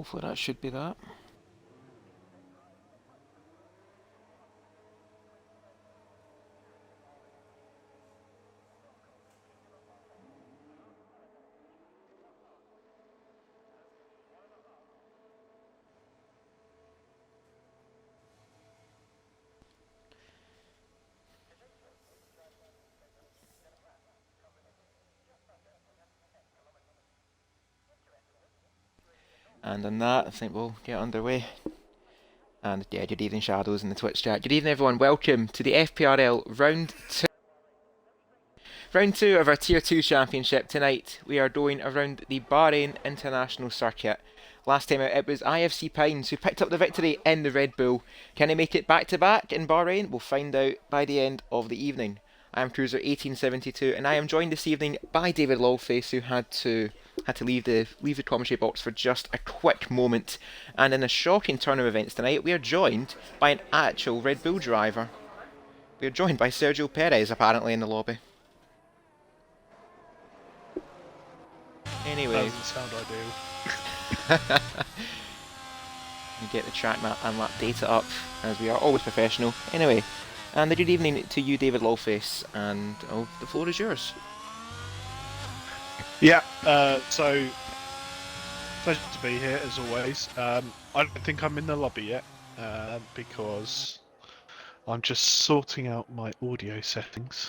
Hopefully that should be that. And on that, I think we'll get underway. And yeah, good evening, Shadows in the Twitch chat. Good evening, everyone. Welcome to the FPRL Round 2. Round 2 of our Tier 2 Championship. Tonight, we are going around the Bahrain International Circuit. Last time out, it was IFC Pines who picked up the victory in the Red Bull. Can they make it back-to-back in Bahrain? We'll find out by the end of the evening. I am Cruiser 1872, and I am joined this evening by David Lawface, who had to leave the commentary box for just a quick moment. And in a shocking turn of events tonight, we are joined by an actual Red Bull driver. We are joined by Sergio Perez, apparently, in the lobby. Anyway, doesn't sound ideal. You get the track map and lap data up, as we are always professional. Anyway, and a good evening to you, David Lawface, and the floor is yours. Yeah, so pleasure to be here as always. I don't think I'm in the lobby yet because I'm just sorting out my audio settings.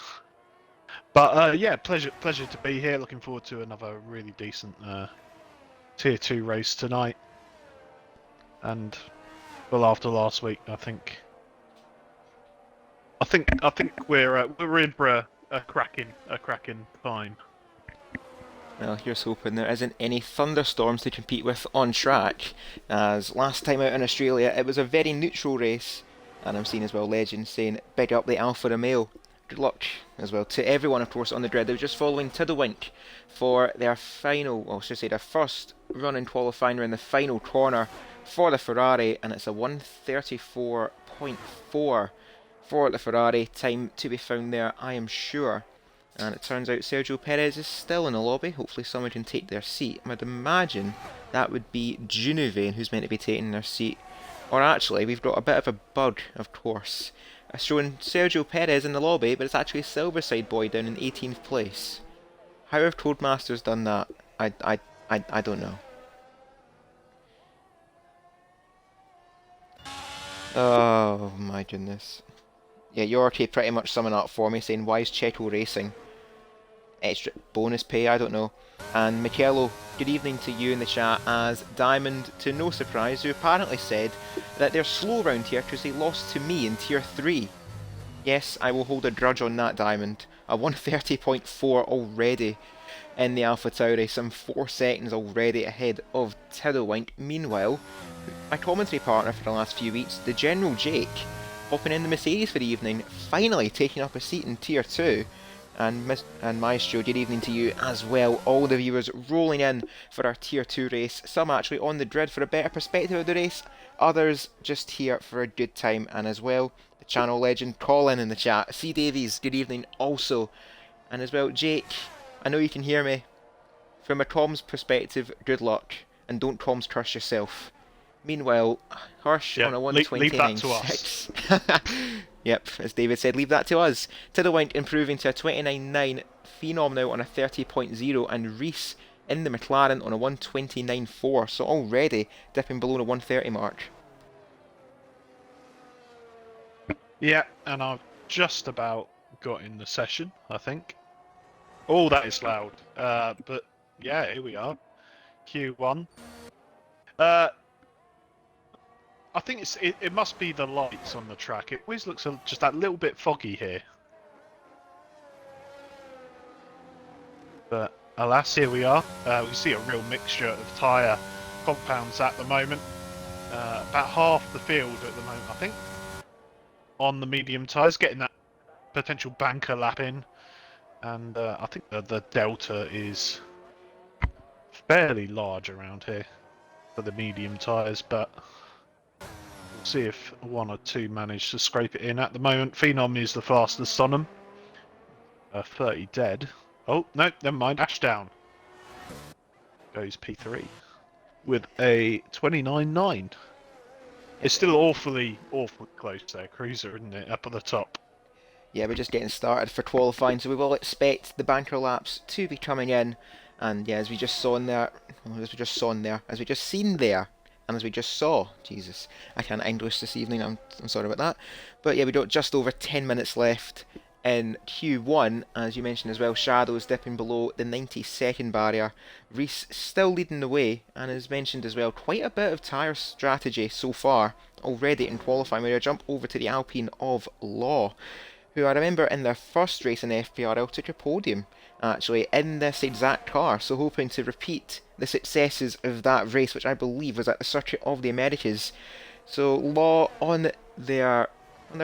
But yeah, pleasure to be here. Looking forward to another really decent Tier 2 race tonight. And well, after last week, I think we're in for a cracking time. Well, here's hoping there isn't any thunderstorms to compete with on track, as last time out in Australia it was a very neutral race, and I'm seeing as well legends saying big up the Alfa Romeo. Good luck as well to everyone, of course, on the grid. They were just following Tiddlewink for their final, well, I should say their first run in qualifying in the final corner for the Ferrari, and it's a 1:34.4 for the Ferrari. Time to be found there, I am sure. And it turns out Sergio Perez is still in the lobby. Hopefully someone can take their seat. I'd imagine that would be Genevieve who's meant to be taking their seat. Or actually, we've got a bit of a bug, of course. Showing Sergio Perez in the lobby, but it's actually Silverside Boy down in 18th place. How have Codemasters done that? I don't know. Oh my goodness. Yeah, Yorkie pretty much summing up for me, saying why is Checo racing? Extra bonus pay, I don't know. And Michelo, good evening to you in the chat, as Diamond, to no surprise, who apparently said that they're slow round here because they lost to me in Tier 3. Yes, I will hold a grudge on that, Diamond. A 1:30.4 already in the AlphaTauri, some 4 seconds already ahead of Tiddlewink. Meanwhile, my commentary partner for the last few weeks, the General Jake, hopping in the Mercedes for the evening, finally taking up a seat in Tier 2. And Maestro, good evening to you as well. All the viewers rolling in for our Tier 2 race. Some actually on the grid for a better perspective of the race. Others just here for a good time. And as well, the channel legend Colin in the chat. C. Davies, good evening also. And as well, Jake, I know you can hear me. From a comms perspective, good luck. And don't comms curse yourself. Meanwhile, Hirsch on a 1:29.6. Yep, as David said, leave that to us. Tiddlewink improving to a 29.9. Phenom now on a 30.0. And Reese in the McLaren on a 1:29.4. So already dipping below the 1:30 mark. Yeah, and I've just about got in the session, I think. Oh, that is loud. But yeah, here we are. Q1. I think it must be the lights on the track. It always looks just that little bit foggy here. But alas, here we are. We see a real mixture of tyre compounds at the moment. About half the field at the moment, I think, on the medium tyres, getting that potential banker lap in. And I think the delta is fairly large around here for the medium tyres, but we'll see if one or two manage to scrape it in. At the moment, Phenom is the fastest on them. 30 dead. Oh, no, never mind. Ashdown goes P3. with a 29.9. It's still awfully close there, Cruiser, isn't it? Up at the top. Yeah, we're just getting started for qualifying, so we will expect the banker laps to be coming in. And yeah, as we just saw in there, as we just seen there, and as we just saw, Jesus, I can't English this evening. I'm sorry about that. But yeah, we got just over 10 minutes left in Q1, as you mentioned as well. Shadows dipping below the 90-second barrier. Reese still leading the way, and as mentioned as well, quite a bit of tyre strategy so far already in qualifying. We're going to jump over to the Alpine of Law, who I remember in their first race in FPRL took a podium, actually, in this exact car, so hoping to repeat the successes of that race, which I believe was at the Circuit of the Americas. So Law on their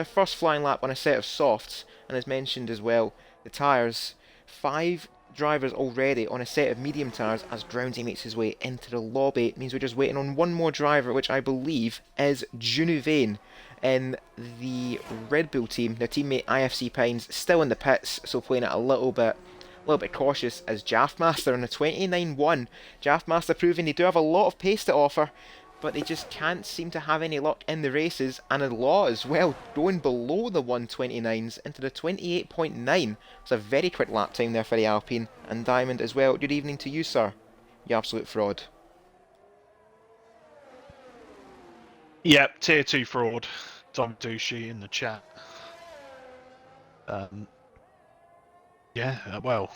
first flying lap on a set of softs, and as mentioned as well, the tyres, 5 drivers already on a set of medium tyres as Drownsy makes his way into the lobby. It means we're just waiting on one more driver, which I believe is Junuvane in the Red Bull team. Their teammate IFC Pines still in the pits, so playing it a little bit cautious as Jaffmaster on the 29.1. Jaffmaster proving they do have a lot of pace to offer, but they just can't seem to have any luck in the races, and in Law as well, going below the 129s into the 28.9. It's a very quick lap time there for the Alpine, and Diamond as well. Good evening to you, sir. You absolute fraud. Yep, tier 2 fraud. Tom Douchey in the chat. Yeah, well,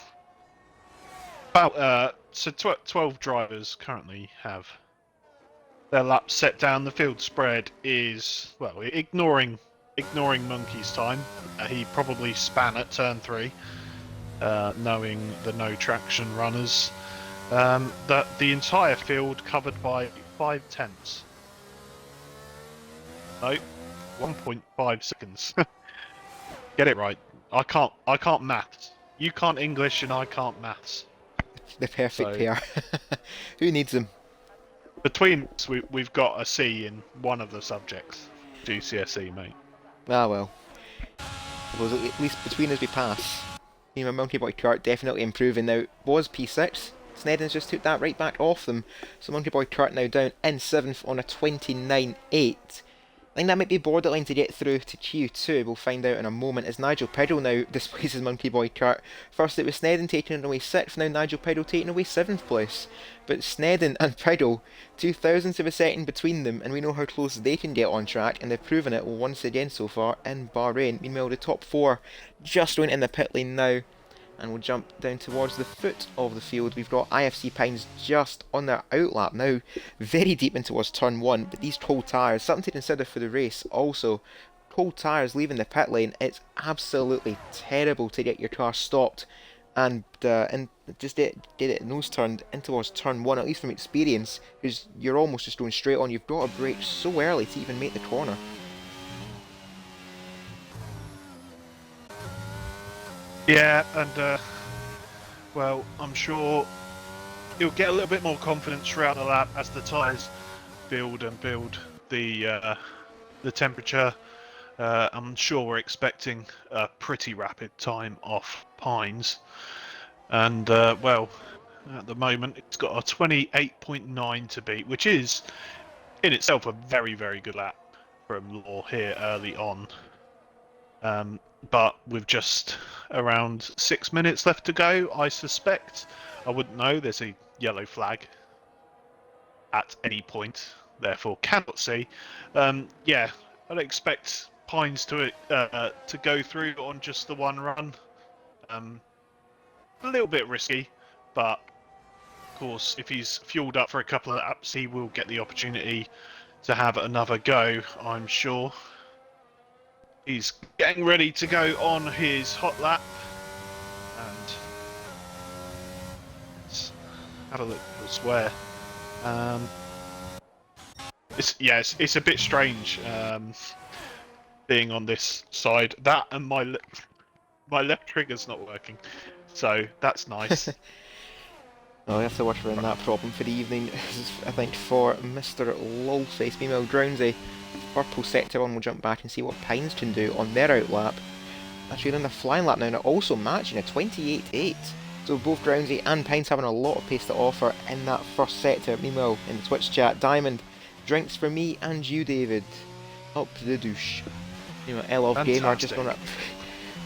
about so 12 drivers currently have their laps set down. The field spread is, well, ignoring Monkey's time. He probably span at turn 3, knowing the no traction runners. That the entire field covered by 5 tenths. No, 1.5 seconds. Get it right. I can't maths. You can't English and I can't maths. The perfect pair. Who needs them? Between us, we've got a C in one of the subjects. GCSE, mate. Ah well. I suppose at least between us we pass. You know, Monkey Boy Kurt definitely improving now. Was P6. Sneddon's just took that right back off them. So Monkey Boy Kurt now down in 7th on a 29.8. I think that might be borderline to get through to Q2. We'll find out in a moment as Nigel Peddle now displaces Monkey Boy Kurt. First it was Sneddon taking away 6th, now Nigel Peddle taking away 7th place. But Sneddon and Peddle, 2 thousandths of a second between them, and we know how close they can get on track, and they've proven it once again so far in Bahrain. Meanwhile, the top 4 just going in the pit lane now. And we'll jump down towards the foot of the field. We've got IFC Pines just on their outlap now, very deep in towards turn 1, but these cold tyres, something to consider for the race also. Cold tyres leaving the pit lane, it's absolutely terrible to get your car stopped and just get it nose turned in towards turn 1, at least from experience, because you're almost just going straight on. You've got to brake so early to even make the corner. Yeah, and well, I'm sure you'll get a little bit more confidence throughout the lap as the tyres build the temperature. I'm sure we're expecting a pretty rapid time off Pines, and well, at the moment it's got a 28.9 to beat, which is in itself a very, very good lap from Law here early on. But with just around 6 minutes left to go, I suspect, I wouldn't know, there's a yellow flag at any point, therefore cannot see. Yeah, I'd expect Pines to go through on just the one run. A little bit risky, but of course, if he's fueled up for a couple of laps, he will get the opportunity to have another go, I'm sure. He's getting ready to go on his hot lap, and let's have a look elsewhere. It's a bit strange being on this side. That and my left trigger's not working, so that's nice. Oh, we have to watch around that problem for the evening. This is, I think, for Mr. Lolface. Meanwhile, Drownsy, purple sector 1, will jump back and see what Pines can do on their outlap. Actually, on the flying lap now, they're also matching a 28.8. So both Drowsy and Pines having a lot of pace to offer in that first sector. Meanwhile, in the Twitch chat, Diamond, drinks for me and you, David. Up to the douche. You know, I love Gamer just Fantastic.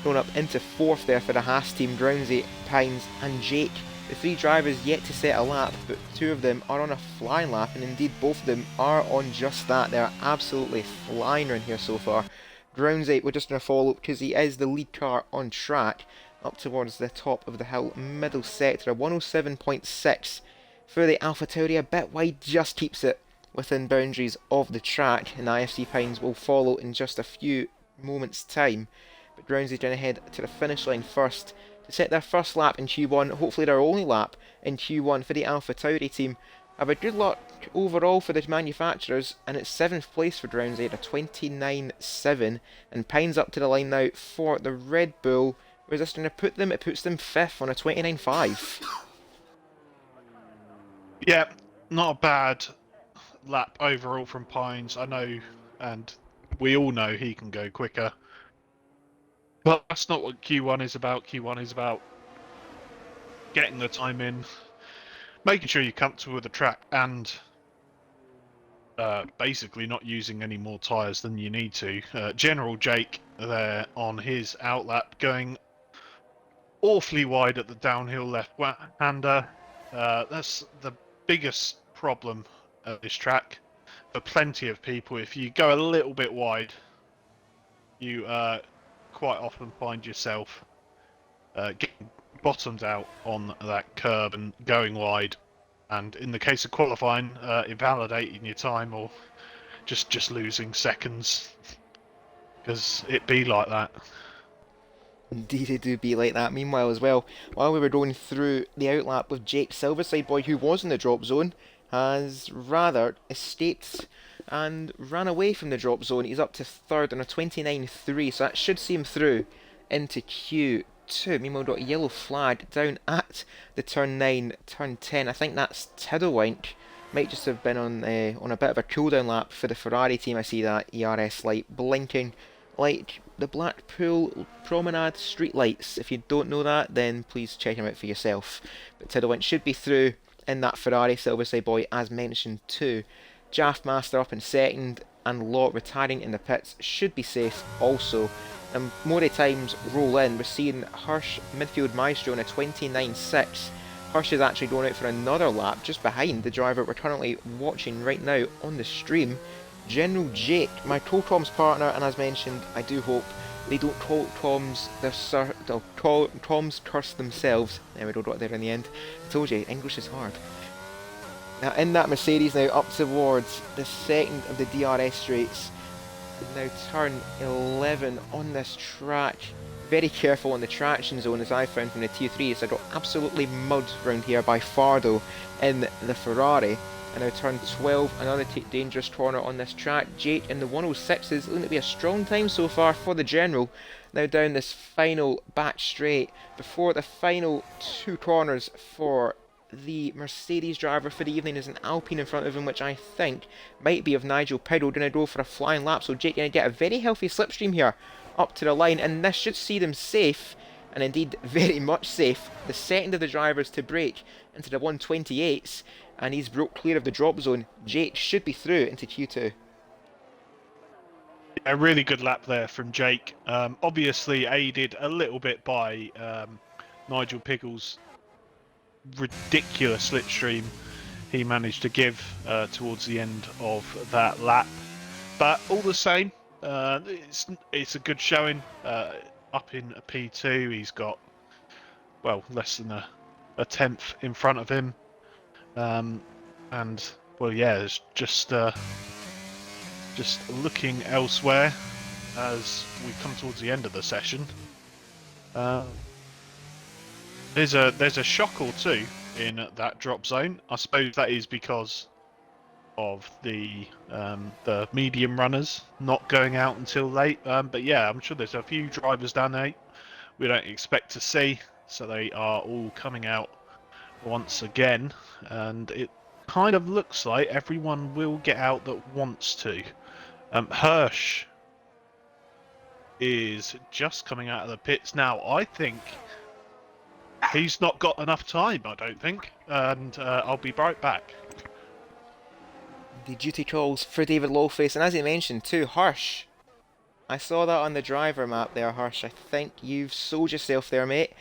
going up into fourth there for the Haas team. Drowsy, Pines, and Jake. The three drivers yet to set a lap, but two of them are on a flying lap, and indeed both of them are on just that. They're absolutely flying around here so far. Drowsy, we're just going to follow because he is the lead car on track up towards the top of the hill, middle sector, 107.6 for the AlphaTauri, a bit wide, just keeps it within boundaries of the track, and IFC Pines will follow in just a few moments' time. But Drowsy's going to head to the finish line first to set their first lap in Q1, hopefully their only lap in Q1 for the AlphaTauri team. Have a good luck overall for the manufacturers, and it's 7th place for Drowsy at a 29.7, and Pines up to the line now for the Red Bull. Where's this going to put them? It puts them 5th on a 29.5. Yeah, not a bad lap overall from Pines. I know, and we all know he can go quicker. But that's not what Q1 is about. Q1 is about getting the time in, making sure you're comfortable with the track, and basically not using any more tyres than you need to. General Jake there on his outlap going awfully wide at the downhill left-hander. That's the biggest problem at this track for plenty of people. If you go a little bit wide, you quite often find yourself getting bottomed out on that curb and going wide, and in the case of qualifying, invalidating your time or just losing seconds, because it be like that. Indeed, it do be like that. Meanwhile, as well, while we were going through the outlap with Jake Silverside Boy, who was in the drop zone, has rather escaped and ran away from the drop zone. He's up to third on a 29.3, so that should see him through into Q2. Meanwhile, got a yellow flag down at the turn 9, turn 10. I think that's Tiddlewink. Might just have been on a bit of a cooldown lap for the Ferrari team. I see that ERS light blinking like the Blackpool Promenade street lights. If you don't know that, then please check them out for yourself. But Tiddlewink should be through in that Ferrari Silverside Boy, as mentioned too. Jaffmaster up in second, and Lot retiring in the pits should be safe also. And more times roll in, we're seeing Hirsch midfield maestro in a 29.6. Hirsch is actually going out for another lap just behind the driver we're currently watching right now on the stream, General Jake, my Tom's partner, and as mentioned, I do hope they don't call Toms they'll call Toms curse themselves. There we go, got it there in the end. I told you, English is hard. Now in that Mercedes now up towards the second of the DRS straights. And now turn 11 on this track. Very careful on the traction zone, as I found from the T3, so I got absolutely mugged around here by Fardo in the Ferrari. And now turn 12, another dangerous corner on this track. Jake in the 106s, looking to be a strong time so far for the General. Now down this final back straight, before the final two corners for the Mercedes driver for the evening is an Alpine in front of him, which I think might be of Nigel Piddle. Going to go for a flying lap, so Jake going to get a very healthy slipstream here up to the line, and this should see them safe, and indeed very much safe. The second of the drivers to break into the 128s, and he's broke clear of the drop zone. Jake should be through into Q2. A really good lap there from Jake. Obviously aided a little bit by Nigel Piggle's ridiculous slipstream he managed to give towards the end of that lap. But all the same, it's a good showing. Up in a P2, he's got, well, less than a tenth in front of him. And, well, yeah, it's just looking elsewhere as we come towards the end of the session. There's a shock or two in that drop zone. I suppose that is because of the medium runners not going out until late. But yeah, I'm sure there's a few drivers down there we don't expect to see, so they are all coming out once again, and it kind of looks like everyone will get out that wants to. Hirsch is just coming out of the pits now. I think He's not got enough time, I don't think, and I'll be right back. The duty calls for David Lawface, and as you mentioned too, Hirsch. I saw that on the driver map there, Hirsch. I think you've sold yourself there, mate.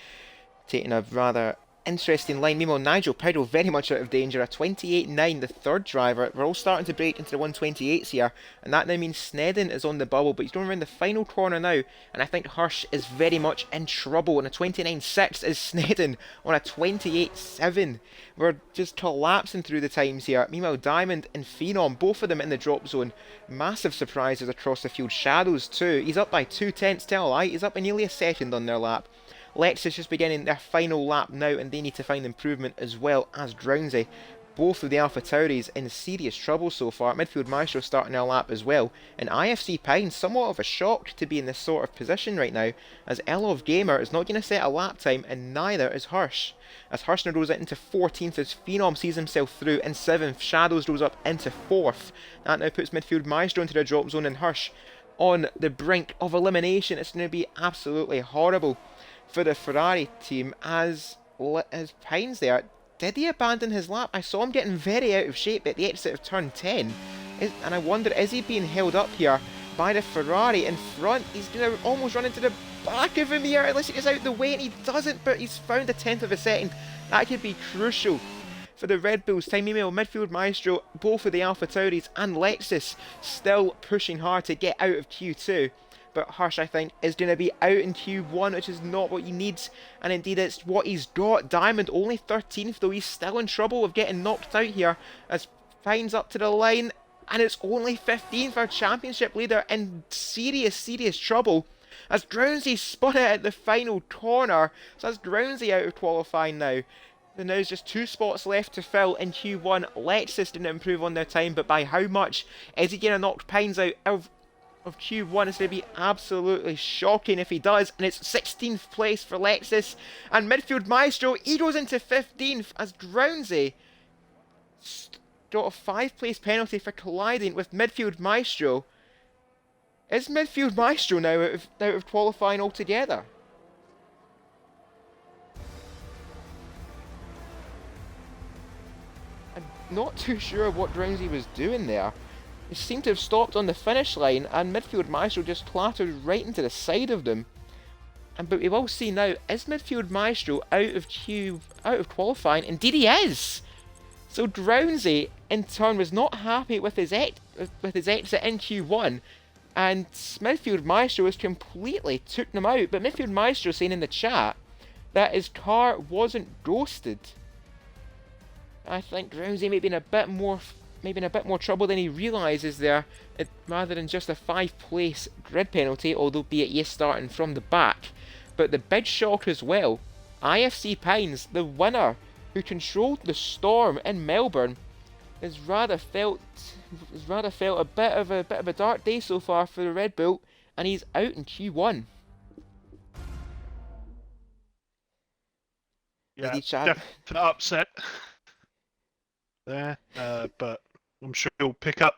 Taking a rather interesting line. Meanwhile, Nigel Pido very much out of danger. A 28.9, the third driver. We're all starting to break into the 128s here, and that now means Snedden is on the bubble, but he's going around the final corner now, and I think Hirsch is very much in trouble. And a 29.6 is Snedden on a 28.7. We're just collapsing through the times here. Meanwhile, Diamond and Phenom, both of them in the drop zone. Massive surprises across the field. Shadows too. He's up by 2/10, tell a lie. He's up by nearly a second on their lap. Lex is just beginning their final lap now, and they need to find improvement as well as Drownsy. Both of the Alpha Tauris in serious trouble so far. Midfield Maestro starting their lap as well. And IFC Pine, somewhat of a shock to be in this sort of position right now, as Elov Gamer is not going to set a lap time, and neither is Hirsch. As Hirsch now rolls it into 14th, as Phenom sees himself through in 7th, Shadows rolls up into 4th. That now puts Midfield Maestro into the drop zone, and Hirsch on the brink of elimination. It's going to be absolutely horrible for the Ferrari team as Pines there. Did he abandon his lap? I saw him getting very out of shape at the exit of turn 10. And I wonder, is he being held up here by the Ferrari in front? He's going to almost run into the back of him here unless he gets out of the way, and he doesn't, but he's found a 10th of a second. That could be crucial for the Red Bulls. Time email, Midfield Maestro, both of the Alpha Tauris and Lexus still pushing hard to get out of Q2. But Hirsch, I think, is going to be out in Q1, which is not what he needs, and indeed it's what he's got. Diamond only 13th, though he's still in trouble of getting knocked out here, as Pines up to the line, and it's only 15th for championship leader in serious trouble, as Drownsy spun it at the final corner. So that's Drownsy out of qualifying now. And there's just 2 spots left to fill in Q1. Lexus didn't improve on their time, but by how much? Is he going to knock Pines out of Q1? It's going to be absolutely shocking if he does, and it's 16th place for Lexus. And Midfield Maestro, he goes into 15th as Drownsy got a 5-place penalty for colliding with Midfield Maestro. Is Midfield Maestro now out of qualifying altogether? I'm not too sure what Drownsy was doing there. He seemed to have stopped on the finish line, and Midfield Maestro just clattered right into the side of them. But we will see now, is Midfield Maestro out of qualifying? Indeed he is! So Drownsy, in turn, was not happy with his exit in Q1, and Midfield Maestro has completely took them out. But Midfield Maestro saying in the chat that his car wasn't ghosted. I think Drownsy may be in a bit more trouble than he realises there, rather than just a 5-place grid penalty, although be it yes starting from the back. But the big shock as well, IFC Pines, the winner, who controlled the storm in Melbourne, has rather felt a bit of a dark day so far for the Red Bull, and he's out in Q1. Yeah, definite upset there, but I'm sure he'll pick up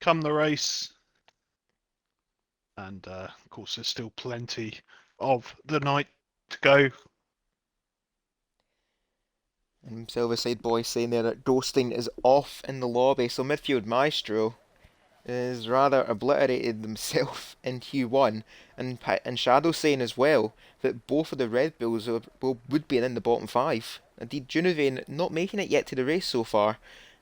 come the race, and of course there's still plenty of the night to go. And Silverside Boy saying there that ghosting is off in the lobby, so Midfield Maestro is rather obliterated himself in Q1, and Shadow saying as well that both of the Red Bulls would be in the bottom 5. Indeed, Junivane not making it yet to the race so far,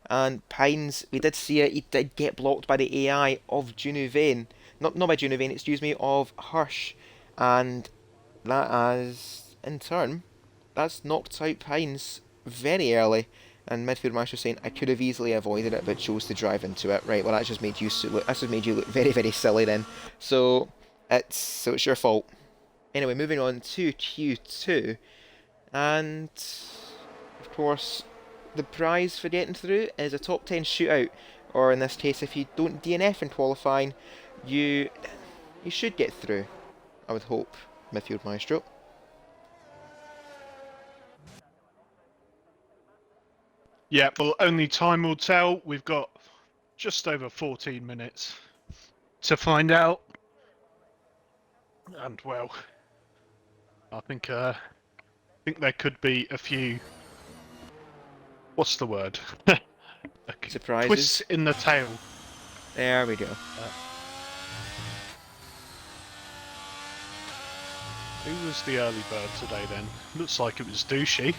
and Pines, we did see it, he did get blocked by the AI of Junivane, not by Junivane, excuse me, of Hirsch, and that has, in turn, that's knocked out Pines very early. And Midfield Maestro saying, I could have easily avoided it, but chose to drive into it. Right, well that just made you look very silly then. So it's your fault. Anyway, moving on to Q2, and of course the prize for getting through is a top 10 shootout, or in this case, if you don't DNF in qualifying, you should get through. I would hope, Midfield Maestro. Yeah, well, only time will tell. We've got just over 14 minutes to find out. And, well, I think think there could be a few. What's the word? Twists Surprises. in the tail. There we go. Who was the early bird today then? Looks like it was Douchey.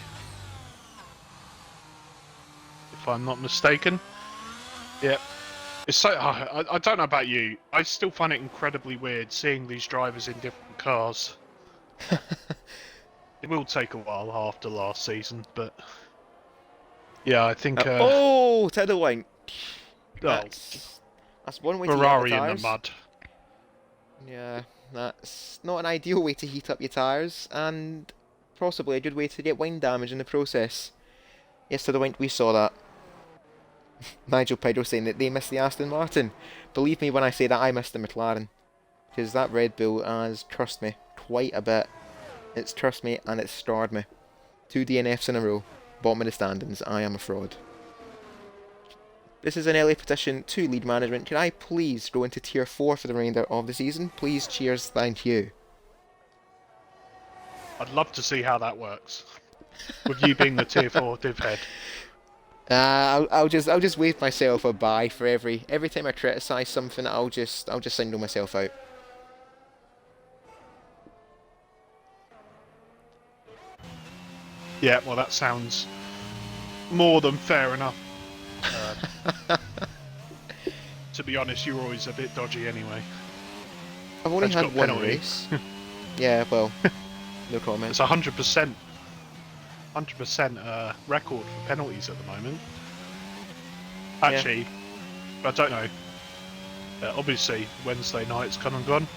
If I'm not mistaken. Yep. It's so. I don't know about you. I still find it incredibly weird seeing these drivers in different cars. It will take a while after last season, but yeah, I think. Oh, Tiddlewink. Oh, That's one way to heat up the Ferrari in the tyres. mud. Yeah, that's not an ideal way to heat up your tyres, and possibly a good way to get wind damage in the process. Yes, Tiddlewink, we saw that. Nigel Pedro saying that they missed the Aston Martin. Believe me when I say that I missed the McLaren. Because that Red Bull has cursed me quite a bit. It's cursed me and it's starred me. 2 DNFs in a row. Bottom of the standings. I am a fraud. This is an LA petition to lead management. Can I please go into Tier 4 for the remainder of the season? Please, cheers, thank you. I'd love to see how that works. With you being the Tier 4 div head. I'll just wave myself a bye for every time I criticise something. I'll just single myself out. Yeah, well, that sounds more than fair enough. To be honest, you were always a bit dodgy anyway. I've only Just had got one penalty. race. Yeah, well, no comment. It's 100% record for penalties at the moment. Actually, I don't know. Obviously, Wednesday night's come and gone.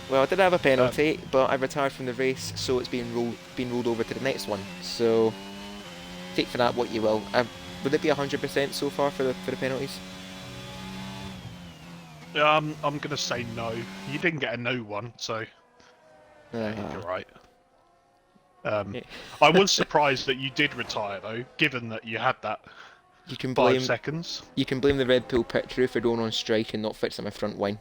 Well, I did have a penalty, but I retired from the race, so it's been rolled over to the next one. So take for that what you will. Would it be 100% so far for the penalties? I'm gonna say no. You didn't get a no one, so you're right. I was surprised that you did retire though, given that you had that You can 5 seconds. You can blame the Red Bull pit crew for going on strike and not fixing my front wing.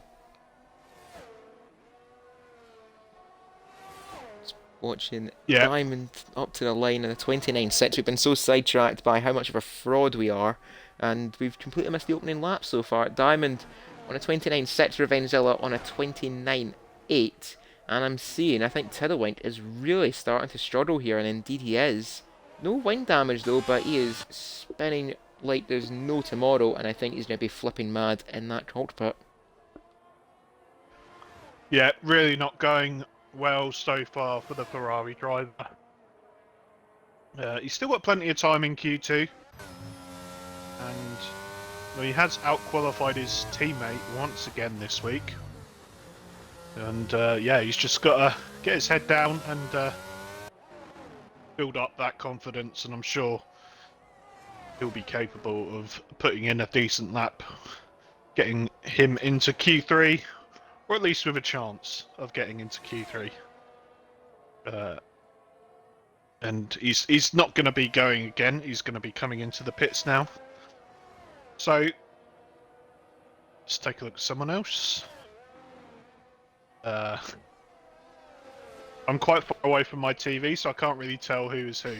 Watching Diamond up to the line in the 29.6. We've been so sidetracked by how much of a fraud we are, and we've completely missed the opening lap so far. Diamond on a 29.6, Revenzilla on a 29.8, and I'm seeing, I think Tiddlewink is really starting to struggle here, and indeed he is. No wind damage though, but he is spinning like there's no tomorrow, and I think he's going to be flipping mad in that cockpit. Yeah, really not going well so far for the Ferrari driver. He's still got plenty of time in Q2, and well, he has out-qualified his teammate once again this week. And yeah, he's just got to get his head down and build up that confidence, and I'm sure he'll be capable of putting in a decent lap, getting him into Q3, or at least with a chance of getting into Q3. And he's not going to be going again. He's going to be coming into the pits now. So let's take a look at someone else. I'm quite far away from my TV, so I can't really tell who is who.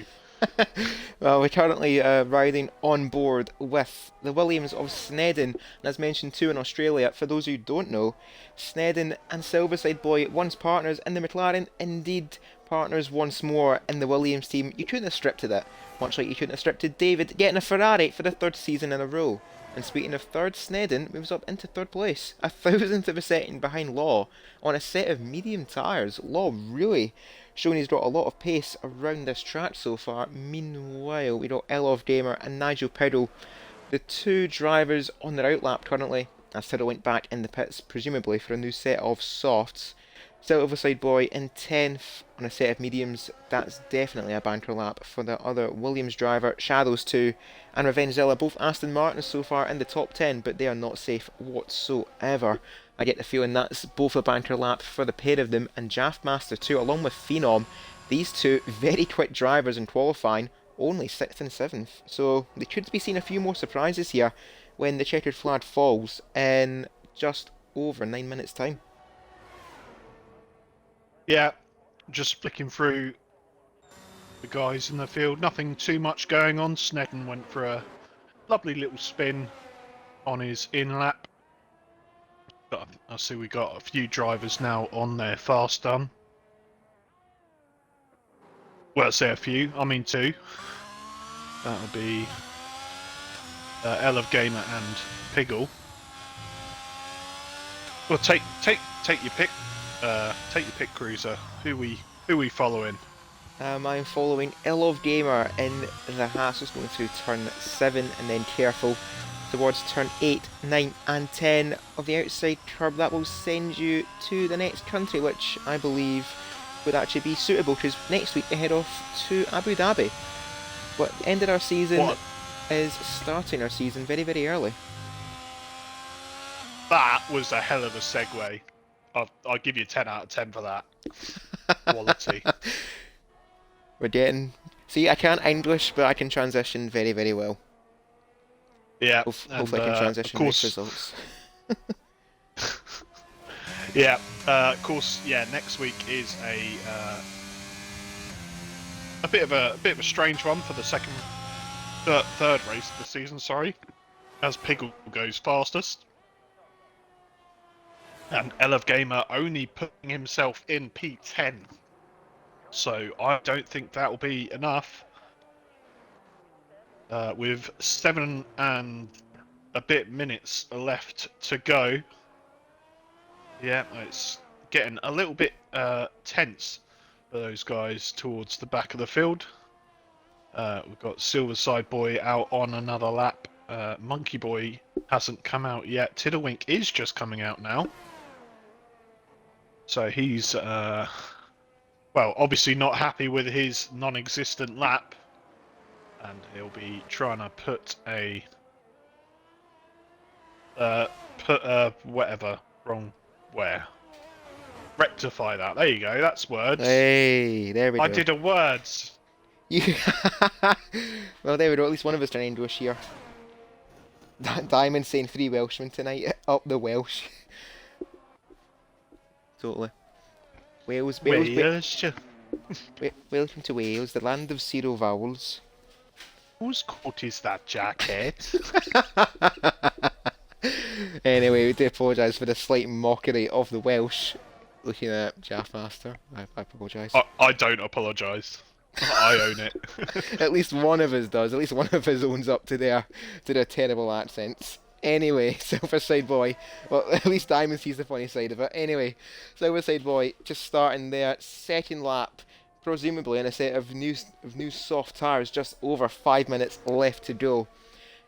Well, we're currently riding on board with the Williams of Snedden, and as mentioned too in Australia, for those who don't know, Snedden and Silverside Boy once partners in the McLaren, indeed partners once more in the Williams team. You couldn't have scripted it, much like you couldn't have scripted David getting a Ferrari for the 3rd season in a row. And speaking of 3rd, Snedden moves up into 3rd place, a 1,000th of a second behind Law on a set of medium tyres. Law really showing he's got a lot of pace around this track so far. Meanwhile, we got Elov Gamer and Nigel Pedal, the 2 drivers on their outlap currently, as Tiddle went back in the pits, presumably for a new set of softs. Silverside Boy in 10th on a set of mediums. That's definitely a banker lap for the other Williams driver. Shadows 2 and Revenzilla, both Aston Martins so far in the top 10, but they are not safe whatsoever. I get the feeling that's both a banker lap for the pair of them, and Jaffmaster 2 along with Phenom. These 2 very quick drivers in qualifying, only 6th and 7th. So they could be seeing a few more surprises here when the checkered flag falls in just over 9 minutes time. Yeah, just flicking through the guys in the field. Nothing too much going on. Snedden went for a lovely little spin on his in lap. But I see we got a few drivers now on their fast done. Well, I say a few. I mean two. That'll be Elev Gamer and Piggle. Well, take your pick. Take your pick, Cruiser. Who we following? I'm following Ilov Gamer in the Haas, just going through turn 7 and then careful towards turn 8, 9 and 10 of the outside curb. That will send you to the next country, which I believe would actually be suitable, because next week we head off to Abu Dhabi. What ended our season is starting our season very, very early. That was a hell of a segue. I'll give you 10 out of 10 for that. Quality. We're getting... See, I can't English, but I can transition very, very well. Yeah. Hopefully I can transition with results. Yeah, of course, yeah, next week is a bit of a strange one for the third race of the season, sorry, as Piggle goes fastest. And Elev Gamer only putting himself in P10. So I don't think that will be enough. With 7 and a bit minutes left to go. Yeah, it's getting a little bit tense for those guys towards the back of the field. We've got Silverside Boy out on another lap. Monkey Boy hasn't come out yet. Tiddlewink is just coming out now. So he's, well, obviously not happy with his non-existent lap. And he'll be trying to put a... whatever, wrong, where? Rectify that. There you go, that's words. Hey, there we go. I did a words. You... Well, there we go, at least one of us trying English here. Diamond saying 3 Welshmen tonight, up the Welsh. Totally. Wales. Welcome Welcome to Wales, the land of 0 vowels. Whose coat is that jacket? Anyway, we do apologise for the slight mockery of the Welsh. Looking at Jaffmaster, I apologise. I don't apologise. I own it. At least one of us does. At least one of us owns up to their terrible accents. Anyway, Silverside Boy. Well, at least Diamond sees the funny side of it. Anyway, Silverside Boy just starting their second lap, presumably in a set of new soft tyres. Just over 5 minutes left to go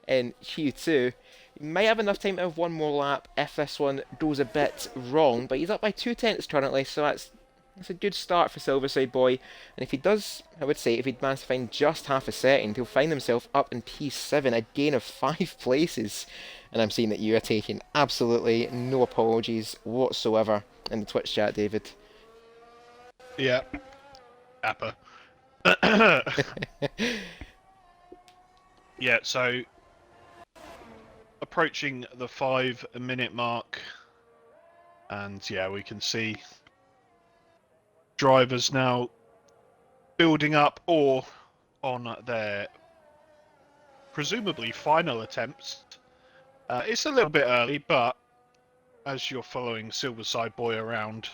in Q2. He might have enough time to have one more lap if this one goes a bit wrong, but he's up by 2/10 currently, so that's a good start for Silverside Boy. And if he does, I would say, if he'd managed to find just half a second, he'll find himself up in P7, a gain of 5 places. And I'm seeing that you are taking absolutely no apologies whatsoever in the Twitch chat, David. Yeah. Appa. Yeah, so approaching the 5-minute mark, and yeah, we can see drivers now building up or on their presumably final attempts. It's a little bit early, but as you're following Silverside Boy around,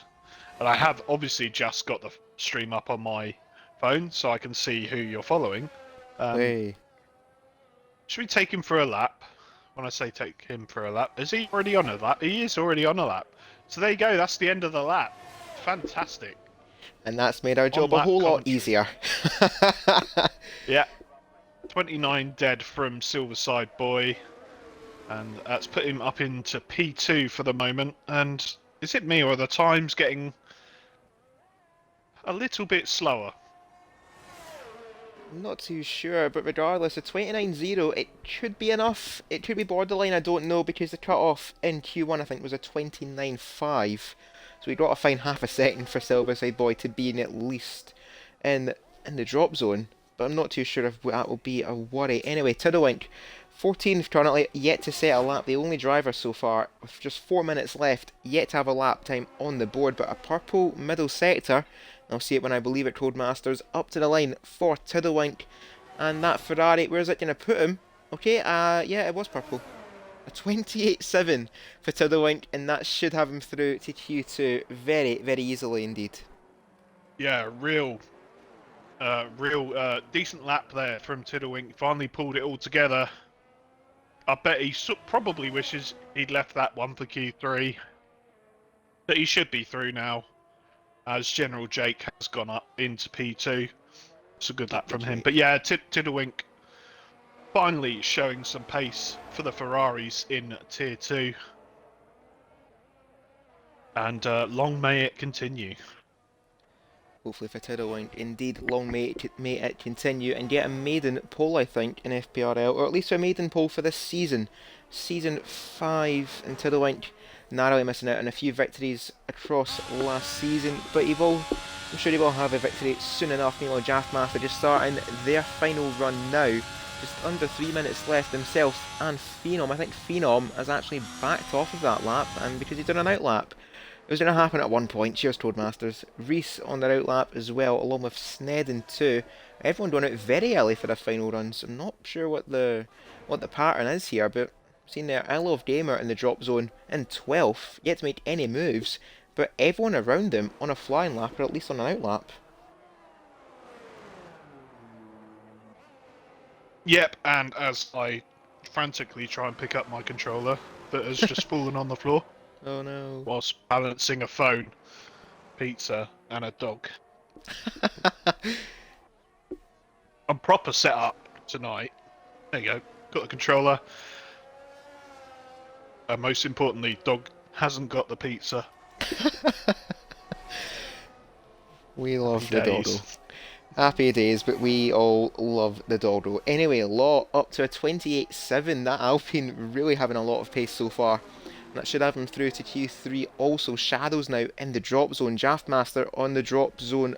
and I have obviously just got the stream up on my phone so I can see who you're following. Hey. Should we take him for a lap? When I say take him for a lap, is he already on a lap? He is already on a lap. So there you go, that's the end of the lap. Fantastic. And that's made our job a whole lot easier. Yeah. 29 dead from Silverside Boy. And that's put him up into P2 for the moment. And is it me or are the times getting a little bit slower? I'm not too sure, but regardless, a 29.0, it should be enough. It could be borderline, I don't know, because the cut-off in Q1, I think, was a 29.5. So we've got to find half a second for Silverside Boy to be in at least in the drop zone. But I'm not too sure if that will be a worry. Anyway, Tiddlewink, 14th currently, yet to set a lap. The only driver so far, with just 4 minutes left, yet to have a lap time on the board. But a purple middle sector, I'll see it when I believe it, Codemasters. Up to the line for Tiddlewink. And that Ferrari, where's it going to put him? Okay, yeah, it was purple. A 28.7 for Tiddlewink, and that should have him through to Q2 very, very easily indeed. Yeah, real decent lap there from Tiddlewink. Finally pulled it all together. I bet he probably wishes he'd left that one for Q3. But he should be through now, as General Jake has gone up into P2. It's a good lap from him. But yeah, Tiddlewink finally showing some pace for the Ferraris in Tier 2. And long may it continue. Hopefully for Tiddlewink, indeed, long may it continue and get a maiden pole, I think, in FPRL, or at least a maiden pole for this season. Season 5, and Tiddlewink narrowly missing out on a few victories across last season, but I'm sure he will have a victory soon enough. Meanwhile, Jaffmaster just starting their final run now. Just under 3 minutes left themselves, and Phenom, I think Phenom has actually backed off of that lap, and because he's done an outlap. It was going to happen at one point. Cheers, Toadmasters. Reese on their outlap as well, along with Snedden too. Everyone doing it very early for their final runs. I'm not sure what the pattern is here, but seen there, I Love Gamer in the drop zone in 12th, yet to make any moves, but everyone around them on a flying lap, or at least on an outlap. Yep, and as I frantically try and pick up my controller that has just fallen on the floor. Oh no. Whilst balancing a phone, pizza, and a dog. I'm proper set up tonight. There you go. Got the controller. And most importantly, dog hasn't got the pizza. We love the dodo. Happy days, but we all love the dodo. Anyway, Law up to a 28.7. That Alpine really having a lot of pace so far. That should have him through to Q3. Also, Shadows now in the drop zone. Jaffmaster on the drop zone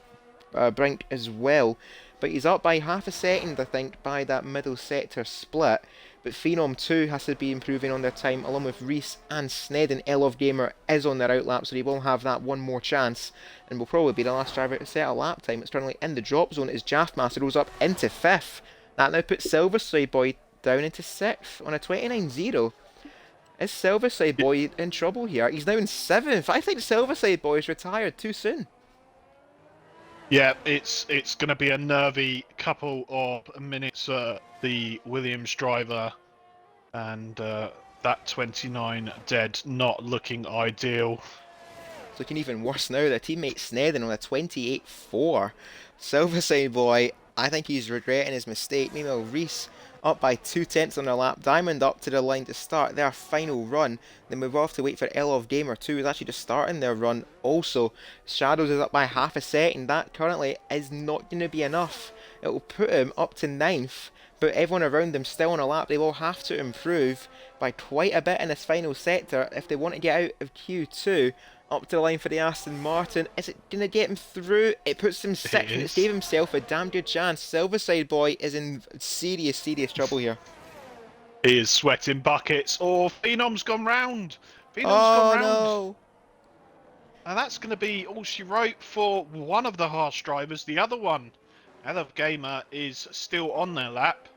brink as well. But he's up by half a second, I think, by that middle sector split. But Phenom 2 has to be improving on their time, along with Reese and Snedden. I Love Gamer is on their outlap, so he will have that one more chance. And will probably be the last driver to set a lap time. It's currently in the drop zone as Jaffmaster goes up into 5th. That now puts Silverside Boy down into 6th on a 29.0. Is Silverside Boy in trouble here? He's now in 7th. I think Silverside Boy is retired too soon. Yeah, it's going to be a nervy couple of minutes. The Williams driver and that 29 dead, not looking ideal. It's looking even worse now. Their teammate Snedden on a 28.4. Silverside Boy, I think he's regretting his mistake. Meanwhile, Reese up by 2/10 on their lap. Diamond up to the line to start their final run. Then we'll have to wait for I Love Gamer 2, who's actually just starting their run. Also, Shadows is up by half a second. That currently is not going to be enough. It will put him up to 9th, but everyone around them still on a lap. They will have to improve by quite a bit in this final sector if they want to get out of Q2. Up to the line for the Aston Martin. Is it going to get him through? It puts him 6th, and it's gave himself a damn good chance. Silverside Boy is in serious, serious trouble here. He is sweating buckets. Oh, Phenom's gone round. Phenom's gone round. No. And that's going to be all she wrote for one of the harsh drivers. The other one, I Love Gamer, is still on their lap.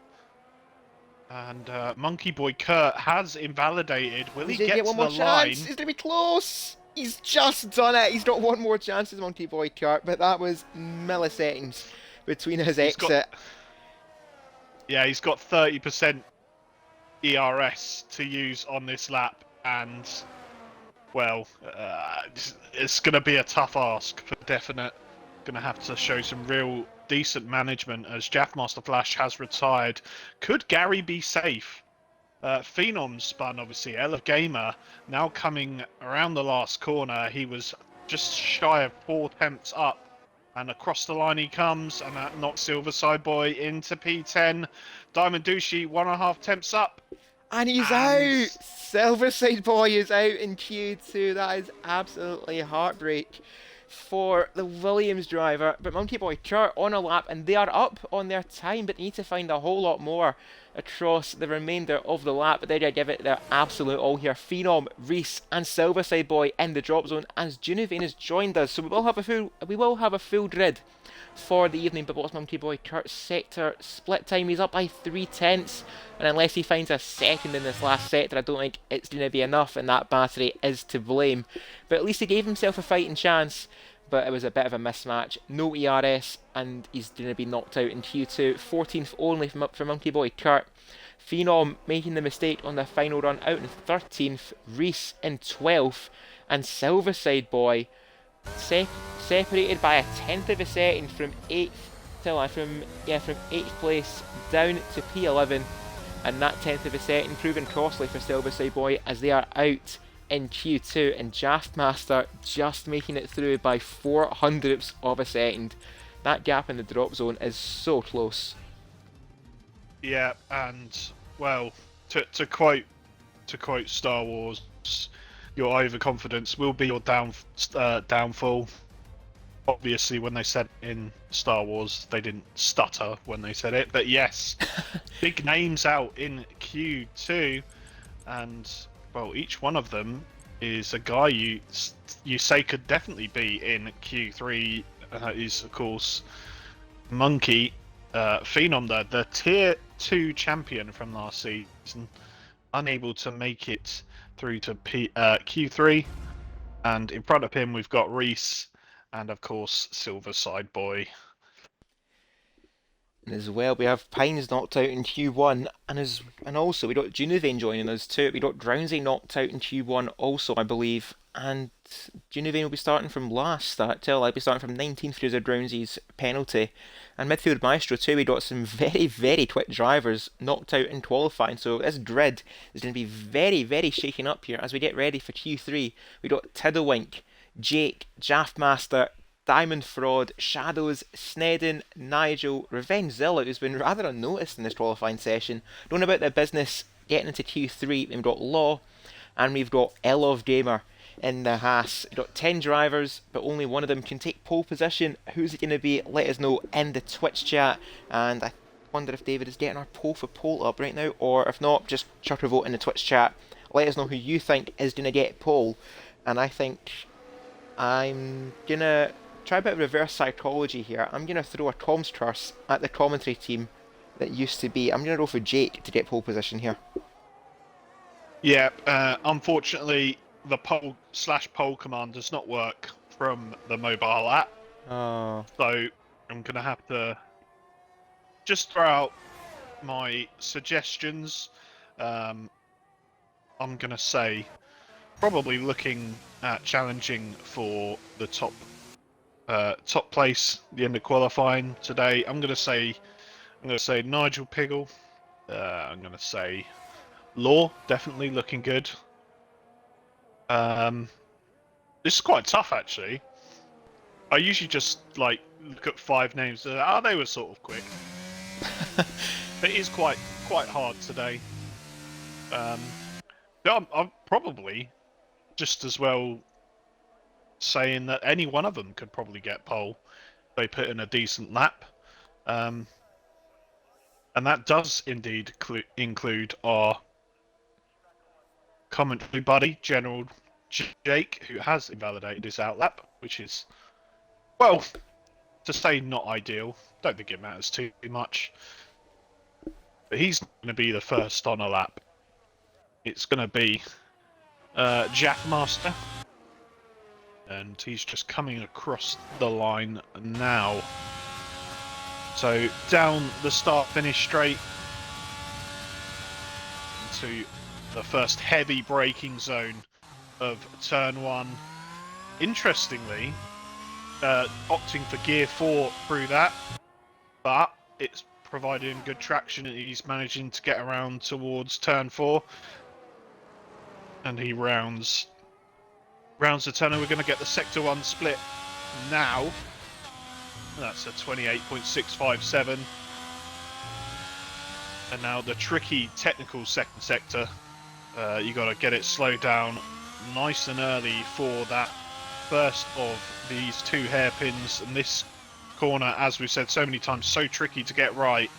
And Monkey Boy Kurt has invalidated. Will he get to the line? He's going to be close. He's just done it. He's got one more chance as Monkey Boy Kurt, but that was milliseconds between his exit. He's got 30% ERS to use on this lap, and well, it's going to be a tough ask for definite. Going to have to show some real decent management as Jaffmaster Flash has retired. Could Gary be safe? Phenom spun, obviously. I Love Gamer now coming around the last corner. He was just shy of 4 attempts up, and across the line he comes, and that knocks Silverside Boy into P10. Diamond Douchey 1.5 attempts up, and he's out. Silverside Boy is out in Q2. That is absolutely heartbreak for the Williams driver, but Monkey Boy Kurt on a lap, and they are up on their time, but need to find a whole lot more across the remainder of the lap. But they did give it their absolute all here. Phenom, Reese, and Silverside Boy in the drop zone as Junivane has joined us. So we will have a full grid for the evening. But what's Monkey Boy Kurt's sector split time? He's up by 3/10, and unless he finds a second in this last sector, I don't think it's going to be enough, and that battery is to blame. But at least he gave himself a fighting chance. But it was a bit of a mismatch. No ERS, and he's going to be knocked out in Q2. 14th only from Monkey Boy Kurt. Phenom making the mistake on the final run out in 13th. Reese in 12th. And Silverside Boy separated by a tenth of a second from 8th from 8th place down to P11. And that tenth of a second proving costly for Silverside Boy as they are out in Q2, and Jaftmaster just making it through by 0.04 of a second. That gap in the drop zone is so close. Yeah, and well, to quote Star Wars, your overconfidence will be your downfall. Obviously, when they said in Star Wars, they didn't stutter when they said it, but yes, big names out in Q2, and well, each one of them is a guy you say could definitely be in Q3. Is of course Monkey Phenom, the Tier 2 champion from last season, unable to make it through to Q3, and in front of him we've got Reese and of course Silverside Boy. And as well, we have Pines knocked out in Q1, and also we got Junivane joining us too. We got Drowsy knocked out in Q1 also, I believe, and Junivane will be starting from last. I'll be starting from 19th through the Drowsy's penalty. And midfield Maestro too, we got some very, very quick drivers knocked out in qualifying. So this grid is going to be very, very shaken up here as we get ready for Q3. We got Tiddlewink, Jake, Jaftmaster, Diamond Fraud, Shadows, Snedden, Nigel, Revengezilla, who's been rather unnoticed in this qualifying session. Don't know about their business getting into Q3. We've got Law, and we've got Elov Gamer in the Haas. We've got 10 drivers, but only one of them can take pole position. Who's it going to be? Let us know in the Twitch chat. And I wonder if David is getting our poll for poll up right now, or if not, just chuck a vote in the Twitch chat. Let us know who you think is going to get pole. And I think I'm going to try a bit of reverse psychology here. I'm going to throw a comms curse at the commentary team that used to be. I'm going to go for Jake to get pole position here. Yeah, unfortunately, the poll/poll command does not work from the mobile app. Oh. So I'm going to have to just throw out my suggestions. I'm going to say probably looking at challenging for the top place, the end of qualifying today. I'm gonna say Nigel Piggle. I'm gonna say Law, definitely looking good. This is quite tough actually. I usually just like look at 5 names. They were sort of quick. It is quite hard today. I'm probably just as well saying that any one of them could probably get pole. They put in a decent lap. And that does indeed include our commentary buddy, General Jake, who has invalidated his outlap, which is, well, to say not ideal. Don't think it matters too much. But he's going to be the first on a lap. It's going to be Jackmaster. And he's just coming across the line now. So down the start-finish straight into the first heavy braking zone of turn 1. Interestingly, opting for gear 4 through that, but it's providing good traction and he's managing to get around towards turn 4. And he rounds the turn, and we're going to get the sector 1 split now. That's a 28.657. And now the tricky technical second sector. You got to get it slowed down nice and early for that first of these 2 hairpins, and this corner, as we've said so many times, so tricky to get right.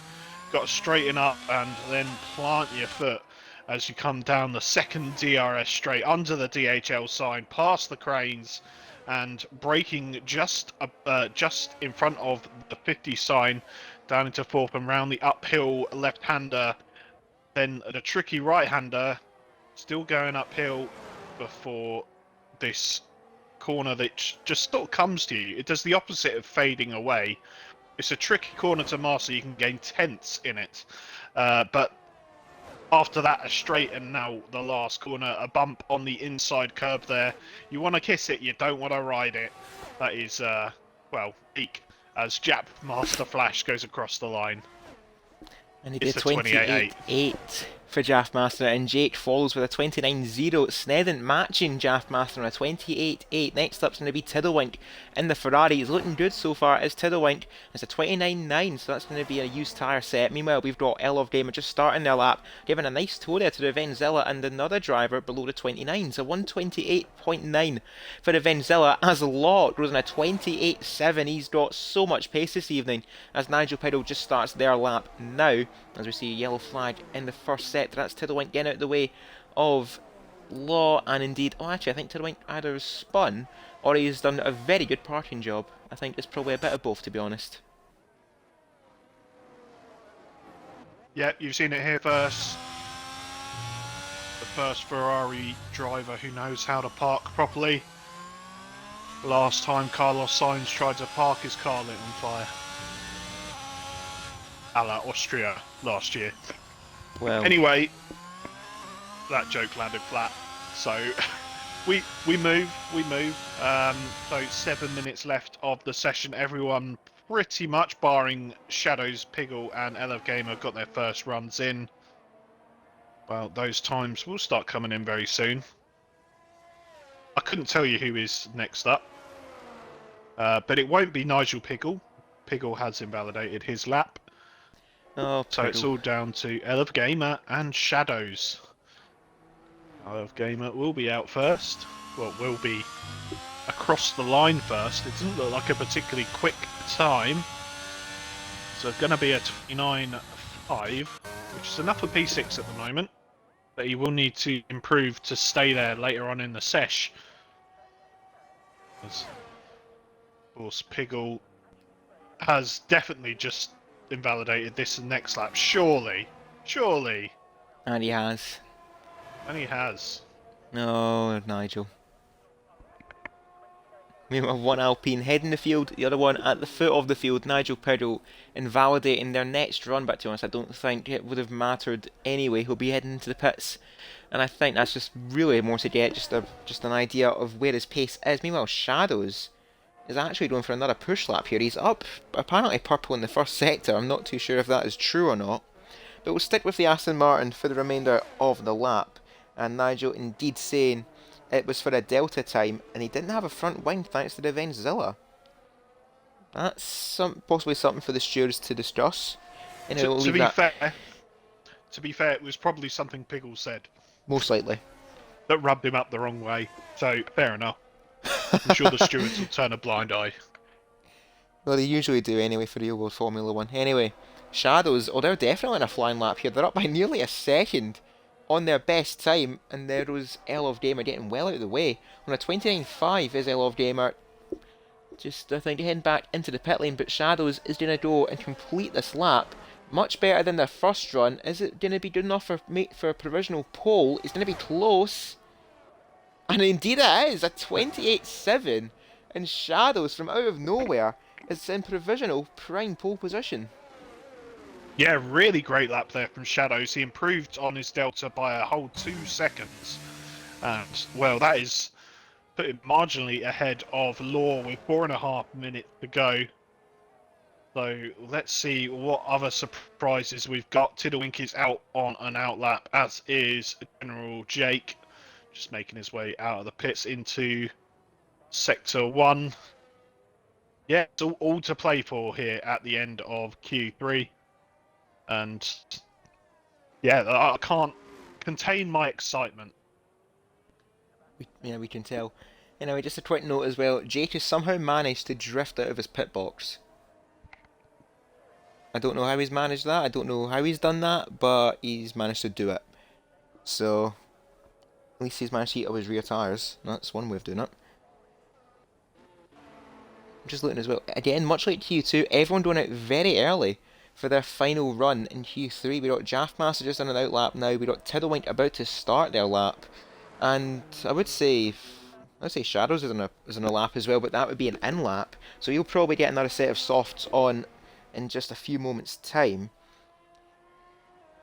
Got to straighten up and then plant your foot as you come down the second DRS straight under the DHL sign, past the cranes, and braking just in front of the 50 sign down into fourth and round the uphill left-hander, then the tricky right-hander, still going uphill before this corner that just sort of comes to you. It does the opposite of fading away. It's a tricky corner to master. You can gain tenths in it, but after that, a straight, and now the last corner, a bump on the inside curb there. You want to kiss it, you don't want to ride it. That is, well, peak as Jap Master Flash goes across the line. And he It's did the 28.8 for Jaff Master, and Jake follows with a 29.0. Snedden matching Jaff Master on a 28.8. Next up's going to be Tiddlewink in the Ferrari. He's looking good so far as Tiddlewink. It's a 29.9, so that's going to be a used tyre set. Meanwhile, we've got Elov Gamer just starting their lap, giving a nice tow there to Revenzilla and another driver below the 29. So 128.9 for Revenzilla as Lot goes on a 28.7. He's got so much pace this evening as Nigel Piddle just starts their lap now. As we see a yellow flag in the first sector, that's Tiddlewink getting out of the way of Law, and indeed, oh actually I think Tiddlewink either has spun or he's done a very good parking job. I think it's probably a bit of both, to be honest. Yeah, you've seen it here first. The first Ferrari driver who knows how to park properly. Last time Carlos Sainz tried to park his car lit on fire. A la Austria last year. Well, anyway, that joke landed flat. So we move. So 7 minutes left of the session. Everyone pretty much, barring Shadows, Piggle, and Elef Gamer, got their first runs in. Well, those times will start coming in very soon. I couldn't tell you who is next up, but it won't be Nigel Piggle. Piggle has invalidated his lap. oh, So it's all down to Elef Gamer and Shadows. Elef Gamer will be out first. Well, will be across the line first. It doesn't look like a particularly quick time. So it's going to be a 29.5, which is enough for P6 at the moment. But he will need to improve to stay there later on in the sesh. As, of course, Piggle has definitely just invalidated this next lap. Surely. and he has. And he has. No, Nigel. Meanwhile, one Alpine heading the field, the other one at the foot of the field. Nigel Piddle invalidating their next run, but to be honest, I don't think it would have mattered anyway. He'll be heading into the pits, and I think that's just really more to get just an idea of where his pace is. Meanwhile, Shadows is actually going for another push lap here. He's up, apparently purple in the first sector. I'm not too sure if that is true or not, but we'll stick with the Aston Martin for the remainder of the lap. And Nigel indeed saying it was for a delta time, and he didn't have a front wing thanks to the Revenzilla. That's possibly something for the stewards to discuss. Anyway, we'll leave that. To be fair, it was probably something Piggle said Most likely. that rubbed him up the wrong way. So fair enough. I'm sure the stewards will turn a blind eye. Well, they usually do anyway for real world Formula 1. Anyway, Shadows, oh, they're definitely in a flying lap here. They're up by nearly a second on their best time, and there was Elov Gamer getting well out of the way. On a 29.5 is Elov Gamer. Just, I think, heading back into the pit lane, but Shadows is going to go and complete this lap. Much better than their first run. Is it going to be good enough for a provisional pole? It's going to be close. And indeed it is, a 28.7. And Shadows, from out of nowhere, is in provisional prime pole position. Yeah, really great lap there from Shadows. He improved on his delta by a whole 2 seconds. And, well, that is put him marginally ahead of Law with 4.5 minutes to go. So let's see what other surprises we've got. Tiddlewink is out on an outlap, as is General Jake, just making his way out of the pits into Sector 1. Yeah, it's all to play for here at the end of Q3. And yeah, I can't contain my excitement. We can tell. Anyway, just a quick note as well. Jake has somehow managed to drift out of his pit box. I don't know how he's managed that. I don't know how he's done that, but he's managed to do it. So, at least he's managed to eat up his rear tyres. That's one way of doing it. I'm just looking as well. Again, much like Q2, everyone going out very early for their final run in Q3. We got Jaffmaster just on an outlap now. We got Tiddlewink about to start their lap. And I would say Shadows is on a lap as well, but that would be an in lap. So you'll probably get another set of softs on in just a few moments' time.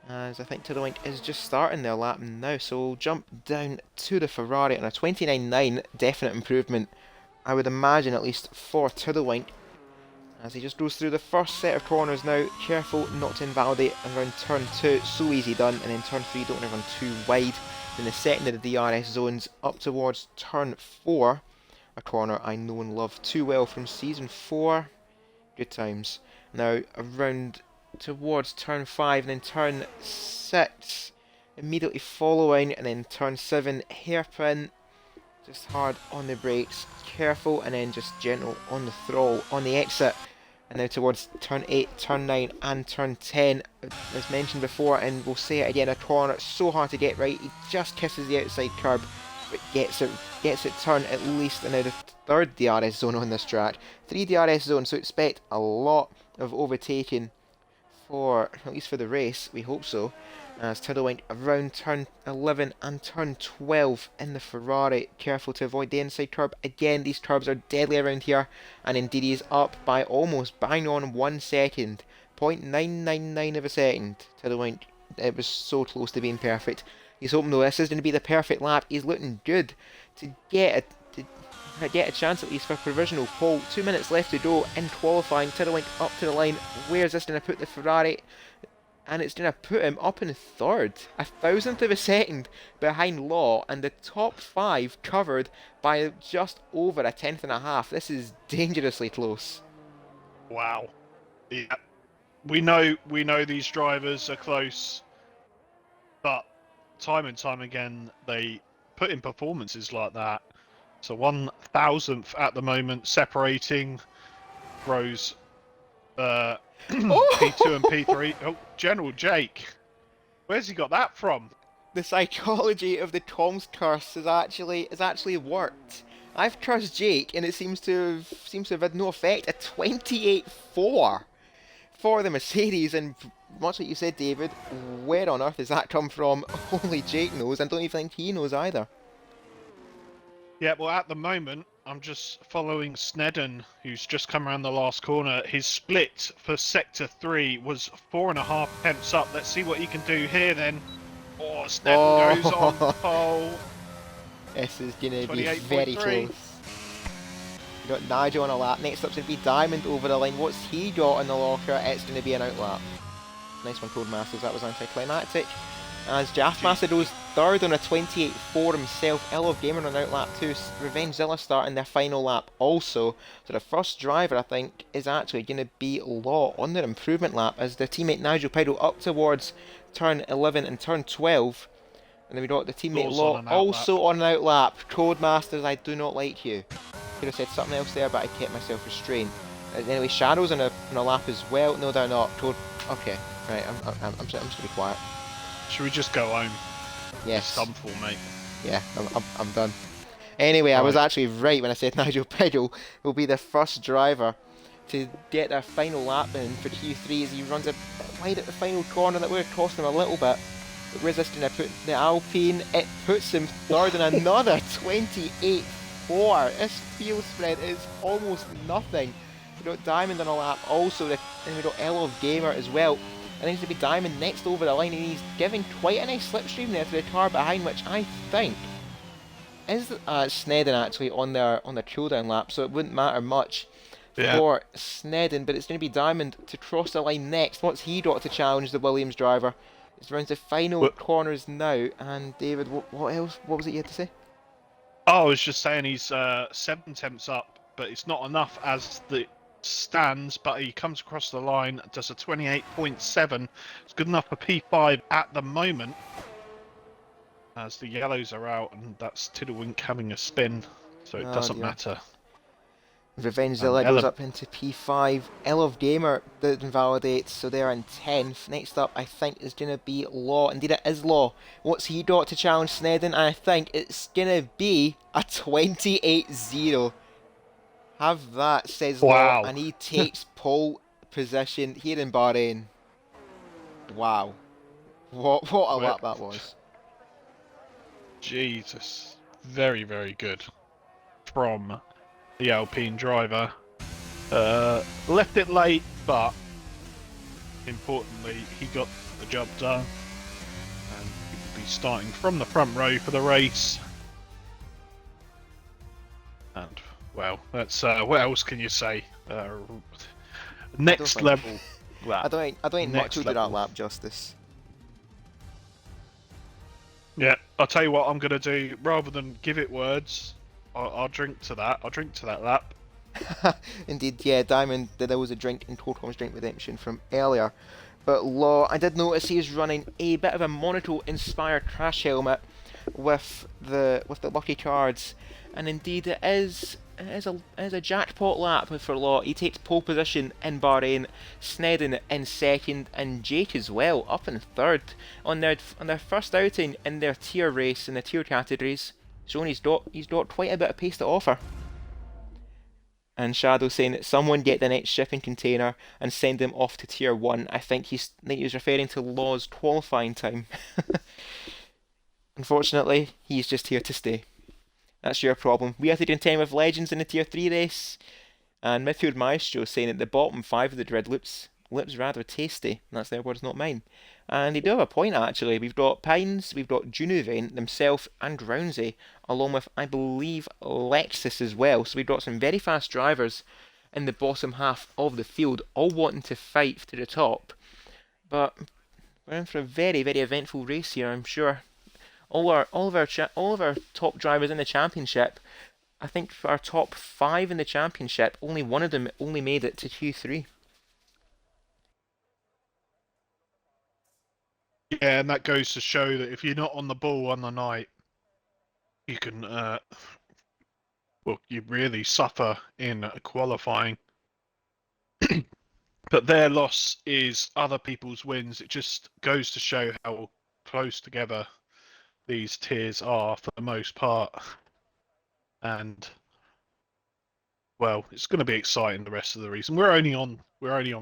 As I think Tiddlewink is just starting their lap now, so we'll jump down to the Ferrari on a 29.9, definite improvement, I would imagine, at least for Tiddlewink, as he just goes through the first set of corners now. Careful not to invalidate around turn 2, so easy done, and then turn 3, don't want to run too wide. Then the second of the DRS zones up towards turn 4, a corner I know and love too well from season 4. Good times. Now around towards turn 5 and then turn 6, immediately following, and then turn 7, hairpin, just hard on the brakes, careful, and then just gentle on the throttle on the exit. And now towards turn 8, turn 9 and turn 10, as mentioned before, and we'll say it again, a corner so hard to get right. He just kisses the outside curb, but gets it turned at least. And now the third DRS zone on this track. 3 DRS zones, so expect a lot of overtaking for, at least for the race, we hope so. As Tiddlewink around turn 11 and turn 12 in the Ferrari. Careful to avoid the inside curb. Again, these curbs are deadly around here. And indeed he's up by almost bang on 1 second. 0.999 of a second. Tiddlewink, it was so close to being perfect. He's hoping though this is going to be the perfect lap. He's looking good to get a chance at least for provisional pole. 2 minutes left to go in qualifying. Tiddlewink up to the line. Where is this going to put the Ferrari? And it's going to put him up in third, 1,000th of a second behind Law, and the top 5 covered by just over a 10th. This is dangerously close. Wow. Yeah. We know these drivers are close, but time and time again they put in performances like that. So 1,000th at the moment, separating rows P2 and P3. Oh, General Jake. Where's he got that from? The psychology of the comms curse has actually worked. I've cursed Jake, and it seems to have had no effect. A 28.4 for the Mercedes, and much like you said, David, where on earth has that come from? Only Jake knows, and don't even think he knows either. Yeah, well, at the moment, I'm just following Snedden, who's just come around the last corner. His split for Sector 3 was 4.5 tenths up. Let's see what he can do here then. Oh, Snedden goes on pole. This is going to be very close. We've got Nigel on a lap. Next up's going to be Diamond over the line. What's he got in the locker? It's going to be an outlap. Nice one, Codemasters. That was anticlimactic. As Jaffmaster goes third on a 28.4 himself. Love Gamer on outlap 2. Revengezilla starting their final lap also. So the first driver, I think, is actually going to be Law on their improvement lap, as their teammate Nigel Pido up towards turn 11 and turn 12. And then we got the teammate Law also on an outlap. Codemasters, I do not like you. Could have said something else there, but I kept myself restrained. Anyway, Shadow's on a lap as well. No, they're not. Okay, right, I'm just going to be quiet. Should we just go home? Yes. It's done for, mate. Yeah, I'm done. Anyway, I was actually right when I said Nigel Piddle will be the first driver to get their final lap in for Q3, as he runs a bit wide at the final corner. That would have cost him a little bit. But where's this going to put the Alpine? It puts him third in another 28.4. This field spread is almost nothing. We got Diamond on a lap also, and we got Love Gamer as well. It needs to be Diamond next over the line, and he's giving quite a nice slipstream there to the car behind, which I think is Snedden actually on their cooldown lap, so it wouldn't matter much for Snedden, but it's going to be Diamond to cross the line next. What's he got to challenge the Williams driver? It's around the final corners now, and David, what else? What was it you had to say? Oh, I was just saying he's 7 tenths up, but it's not enough as the stands, but he comes across the line, does a 28.7. It's good enough for P5 at the moment, as the yellows are out, and that's Tiddlewink having a spin so it Oh doesn't dear. matter. And Revengezilla goes Ella, up into P5. Ill of Gamer that invalidates, so they're in 10th. Next up, I think, is going to be Law. Indeed, it is Law. What's he got to challenge Snedden? I think it's going to be a 28-0. Have that, says Law, wow, and he takes pole position here in Bahrain. Wow. What a Well, lap that was. Jesus, very very good from the Alpine driver. Left it late, but importantly, he got the job done, and he will be starting from the front row for the race. And well, that's what else can you say? I don't Next think level lap. I don't think much Next will do that level. lap justice. Yeah, I'll tell you what I'm gonna do. Rather than give it words, I'll drink to that. I'll drink to that lap. Indeed, yeah, Diamond, there was a drink in Total's Drink Redemption from earlier. But Law, I did notice he's running a bit of a Monaco-inspired crash helmet with the lucky cards, and indeed it is a jackpot lap for Law. He takes pole position in Bahrain, Snedden in second, and Jake as well up in third on their first outing in their tier race in the tier categories, showing he's got quite a bit of pace to offer. And Shadow saying that someone get the next shipping container and send them off to tier 1. I think he was referring to Law's qualifying time. Unfortunately, he's just here to stay. That's your problem. We are to contend with legends in the tier 3 race. And Midfield Maestro saying that the bottom 5 of the grid looks rather tasty. That's their words, not mine. And they do have a point actually. We've got Pines, we've got Junuvent, themselves, and Groundsy, along with, I believe, Lexus as well. So we've got some very fast drivers in the bottom half of the field, all wanting to fight to the top. But we're in for a very, very eventful race here, I'm sure. All of our top drivers in the championship, I think for our top 5 in the championship, only one of them only made it to Q3. Yeah, and that goes to show that if you're not on the ball on the night, you can, well, you really suffer in qualifying. But their loss is other people's wins. It just goes to show how close together these tiers are for the most part. And well, it's going to be exciting the rest of the reason. We're only on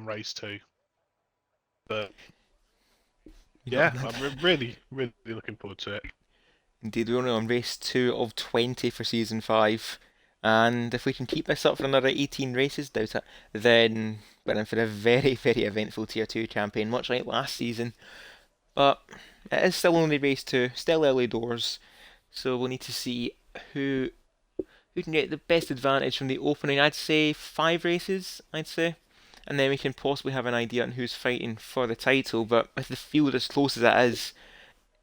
race 2, but yeah, I'm really really looking forward to it. Indeed, we're only on race 2 of 20 for season 5. And if we can keep this up for another 18 races, doubt it, then we're in for a very, very eventful Tier 2 campaign, much like last season. But it is still only race 2, still early doors, so we'll need to see who who can get the best advantage from the opening. I'd say 5 races, I'd say. And then we can possibly have an idea on who's fighting for the title. But with the field as close as it is,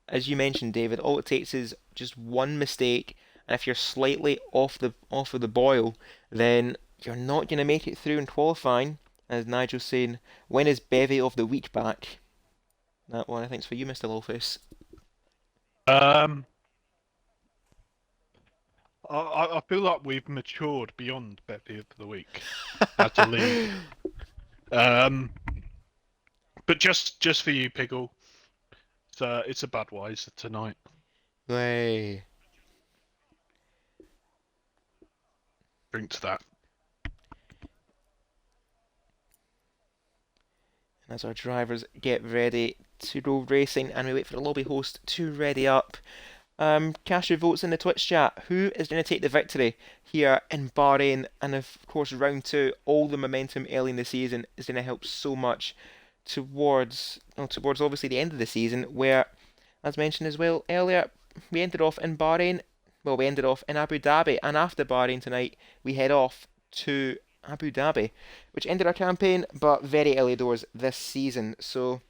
as you mentioned, David, all it takes is just one mistake, and if you're slightly off of the boil, then you're not going to make it through in qualifying. As Nigel's saying, when is Bevy of the week back? That one I think's for you, Mr. Lawface. Um, I feel like we've matured beyond Betty of the Week as a league. But just for you, Piggle, it's a Budweiser tonight. Way. Drink to that. As our drivers get ready to go racing, and we wait for the lobby host to ready up. Cast your votes in the Twitch chat. Who is going to take the victory here in Bahrain? And of course, round 2, all the momentum early in the season is going to help so much towards obviously the end of the season, where, as mentioned as well earlier, we ended off in Bahrain. Well, we ended off in Abu Dhabi, and after Bahrain tonight, we head off to Abu Dhabi, which ended our campaign, but very early doors this season. So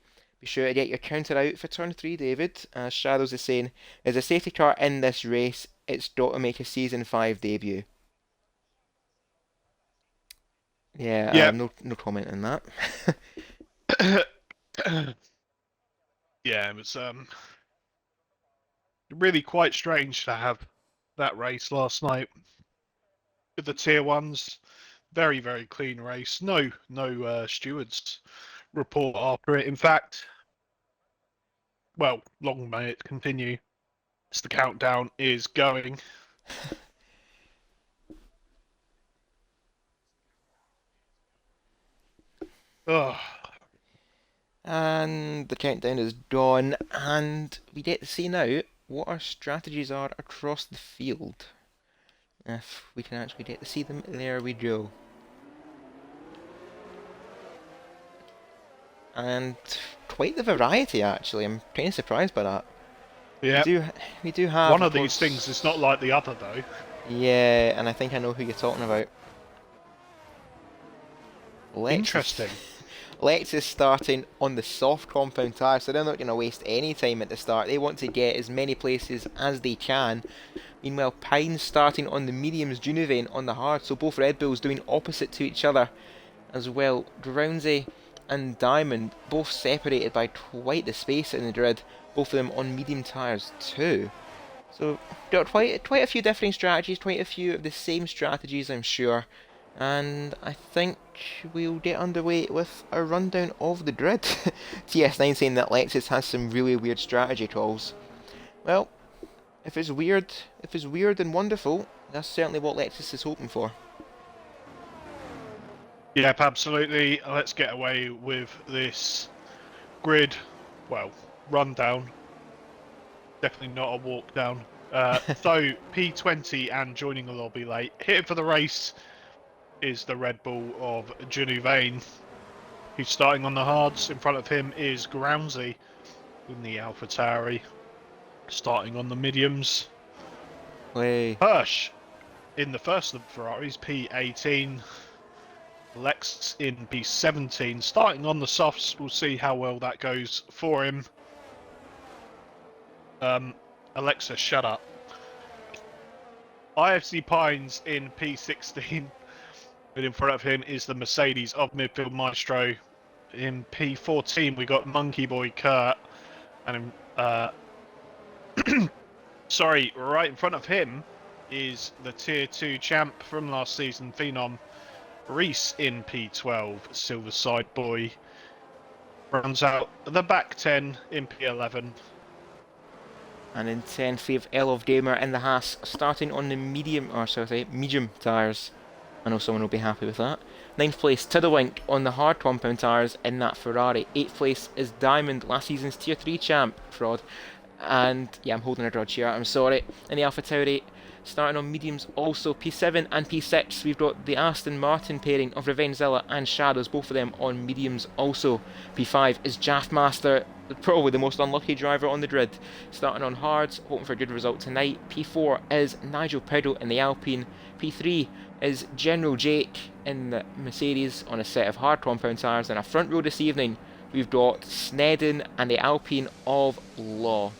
be sure to get your counter out for turn 3, David. As Shadows is saying, there's a safety car in this race. It's got to make a season 5 debut. Yeah, Yeah. no comment on that. Yeah, it was really quite strange to have that race last night. with the tier ones. Very, very clean race. No stewards report after it. In fact, well, long may it continue as the countdown is going. Oh, And the countdown is done, and we get to see now what our strategies are across the field. If we can actually get to see them, there we go. And quite the variety, actually. I'm kind of surprised by that. yeah. We do have, One of of these course, things is not like the other, though. yeah, and I think I know who you're talking about. Lexus. Interesting. Lexus starting on the soft compound tyre, so they're not going to waste any time at the start. They want to get as many places as they can. Meanwhile, Pine starting on the mediums, Junivane on the hard, so both Red Bulls doing opposite to each other as well. Drownsy and Diamond both separated by quite the space in the grid, both of them on medium tyres too. So got quite a few different strategies, quite a few of the same strategies, I'm sure. And I think we'll get underway with a rundown of the grid. TS9 saying that Lexus has some really weird strategy calls. Well, if it's weird and wonderful, that's certainly what Lexus is hoping for. Yep, absolutely. Let's get away with this grid. Well, rundown. Definitely not a walk down. So P20 and joining the lobby late. Hitting for the race is the Red Bull of Junivane, who's starting on the hards. In front of him is Groundsy in the AlphaTauri, starting on the mediums. Way. Hirsch in the first of the Ferraris, P18. Lex in P17, starting on the softs. We'll see how well that goes for him. Alexa, shut up. IFC Pines in P16. And in front of him is the Mercedes of Midfield Maestro. In P14, we got Monkey Boy Kurt. And sorry, right in front of him is the Tier 2 champ from last season, Phenom. Reese in P12, Silver Side Boy. Runs out the back 10 in P11. And in 10th we have L of Gamer in the Haas, starting on the medium tyres. I know someone will be happy with that. 9th place, Tiddlewink on the hard compound tyres in that Ferrari. 8th place is Diamond, last season's Tier 3 champ, fraud. And yeah, I'm holding a grudge here, I'm sorry. In the AlphaTauri, starting on mediums also, P7 and P6, we've got the Aston Martin pairing of Revengezilla and Shadows, both of them on mediums also. P5 is Jaffmaster, probably the most unlucky driver on the grid, starting on hards, hoping for a good result tonight. P4 is Nigel Piddle in the Alpine. P3 is General Jake in the Mercedes on a set of hard compound tyres. And a front row this evening, we've got Snedden and the Alpine of Law.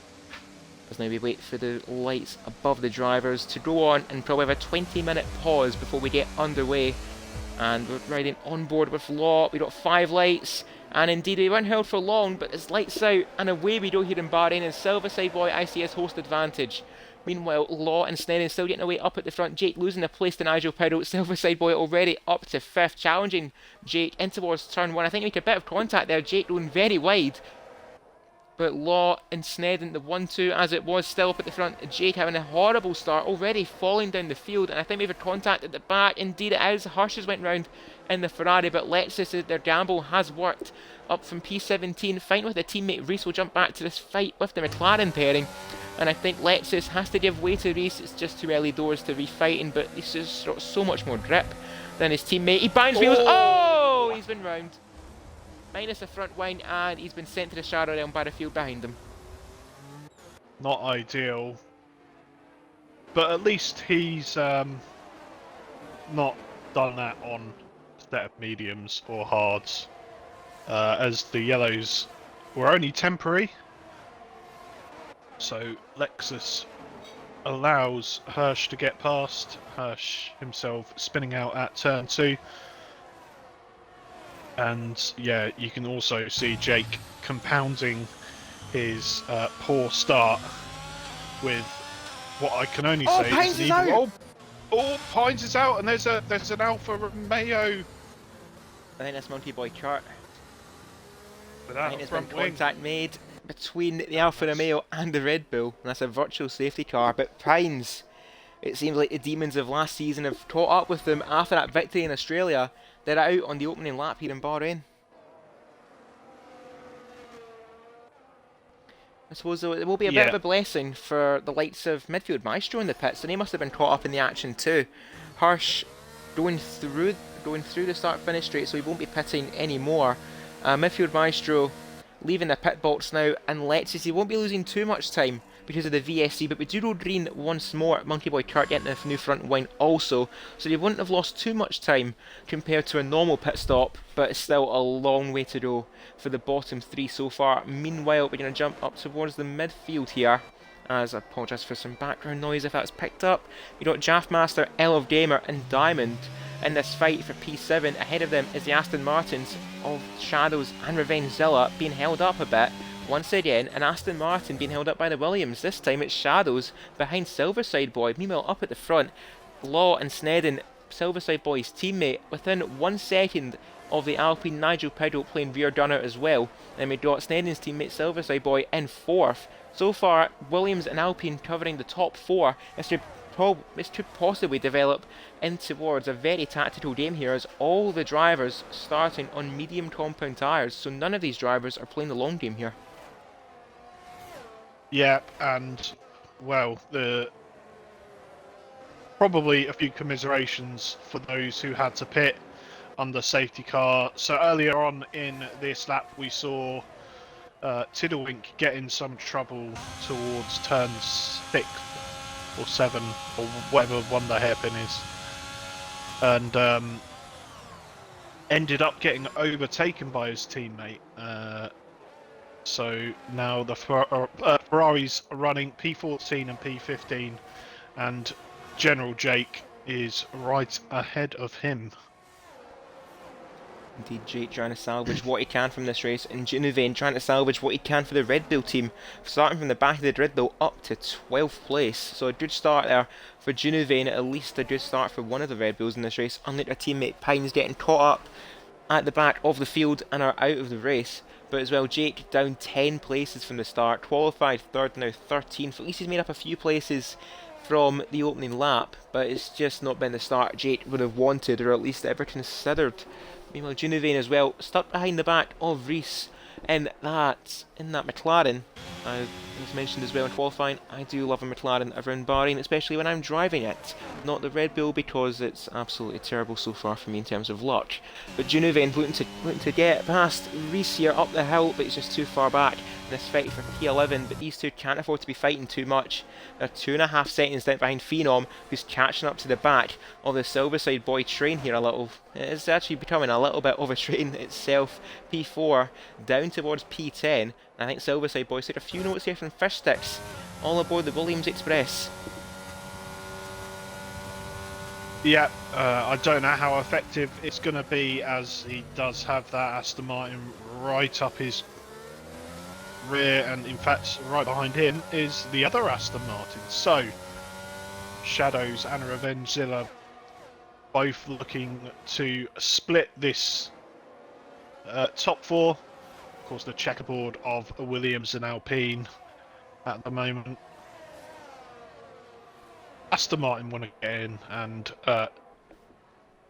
As now we wait for the lights above the drivers to go on and probably have a 20-minute pause before we get underway. And we're riding on board with Law. We got 5 lights, and indeed they weren't held for long, but it's lights out and away we go here in Bahrain, and Silverside Boy ICS host advantage. Meanwhile, Law and Snedden still getting away up at the front. Jake losing a place to Nigel Piddle. Silverside Boy already up to 5th, challenging Jake in towards turn 1. I think we make a bit of contact there. Jake going very wide. But Law and Snedden, the 1-2 as it was, still up at the front. Jake having a horrible start, already falling down the field. And I think we have a contact at the back. Indeed it is. Harshes went round in the Ferrari, but Lexus, their gamble has worked. Up from P17, fighting with a teammate. Reese will jump back to this fight with the McLaren pairing. And I think Lexus has to give way to Reese. It's just too early doors to be fighting, but he's just got so much more grip than his teammate. He binds wheels. Oh! He's been round. Minus a front wing, and he's been sent to the shadow realm by the field behind him. Not ideal. But at least he's not done that on set of mediums or hards. As the yellows were only temporary. So Lexus allows Hirsch to get past. Hirsch himself spinning out at turn 2. And yeah, you can also see Jake compounding his poor start with what I can only say is an evil. Oh, Pines is out, and there's an Alfa Romeo I think that's Monkey Boy Kurt. I without think a there's been front wing. contact made between the Alfa Romeo and the Red Bull, and that's a virtual safety car. But Pines, it seems like the demons of last season have caught up with them after that victory in Australia. They're out on the opening lap here in Bahrain. I suppose though, it will be a bit of a blessing for the likes of midfield Maestro in the pits, and he must have been caught up in the action too. Hirsch going through the start-finish straight, so he won't be pitting anymore. Midfield Maestro leaving the pit box now, and let's see, he won't be losing too much time because of the VSC, but we do road green once more. Monkey Boy Kurt getting the new front wing also, so they wouldn't have lost too much time compared to a normal pit stop, but it's still a long way to go for the bottom three so far. Meanwhile, we're going to jump up towards the midfield here, as I apologise for some background noise if that's picked up. We've got Jaffmaster, L of Gamer and Diamond in this fight for P7. Ahead of them is the Aston Martins of Shadows and Revengezilla being held up a bit. Once again, an Aston Martin being held up by the Williams. This time it's Shadows behind Silverside Boy. Meanwhile, up at the front, Law and Snedden, Silverside Boy's teammate, within 1 second of the Alpine. Nigel Piddle playing rear gunner as well. And we got Snedden's teammate Silverside Boy in 4th. So far, Williams and Alpine covering the top 4. This could possibly develop in towards a very tactical game here, as all the drivers starting on medium compound tyres, so none of these drivers are playing the long game here. Yeah, and well, probably a few commiserations for those who had to pit under safety car. So earlier on in this lap, we saw Tiddlewink get in some trouble towards turn 6 or 7 or whatever one the hairpin is, and ended up getting overtaken by his teammate. So now the Ferrari's running P14 and P15, and General Jake is right ahead of him. Indeed, Jake trying to salvage what he can from this race, and Ginuvane trying to salvage what he can for the Red Bull team. Starting from the back of the grid though, up to 12th place. So a good start there for Ginuvane, at least a good start for one of the Red Bulls in this race, unlike their teammate Pines getting caught up at the back of the field and are out of the race. But as well, Jake down 10 places from the start, qualified 3rd, now 13th. At least he's made up a few places from the opening lap, but it's just not been the start Jake would have wanted, or at least ever considered. Meanwhile, Ginuvane as well, stuck behind the back of Reese in that McLaren. As mentioned as well in qualifying, I do love a McLaren around Bahrain, especially when I'm driving it. Not the Red Bull, because it's absolutely terrible so far for me in terms of luck. But Ginuvane looking to get past Reese here up the hill, but he's just too far back in this fight for P11. But these two can't afford to be fighting too much. They're 2.5 seconds down behind Phenom, who's catching up to the back of the Silverside Boy train here a little. It's actually becoming a little bit of a train itself. P4 down towards P10. I think Silverside Boys took a few notes here from Fish Sticks, all aboard the Williams Express. Yeah, I don't know how effective it's going to be, as he does have that Aston Martin right up his rear, and in fact right behind him is the other Aston Martin. So Shadows and Revengezilla both looking to split this top 4. Of course, the checkerboard of Williams and Alpine at the moment. Aston Martin want to get in and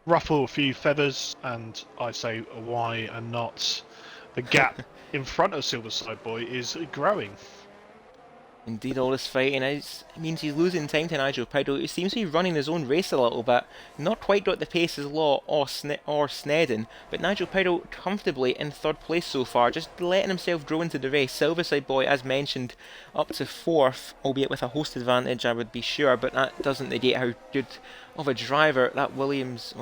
ruffle a few feathers, and I say why and not. The gap in front of Silverside Boy is growing. Indeed, all this fighting means he's losing time to Nigel Piddle, who seems to be running his own race a little bit. Not quite got the pace as Law or Snedden, but Nigel Piddle comfortably in 3rd place so far, just letting himself grow into the race. Silverside Boy, as mentioned, up to 4th, albeit with a host advantage, I would be sure, but that doesn't negate how good of a driver that Williams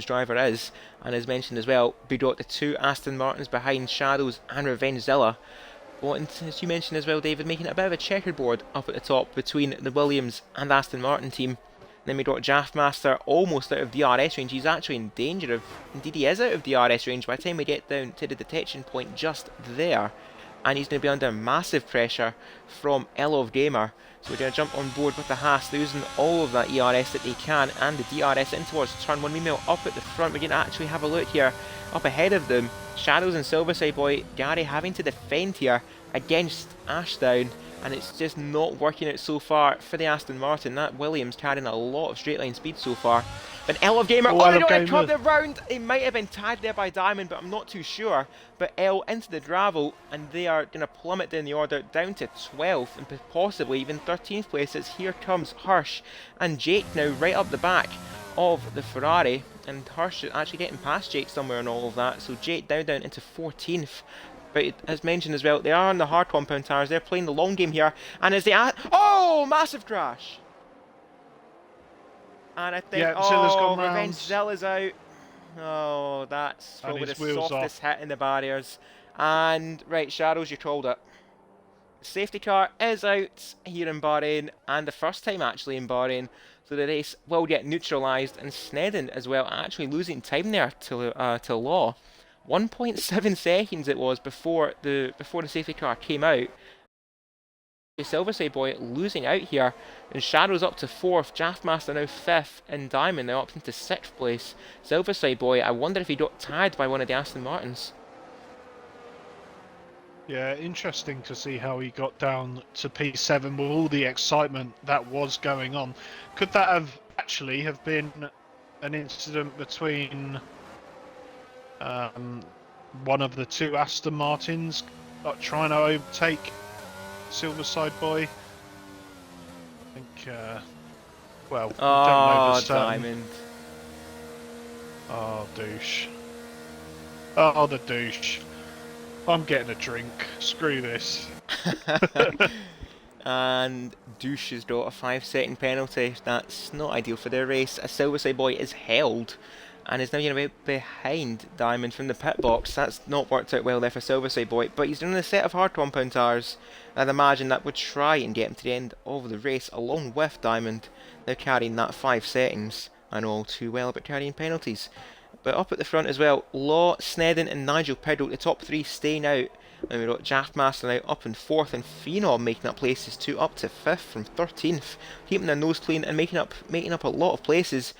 driver is. And as mentioned as well, we got the 2 Aston Martins behind Shadows and Revengezilla. Well, and as you mentioned as well, David, making it a bit of a checkerboard up at the top between the Williams and Aston Martin team. And then we got Jaffmaster almost out of DRS range. He's actually in danger of... Indeed, he is out of DRS range by the time we get down to the detection point just there. and he's going to be under massive pressure from Elov Gamer. So we're going to jump on board with the Haas, losing all of that ERS that they can, and the DRS in towards turn 1. Meanwhile, up at the front, we're going to actually have a look here. Up ahead of them, Shadows and Silverside Boy, Gary having to defend here against Ashdown, and it's just not working out so far for the Aston Martin. That Williams carrying a lot of straight line speed so far. But Elov Gamer, oh no, he cut the round! He might have been tagged there by Diamond, but I'm not too sure. But L into the gravel, and they are going to plummet down the order down to 12th and possibly even 13th places. Here comes Hirsch and Jake now right up the back of the Ferrari, and Hirsch is actually getting past Jake somewhere and all of that. So Jake down into 14th. But as mentioned as well, they are on the hard compound tires. They're playing the long game here, and as they oh, massive crash! And I think, Revenge Zilla's out. Oh, that's probably the softest hit in the barriers. And, right, Shadows, you called it. Safety car is out here in Bahrain, and the first time actually in Bahrain. So the race will get neutralised, and Snedden as well actually losing time there to Law. 1.7 seconds it was before the safety car came out. Silverside Boy losing out here, and Shadows up to 4th, Jaffmaster now 5th, and Diamond now up into 6th place. Silverside Boy, I wonder if he got tagged by one of the Aston Martins. Yeah, interesting to see how he got down to P7 with all the excitement that was going on. Could that have actually have been an incident between one of the two Aston Martins trying to overtake Silverside Boy? I think, well, oh, Diamond. Oh, douche. Oh, the douche. I'm getting a drink. Screw this. And douche has got a 5-second penalty. That's not ideal for their race. A Silverside Boy is held and is now going to be behind Diamond from the pit box. That's not worked out well there for Silverside Boy, but he's doing a set of hard compound tires. I'd imagine that would try and get him to the end of the race along with Diamond. They're carrying that 5 seconds. I know all too well about carrying penalties. But up at the front as well, Law, Snedden and Nigel Piddle, the top 3 staying out. And we've got Jaffmaster now up in 4th, and Phenom making up places too, up to 5th from 13th, keeping their nose clean and making up a lot of places.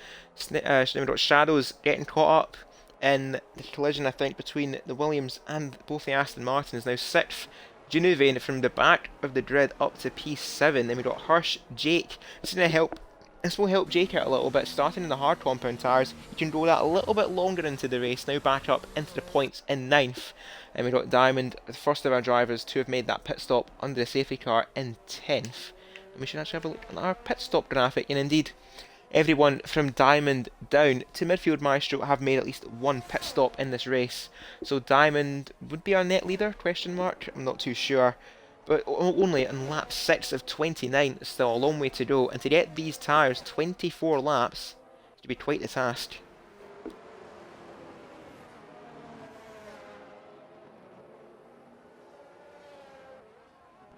We've got Shadows getting caught up in the collision, I think, between the Williams and both the Aston Martins. Now 6th, Genevieve from the back of the grid up to P7. Then we've got Hirsch, Jake. This will help Jake out a little bit, starting in the hard compound tyres. You can go that a little bit longer into the race, now back up into the points in 9th. And we've got Diamond, the first of our drivers to have made that pit stop under the safety car, in 10th. And we should actually have a look at our pit stop graphic, and indeed, everyone from Diamond down to Midfield Maestro have made at least one pit stop in this race. So Diamond would be our net leader, question mark, I'm not too sure. But only in lap 6 of 29, still a long way to go, and to get these tyres 24 laps would be quite the task.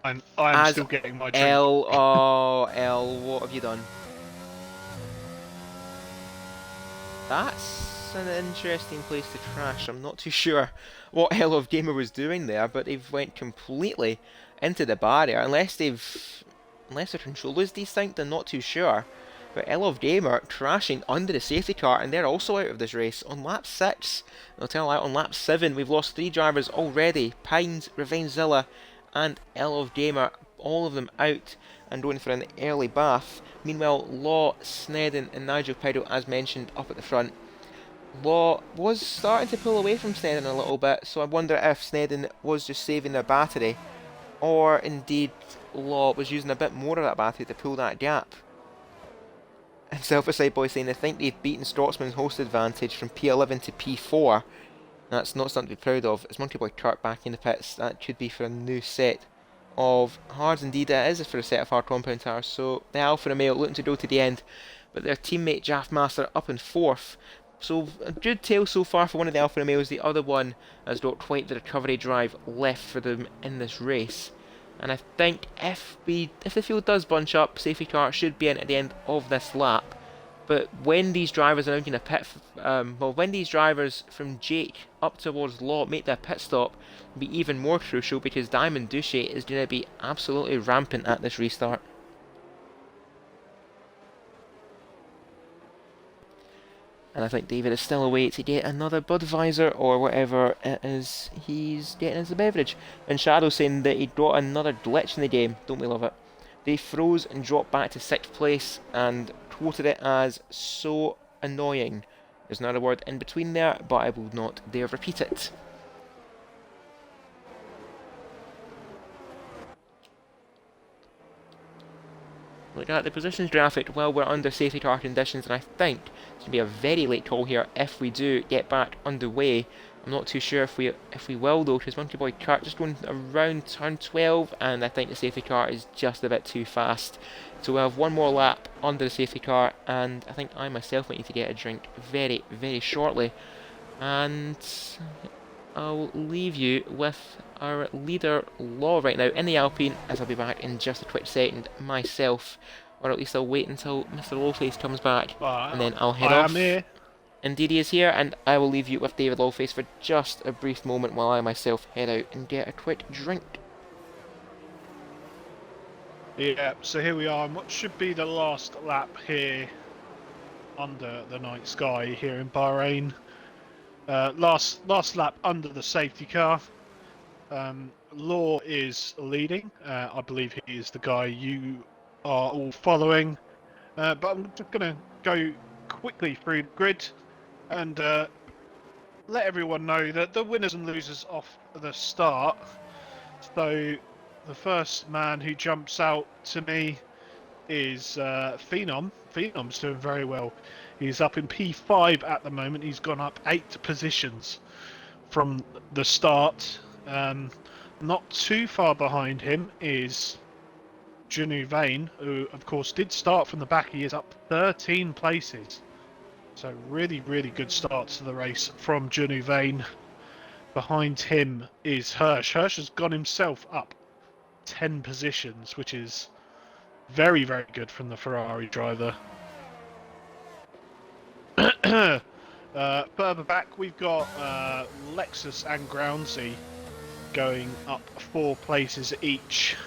I'm still getting my drink. L, what have you done? That's an interesting place to crash. I'm not too sure what Elov Gamer was doing there, but they've went completely into the barrier. Unless their control is desynced, I'm not too sure. But Elov Gamer crashing under the safety car, and they're also out of this race on lap 6. I'll tell you, on lap 7 we've lost 3 drivers already. Pines, Revengezilla and Elov Gamer, all of them out and going for an early bath. Meanwhile, Law, Snedden and Nigel Piddle, as mentioned, up at the front. Law was starting to pull away from Snedden a little bit, so I wonder if Snedden was just saving their battery, or indeed Law was using a bit more of that battery to pull that gap. And Silverside Boy saying they think they've beaten Scotsman's host advantage from P11 to P4. That's not something to be proud of. It's Monkey Boy Kirk back in the pits. That could be for a new set of hards. Indeed it is for a set of hard compound tires. So the Alfa Romeo looking to go to the end, but their teammate Jaffmaster up in 4th. So a good tail so far for one of the Alfa Romeos. The other one has got quite the recovery drive left for them in this race. And I think if the field does bunch up, safety car should be in at the end of this lap. But when these drivers are out in a pit, well, when these drivers from Jake up towards Law make their pit stop, it'll be even more crucial because Diamond Duche is going to be absolutely rampant at this restart. And I think David is still away to get another Budweiser or whatever it is he's getting as a beverage. And Shadow saying that he got another glitch in the game. Don't we love it? They froze and dropped back to 6th place and quoted it as so annoying. There's another word in between there, but I will not dare repeat it. Look at the positions graphic. Well, we're under safety car conditions, and I think it's going to be a very late call here if we do get back underway. I'm not too sure if we will though, because Monkey Boy Kart just going around turn 12, and I think the safety car is just a bit too fast. So we'll have one more lap under the safety car, and I think I myself might need to get a drink very, very shortly. And I'll leave you with our leader Law right now in the Alpine, as I'll be back in just a quick second myself, or at least I'll wait until Mr. Lowface comes back, and then I'll head off. I am here. Indeed he is here, and I will leave you with David Lowface for just a brief moment while I myself head out and get a quick drink. Yeah, so here we are, and what should be the last lap here under the night sky here in Bahrain. Last lap under the safety car. Law is leading. I believe he is the guy you are all following. But I'm just going to go quickly through the grid and let everyone know that the winners and losers off the start. So the first man who jumps out to me is Phenom. Phenom's doing very well. He's up in P5 at the moment. He's gone up 8 positions from the start. Not too far behind him is Junu Vane, who of course did start from the back. He is up 13 places. So really, really good start to the race from Junu Vane. Behind him is Hirsch. Hirsch has gone himself up 10 positions, which is very, very good from the Ferrari driver. Further back, we've got Lexus and Groundsy going up 4 places each.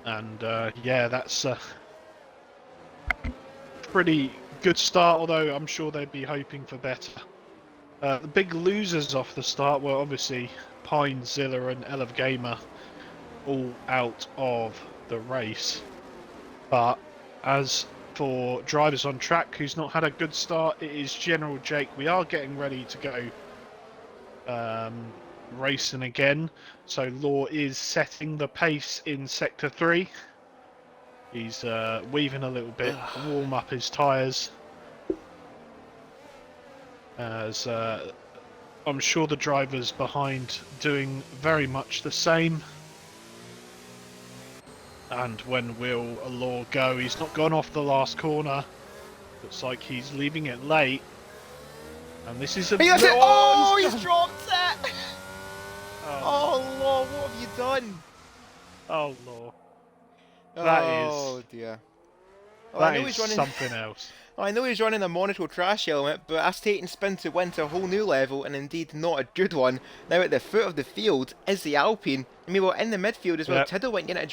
And yeah, that's a pretty good start, although I'm sure they'd be hoping for better. The big losers off the start were obviously Pine, Zilla and Elev Gamer, all out of the race. But as for drivers on track who's not had a good start, it is General Jake. We are getting ready to go racing again. So Law is setting the pace in Sector 3. He's weaving a little bit to warm up his tyres. As I'm sure the drivers behind doing very much the same. And when will Law go? He's not gone off the last corner. Looks like he's leaving it late. And this is a... Oh, he's dropped it! Oh, Law, what have you done? Oh, Law. That dear. That is something else. I know he's running a Monaco crash helmet, but that's taking spin to win to a whole new level, and indeed not a good one. Now at the foot of the field is the Alpine. I mean, well, in the midfield as well, Yep. Tiddle getting a not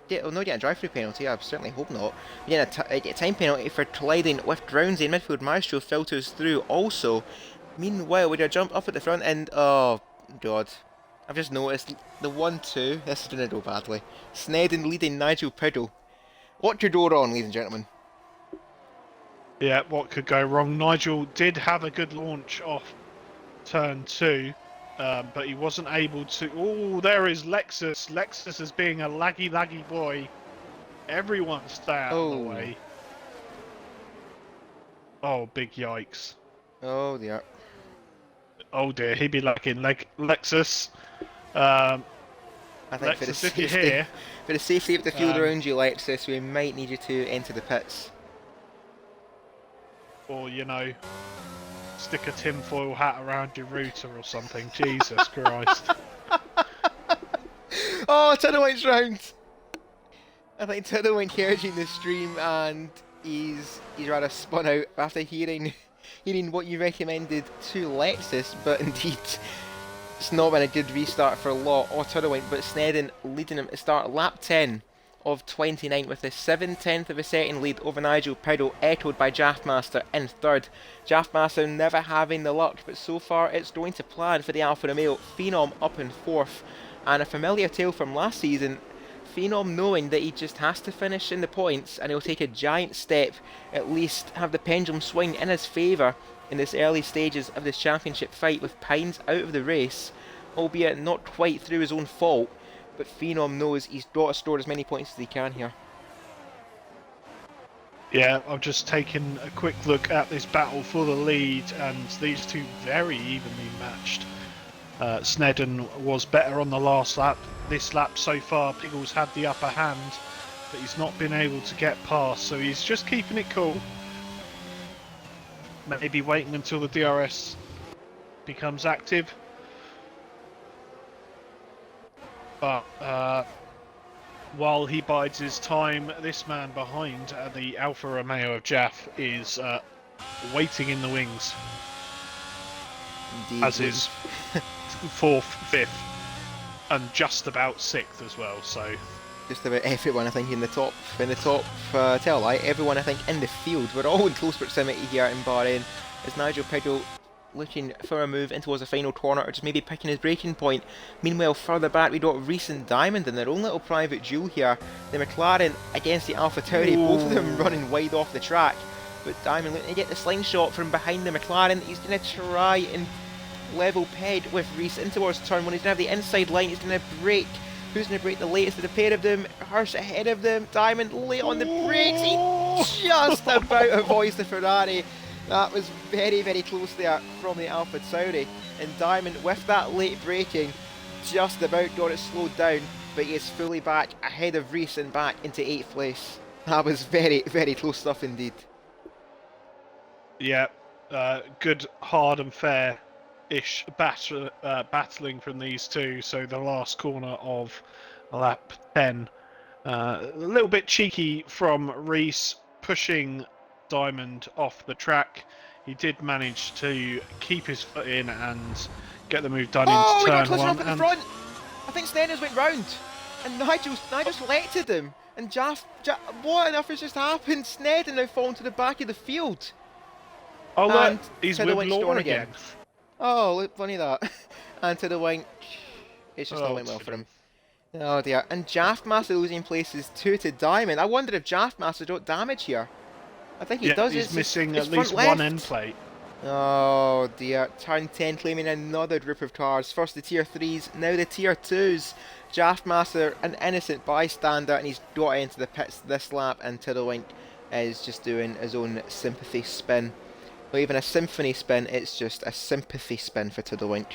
getting a drive-through penalty, I certainly hope not. Getting a time penalty for colliding with Groundsy, and midfield Maestro filters through also. Meanwhile, with a jump up at the front end, oh god. I've just noticed the 1-2, this is going to go badly. Snedden leading Nigel Piddle. What could go wrong, ladies and gentlemen? Yeah, what could go wrong? Nigel did have a good launch off turn 2, but he wasn't able to... Oh, there is Lexus. Lexus is being a laggy boy. Everyone stay out of the way. Oh, big yikes. Oh dear. Oh dear, he'd be lucky in Lexus. I think Lexus, if you're here... For the safety of the field around you, Lexus, we might need you to enter the pits. Or, you know, stick a tinfoil hat around your router or something. Jesus Christ. Oh, Tiddlewin's round! I think Tiddlewink heard you in the stream, and he's rather spun out after hearing what you recommended to Lexus, but indeed it's not been a good restart for Law or Tuddlewink, but Snedden leading him to start lap 10 of 29 with a 7/10 of a second lead over Nigel Piddle, echoed by Jaftmaster in third. Jaftmaster never having the luck, but so far it's going to plan for the Alfa Romeo. Phenom up in fourth, and a familiar tale from last season, Phenom knowing that he just has to finish in the points and he'll take a giant step, at least have the pendulum swing in his favour in this early stages of this championship fight with Pines out of the race, albeit not quite through his own fault, but Phenom knows he's got to store as many points as he can here. Yeah, I've just taken a quick look at this battle for the lead, and these two very evenly matched. Snedden was better on the last lap. This lap so far, Piggles had the upper hand, but he's not been able to get past, so he's just keeping it cool. Maybe waiting until the DRS becomes active. But while he bides his time, this man behind the Alfa Romeo of Jaff is waiting in the wings. Indeed. As is fourth, fifth, and just about sixth as well. So just about everyone, I think, in the top tail light, everyone, I think, in the field. We're all in close proximity here in Bahrain. As Nigel Piddle looking for a move in towards the final corner, or just maybe picking his braking point. Meanwhile, further back, we got Reese and Diamond in their own little private duel here. The McLaren against the Alpha Tauri, both of them running wide off the track. But Diamond looking to get the slingshot from behind the McLaren. He's going to try and level ped with Reese in towards turn one. He's going to have the inside line. He's going to brake. Who's going to brake the latest of the pair of them? Hirsch ahead of them. Diamond late on the brakes. He just about avoids the Ferrari. That was very, very close there from the Alpha Tauri. And Diamond, with that late braking, just about got it slowed down. But he is fully back ahead of Reese and back into 8th place. That was very, very close stuff indeed. yeah, good, hard and fair-ish battling from these two. So the last corner of lap 10. A little bit cheeky from Reese, pushing Diamond off the track. He did manage to keep his foot in and get the move done into turn one. Up at the front. I think Snedden's went round, and Nigel's selected him. And what on earth has just happened? Snedden now fallen to the back of the field. Oh and look, he's with Law again. Oh, look, funny that. And to the wing, it's just not went well for him. Oh dear. And Jaftmaster losing places 2 to Diamond. I wonder if Jaftmaster got damage here. I think he does. He's missing at least one end plate. Oh dear. Turn 10 claiming another group of cars. First the tier 3s, now the tier 2s. Jaftmaster, an innocent bystander, and he's got into the pits this lap, and Tiddlewink is just doing his own sympathy spin. Not even a symphony spin, it's just a sympathy spin for Tiddlewink.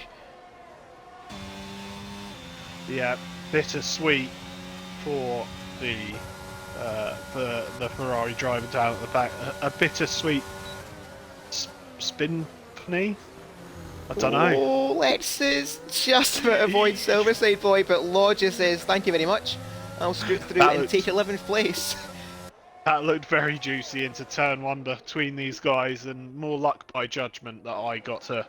Yeah, bittersweet for the Ferrari driver down at the back. A bittersweet spin pony? I don't know. Oh, Lexus just about avoid Silverside boy, but Law just says thank you very much. I'll scoot through and take 11th place. That looked very juicy into turn one between these guys, and more luck by judgment that I got to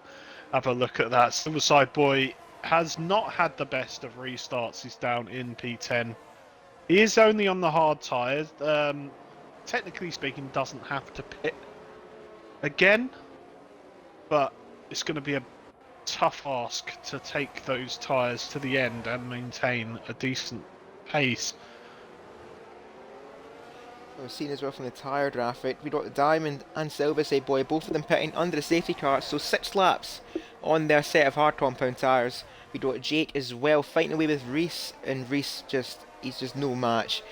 have a look at that. Silverside boy has not had the best of restarts. He's down in P10. He is only on the hard tyres. Technically speaking, doesn't have to pit again, but it's going to be a tough ask to take those tyres to the end and maintain a decent pace. We've seen as well from the tyre graphic, we got the Diamond and Silverside boy, both of them pitting under the safety car, so 6 laps on their set of hard compound tyres. We got Jake as well fighting away with Reese, and Reese he's just no match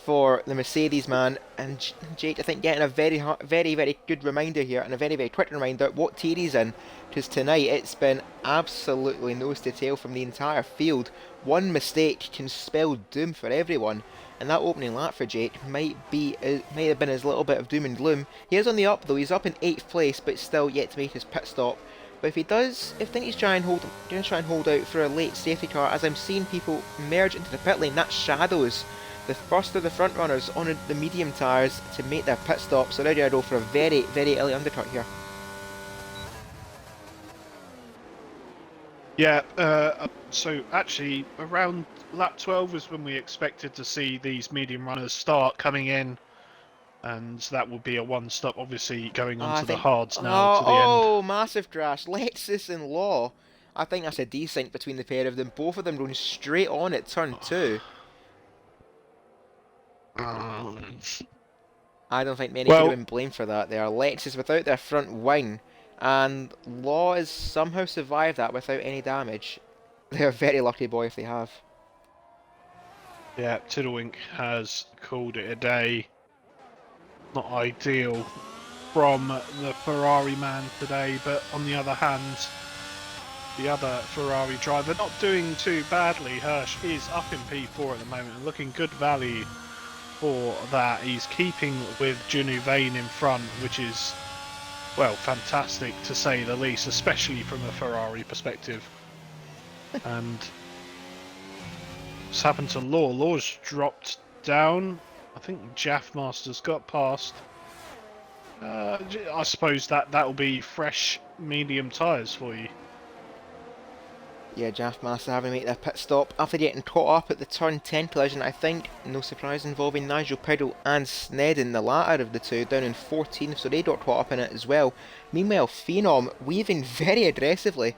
for the Mercedes man. And Jake, I think, getting a very, very good reminder here, and a very, very quick reminder what tier he's in, because tonight it's been absolutely nose to tail from the entire field. One mistake can spell doom for everyone, and that opening lap for Jake might have been his little bit of doom and gloom. He is on the up though, he's up in 8th place, but still yet to make his pit stop. But if he does, I think he's going to try and hold out for a late safety car, as I'm seeing people merge into the pit lane. That's Shadows the first of the front runners on the medium tyres to make their pit stop, so ready to go for a very, very early undercut here. Yeah, so actually around lap 12 is when we expected to see these medium runners start coming in, and that will be a one-stop, obviously going on I to the think, hards now oh, to the end. oh, massive crash, Lexus and Law. I think that's a desync between the pair of them, both of them going straight on at turn 2. Um, I don't think many could have well, been blamed for that there. Lexus without their front wing, and Law has somehow survived that without any damage. They're a very lucky boy if they have. yeah, Tiddlewink has called it a day. Not ideal from the Ferrari man today, but on the other hand, the other Ferrari driver not doing too badly. Hirsch is up in P4 at the moment and looking good value for that. He's keeping with Junuvane in front, which is, well, fantastic to say the least, especially from a Ferrari perspective. And what's happened to Law? Law's dropped down. I think Jaffmaster's got past. I suppose that'll be fresh medium tyres for you. Yeah, Jaffmaster having to make their pit stop after getting caught up at the turn 10 collision, I think. No surprise involving Nigel Piddle and Snedden, the latter of the two, down in 14th, so they got caught up in it as well. Meanwhile, Phenom weaving very aggressively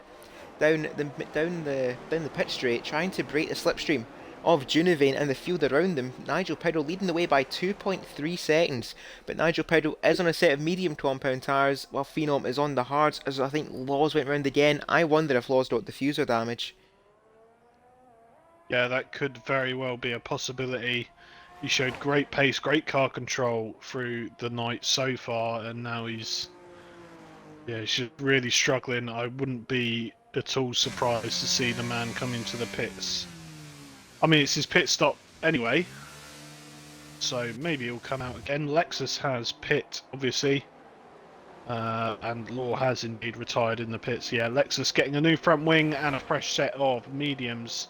down the pit straight, trying to break the slipstream of Junivane and the field around them. Nigel Piddle leading the way by 2.3 seconds, but Nigel Piddle is on a set of medium compound tyres while Phenom is on the hards, as I think Laws went round again. I wonder if Laws got diffuser damage. Yeah, that could very well be a possibility. He showed great pace, great car control through the night so far, and now he's just really struggling. I wouldn't be at all surprised to see the man come into the pits. I mean, it's his pit stop anyway, so maybe he'll come out again. Lexus has pit, obviously, and Law has indeed retired in the pits. Yeah, Lexus getting a new front wing and a fresh set of mediums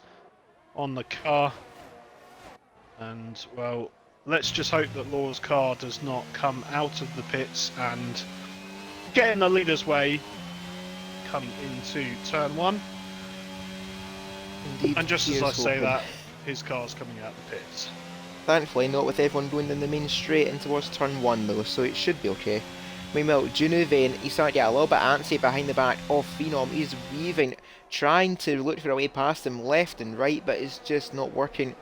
on the car. And, well, let's just hope that Law's car does not come out of the pits and get in the leader's way, come into turn 1. Indeed, And just as here's I say hoping. that, his car's coming out the pits. Thankfully not with everyone going down the main straight in towards turn 1 though, so it should be okay. Meanwhile, Junuvane, he's starting to get a little bit antsy behind the back of Phenom. He's weaving, trying to look for a way past him left and right, but it's just not working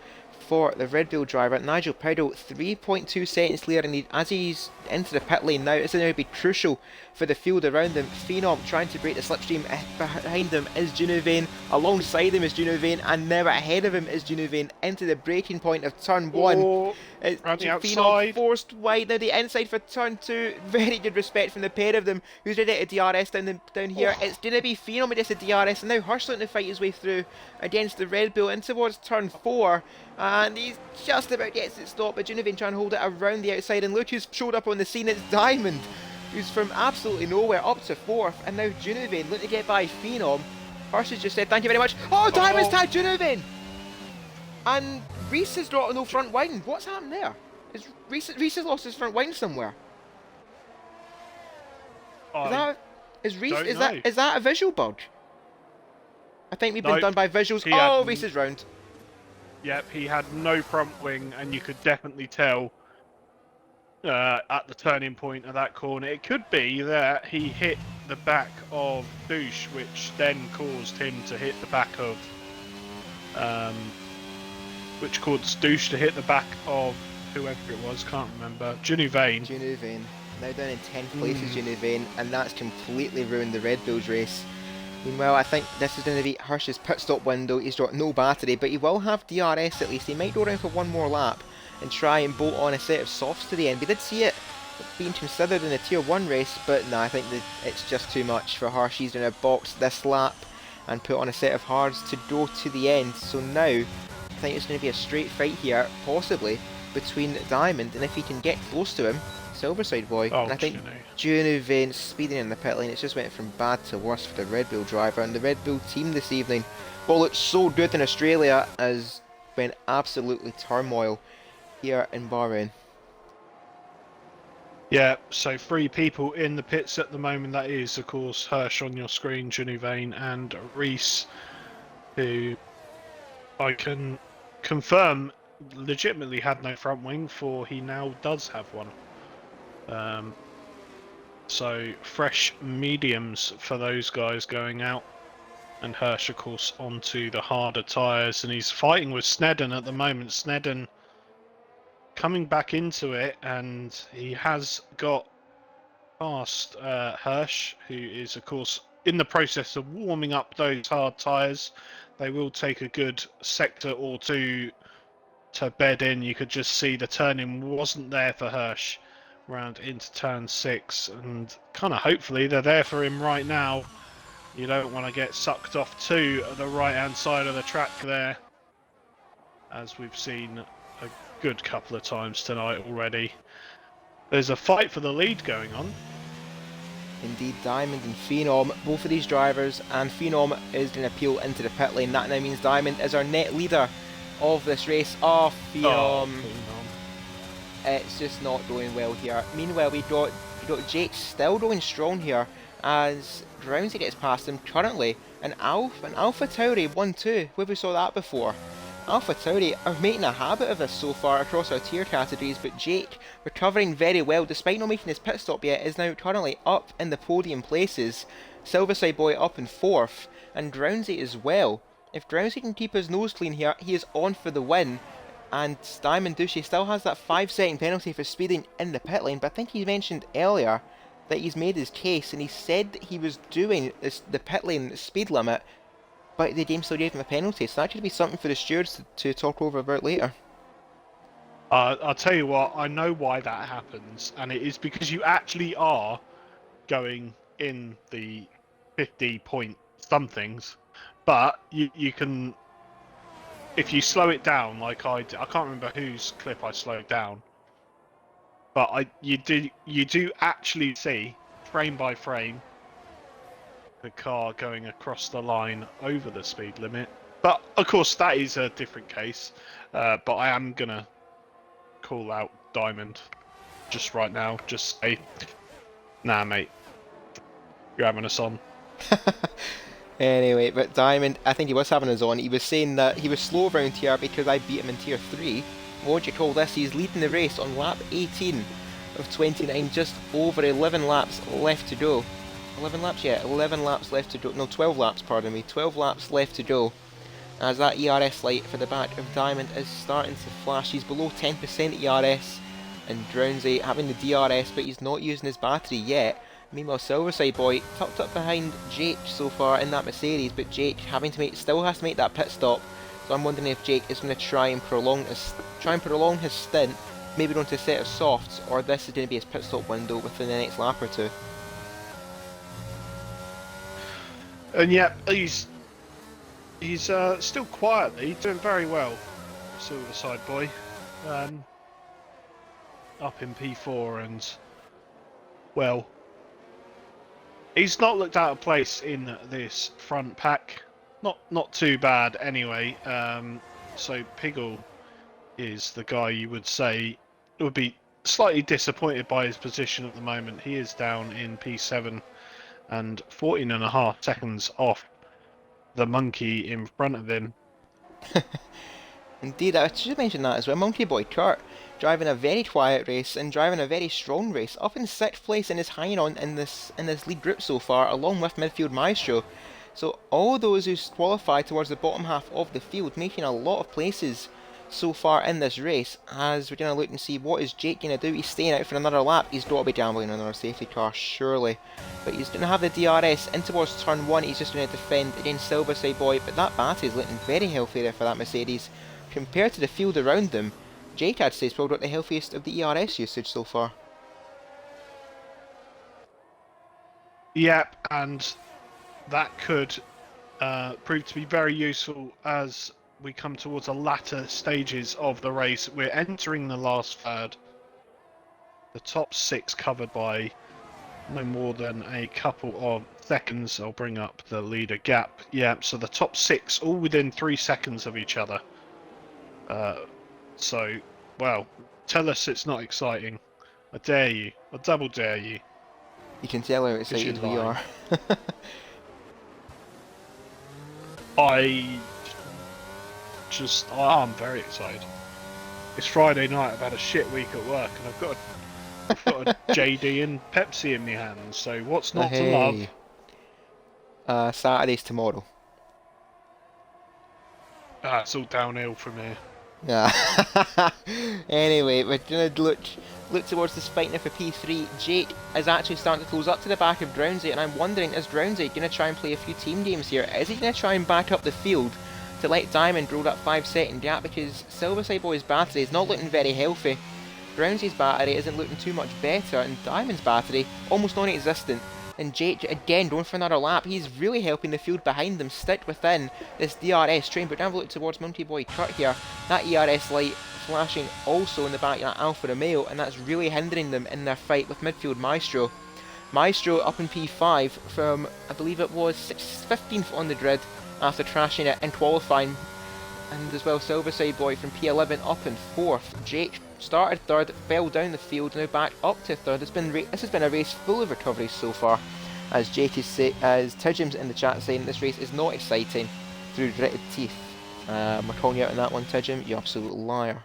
for the Red Bull driver. Nigel Piddle, 3.2 seconds clear, and as he's into the pit lane now, it's going to be crucial for the field around him. Phenom trying to break the slipstream. Behind him is Junuvane, alongside him is Junuvane, and now ahead of him is Junuvane into the breaking point of turn 1. Oh, It's round the Phenom outside. forced wide, now the inside for turn 2. Very good respect from the pair of them. Who's ready to DRS down here? Oh. It's going to be Phenom against the DRS, and now Hirsch looking to fight his way through against the Red Bull in towards turn 4. And he's just about gets it stopped, but Junuvane trying to hold it around the outside, and look who's showed up on the scene. It's Diamond, who's from absolutely nowhere up to 4th, and now Junuvane looking to get by Phenom. Hirsch has just said thank you very much. Oh, Diamond's tagged Junuvane! And Reese has got no front wing. What's happened there? Reese has lost his front wing somewhere. Is that a visual bug? I think we've been Nope. done by visuals. He Oh, had- Reese is round. Yep, he had no front wing, and you could definitely tell at the turning point of that corner. It could be that he hit the back of Douche, which then caused him to hit the back of... which caused Douche to hit the back of whoever it was, can't remember. Junuvane. Junuvane. Now down in 10th place is Junuvane, and that's completely ruined the Red Bulls race. Meanwhile, I think this is going to be Hirsch's pit stop window. He's got no battery, but he will have DRS at least. He might go around for one more lap and try and bolt on a set of softs to the end. We did see it being considered in the Tier 1 race, but no, I think that it's just too much for Hirsch. He's going to box this lap and put on a set of hards to go to the end. So now, I think it's going to be a straight fight here, possibly, between Diamond, and if he can get close to him, Silverside Boy. Oh, and I think Junu. Junuvane speeding in the pit lane. It's just went from bad to worse for the Red Bull driver, and the Red Bull team this evening, what looked so good in Australia, has been absolutely turmoil here in Bahrain. Yeah, so 3 people in the pits at the moment. That is, of course, Hirsch on your screen, Genevain, and Reese, who I can confirm legitimately had no front wing, for he now does have one. So fresh mediums for those guys going out. And Hirsch, of course, onto the harder tyres, and he's fighting with Snedden at the moment. Snedden coming back into it, and he has got past Hirsch, who is, of course, in the process of warming up those hard tyres. They will take a good sector or two to bed in. You could just see the turning wasn't there for Hirsch round into turn 6, and kind of hopefully they're there for him right now. You don't want to get sucked off to the right-hand side of the track there, as we've seen a good couple of times tonight already. There's a fight for the lead going on. Indeed, Diamond and Phenom, both of these drivers, and Phenom is going to peel into the pit lane. That now means Diamond is our net leader of this race. Oh, Phenom. It's just not going well here. Meanwhile, we got Jake still going strong here as Drowsy gets past him currently. And Alpha Tauri 1-2. Where we saw that before? Alpha Tauri are making a habit of this so far across our tier categories, but Jake, recovering very well despite not making his pit stop yet, is now currently up in the podium places. Silverside Boy up in 4th, and Drowsy as well. If Drowsy can keep his nose clean here, he is on for the win. And Diamond Douche still has that 5-second penalty for speeding in the pit lane, but I think he mentioned earlier that he's made his case, and he said that he was doing the pit lane speed limit, but the game still gave him a penalty, so that should be something for the stewards to talk over about later. I'll tell you what, I know why that happens, and it is because you actually are going in the 50 point somethings, but you can, if you slow it down like I did, I can't remember whose clip I slowed down, but you do actually see frame by frame the car going across the line over the speed limit. But of course that is a different case. But I am gonna call out Diamond just right now. Just say, nah, mate, you're having us on. Anyway, but Diamond, I think he was having us on. He was saying that he was slow around here because I beat him in tier 3. What do you call this? He's leading the race on lap 18 of 29, just over 11 laps left to go. 11 laps? Yeah, 11 laps left to go. No, 12 laps, pardon me. 12 laps left to go. As that ERS light for the back of Diamond is starting to flash. He's below 10% ERS, and Drowsy having the DRS, but he's not using his battery yet. Meanwhile, Silverside Boy tucked up behind Jake so far in that Mercedes, but Jake still has to make that pit stop. So I'm wondering if Jake is going to try and prolong his stint, maybe onto a set of softs, or this is going to be his pit stop window within the next lap or two. And yeah, he's still quietly doing very well, Silverside Boy. Up in P4, and well, he's not looked out of place in this front pack. Not too bad anyway. So Piggle is the guy you would say would be slightly disappointed by his position at the moment. He is down in P7 and 14.5 seconds off the monkey in front of him. Indeed, I should mention that as well. Monkey Boy Kurt driving a very quiet race and driving a very strong race, up in 6th place and is hanging on in this lead group so far, along with midfield Maestro. So all those who qualify towards the bottom half of the field, making a lot of places so far in this race. As we're going to look and see what is Jake going to do. He's staying out for another lap. He's got to be gambling on another safety car, surely. But he's going to have the DRS in towards turn 1. He's just going to defend against Silverside Boy. But that battery is looking very healthy there for that Mercedes. Compared to the field around them, Jake, I'd say, has probably got the healthiest of the ERS usage so far. Yep, and that could prove to be very useful as we come towards the latter stages of the race. We're entering the last third. The top 6 covered by no more than a couple of seconds. I'll bring up the leader gap. Yeah, so the top 6 all within 3 seconds of each other. So well, tell us it's not exciting. I dare you. I double dare you. You can tell how Because you're excited we lying. are. I'm very excited. It's Friday night. I've had a shit week at work, and I've got a JD and Pepsi in my hands. So what's not to love? Hey, Saturday's tomorrow. It's all downhill from here. Yeah. Anyway, we're gonna look towards this fight now for P3. Jake is actually starting to close up to the back of Drownsy, and I'm wondering, is Drownsy gonna try and play a few team games here? Is he gonna try and back up the field to let Diamond roll that 5-second gap? Because Silverside Boy's battery is not looking very healthy. Drownsy's battery isn't looking too much better, and Diamond's battery almost non-existent. And Jake, again, going for another lap. He's really helping the field behind them stick within this DRS train. But now we look towards Mounty Boy Kurt here. That ERS light flashing also in the back of that Alfa Romeo, and that's really hindering them in their fight with midfield Maestro. Maestro up in P5 from, I believe it was 15th on the grid after trashing it in qualifying. And as well, Silverside Boy from P11 up in 4th. Jake started 3rd, fell down the field, now back up to 3rd. This has been a race full of recoveries so far. As as Tijim's in the chat saying this race is not exciting through gritted teeth. We're calling you out on that one, Tijim, you absolute liar.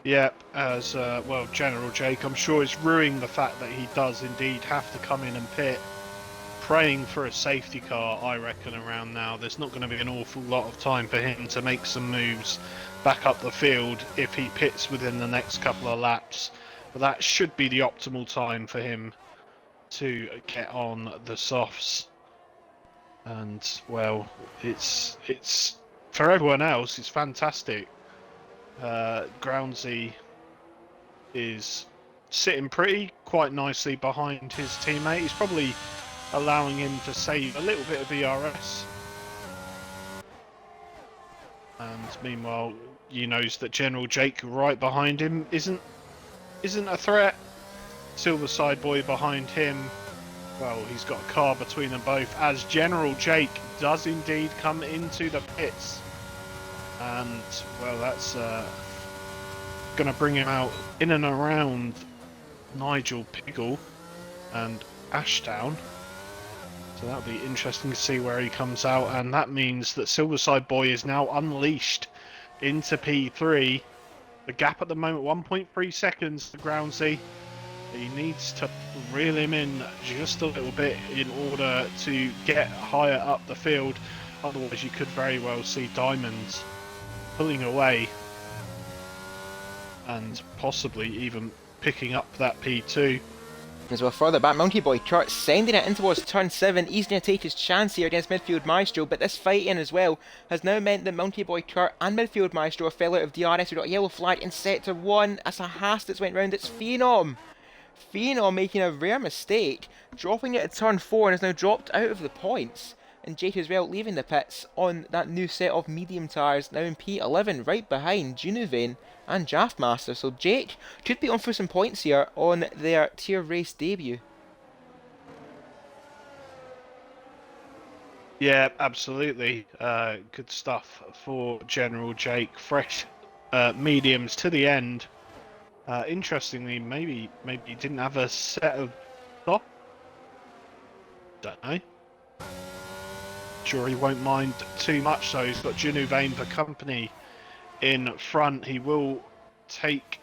Yep, as well, General Jake, I'm sure it's ruining the fact that he does indeed have to come in and pit. Praying for a safety car, I reckon, around now. There's not going to be an awful lot of time for him to make some moves back up the field if he pits within the next couple of laps. But that should be the optimal time for him to get on the softs. And, well, it's for everyone else, it's fantastic. Groundsy is sitting quite nicely behind his teammate. He's probably allowing him to save a little bit of ERS. And meanwhile, he knows that General Jake right behind him isn't a threat. Silverside Boy behind him, well, he's got a car between them both, as General Jake does indeed come into the pits. And, well, that's going to bring him out in and around Nigel Piggle and Ashdown. So that'll be interesting to see where he comes out, and that means that Silverside Boy is now unleashed into P3. The gap at the moment, 1.3 seconds to Groundsy. He needs to reel him in just a little bit in order to get higher up the field. Otherwise, you could very well see Diamonds pulling away and possibly even picking up that P2. As well, further back, Monkey Boy Kurt sending it in towards turn 7. He's going to take his chance here against midfield Maestro, but this fight-in as well has now meant that Monkey Boy Kurt and midfield Maestro fell out of DRS. We've got a yellow flag in sector 1. That's a Haas that's went round. It's Phenom. Phenom making a rare mistake, dropping it at turn 4 and has now dropped out of the points. And Jake as well leaving the pits on that new set of medium tyres, now in P11, right behind Junuvane and Jaftmaster. So Jake could be on for some points here on their tier race debut. Yeah, absolutely. Good stuff for General Jake. Fresh mediums to the end. Interestingly, maybe he didn't have a set of top. Don't know. Sure, he won't mind too much. So he's got Junuvane for company in front. He will take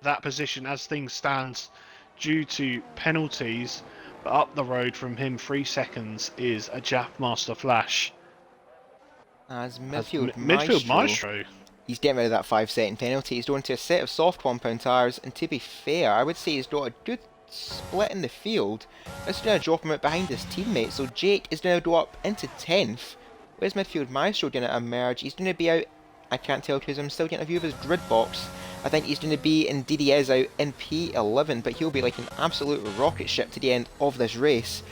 that position as things stand due to penalties. But up the road from him, 3 seconds, is a Jaftmaster Flash. As midfield Maestro. He's getting rid of that 5-second penalty. He's going to a set of soft compound tyres, and to be fair, I would say he's got a good split in the field. This is going to drop him out behind his teammate, so Jake is going to go up into 10th. Where's midfield Maestro going to emerge? He's going to be out, I can't tell because I'm still getting a view of his grid box. I think he's going to be, indeed he is, out in P11, but he'll be like an absolute rocket ship to the end of this race.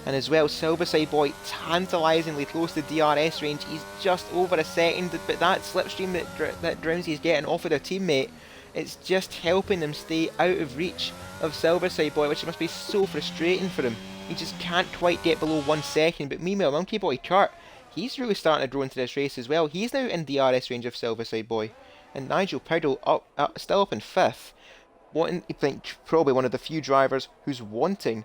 And as well, Silverside Boy tantalisingly close to DRS range. He's just over a second, but that slipstream that Drownsy is getting off of their teammate, it's just helping them stay out of reach of Silverside Boy, which must be so frustrating for him. He just can't quite get below 1 second. But meanwhile, Monkey Boy Kurt, he's really starting to grow into this race as well. He's now in DRS range of Silverside Boy. and Nigel Powell still up in 5th. Wanting, I think, probably one of the few drivers who's wanting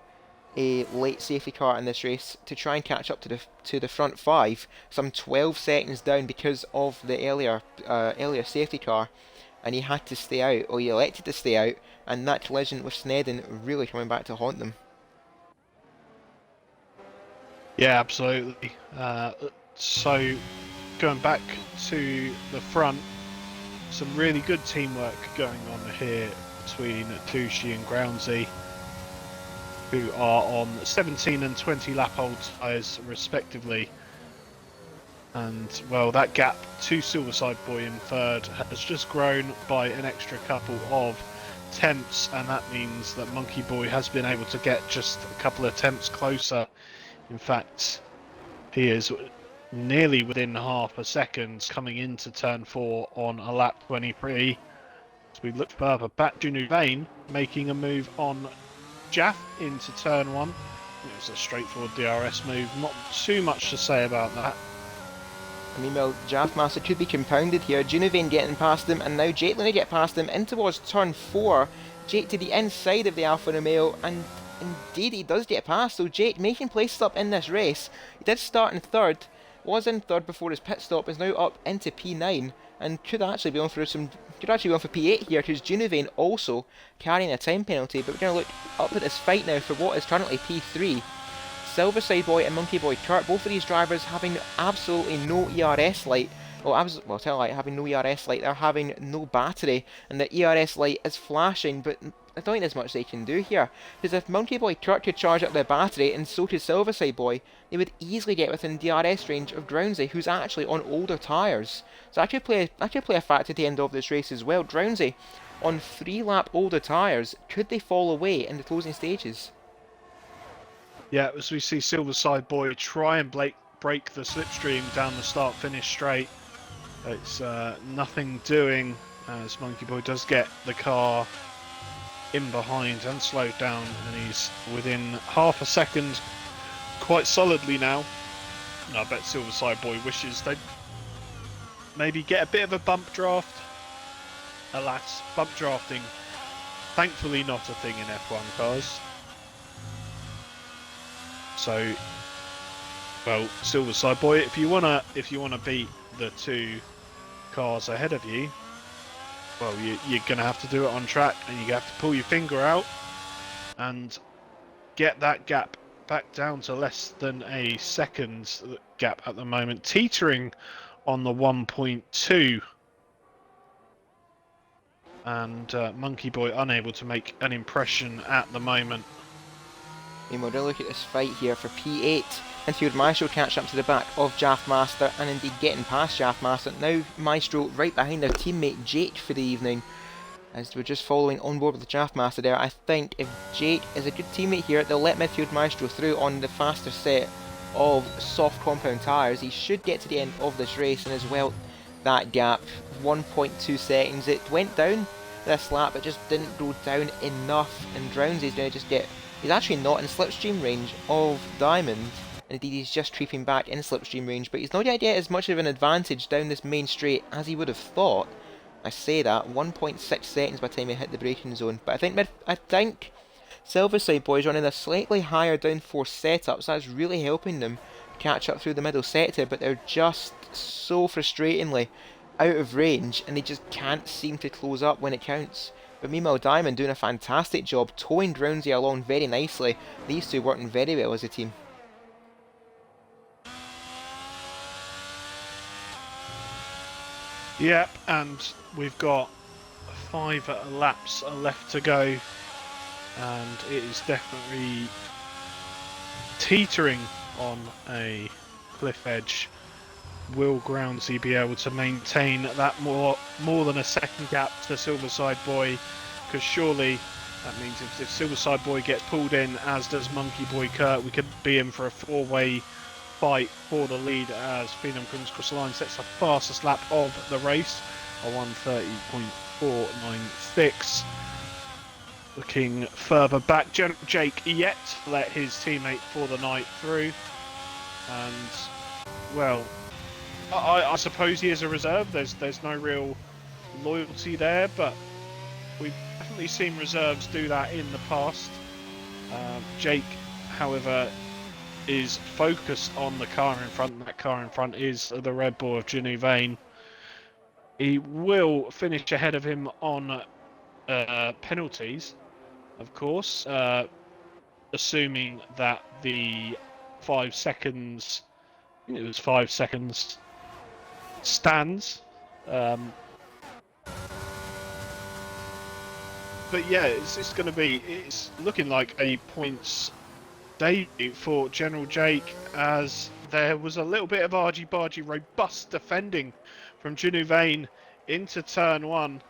a late safety car in this race to try and catch up to the front 5, some 12 seconds down because of the earlier safety car, and he had to stay out, or he elected to stay out, and that collision with Snedden really coming back to haunt them. Yeah, absolutely. So going back to the front, some really good teamwork going on here between Clushy and Groundsy, who are on 17 and 20 lap old tyres respectively. And well, that gap to Silverside Boy in 3rd has just grown by an extra couple of tenths, and that means that Monkey Boy has been able to get just a couple of tenths closer. In fact, he is nearly within half a second coming into turn 4 on a lap 23. As we look further back, Junu Vane making a move on Jaff into turn 1. It was a straightforward DRS move, not too much to say about that. Meanwhile, Jaffmaster could be compounded here. Junivane getting past him, and now Jake Luna get past him in towards turn 4. Jake to the inside of the Alfa Romeo, and indeed he does get past. So Jake making places up in this race. He did start in 3rd, was in 3rd before his pit stop, is now up into P9, and could actually be on for P8 here, because Junivane also carrying a time penalty. But we're going to look up at this fight now for what is currently P3. Silverside Boy and Monkey Boy Kurt, both of these drivers having absolutely no ERS light. Well, tell light having no ERS light, they're having no battery, and the ERS light is flashing, but I don't think there's much they can do here. Because if Monkey Boy Kurt could charge up their battery, and so could Silverside Boy, they would easily get within DRS range of Drownsy, who's actually on older tyres. So that could play a factor at the end of this race as well. Drownsy, on 3-lap older tyres, could they fall away in the closing stages? Yeah, as we see Silverside Boy try and break the slipstream down the start-finish straight. It's nothing doing, as Monkey Boy does get the car in behind and slowed down, and he's within half a second quite solidly now. And I bet Silverside Boy wishes they'd maybe get a bit of a bump draft. Alas, bump drafting, thankfully not a thing in F1 cars. So, well, Silverside Boy, if you wanna beat the 2 cars ahead of you, well, you're gonna have to do it on track, and you have to pull your finger out and get that gap back down to less than a second gap at the moment, teetering on the 1.2. And Monkey Boy unable to make an impression at the moment. We're going to look at this fight here for P8. Enfield Maestro catch up to the back of Jaffmaster, and indeed getting past Jaffmaster. Now Maestro right behind their teammate Jake for the evening, as we're just following on board with the Jaffmaster there. I think if Jake is a good teammate here, they'll let Midfield Maestro through on the faster set of soft compound tyres. He should get to the end of this race, and as well, that gap, 1.2 seconds. It went down this lap, but just didn't go down enough, and Drownsy's going to just get... He's actually not in slipstream range of Diamond, and indeed he's just creeping back in slipstream range, but he's not yet as much of an advantage down this main straight as he would have thought. I say that, 1.6 seconds by the time he hit the braking zone, but I think Silverside Boys running a slightly higher downforce setup, so that's really helping them catch up through the middle sector, but they're just so frustratingly out of range, and they just can't seem to close up when it counts. But meanwhile, Diamond doing a fantastic job, towing Drownsy along very nicely. These two working very well as a team. Yep, and we've got 5 laps left to go, and it is definitely teetering on a cliff edge. Will Groundsy be able to maintain that more than a second gap to Silverside Boy? Because surely that means if Silverside Boy gets pulled in, as does Monkey Boy Kurt, we could be in for a 4-way fight for the lead, as Phenom comes across the line, sets the fastest lap of the race, a 1:30.496. Looking further back, Jake yet let his teammate for the night through, and well, I suppose he is a reserve. There's no real loyalty there, but we've definitely seen reserves do that in the past. Jake, however, is focused on the car in front, and that car in front is the Red Bull of Genevieve. He will finish ahead of him on penalties, of course, assuming that the 5 seconds, I think it was 5 seconds, stands. But yeah, it's going to be, it's looking like a points debut for General Jake, as there was a little bit of argy-bargy, robust defending from Genevieve into turn 1,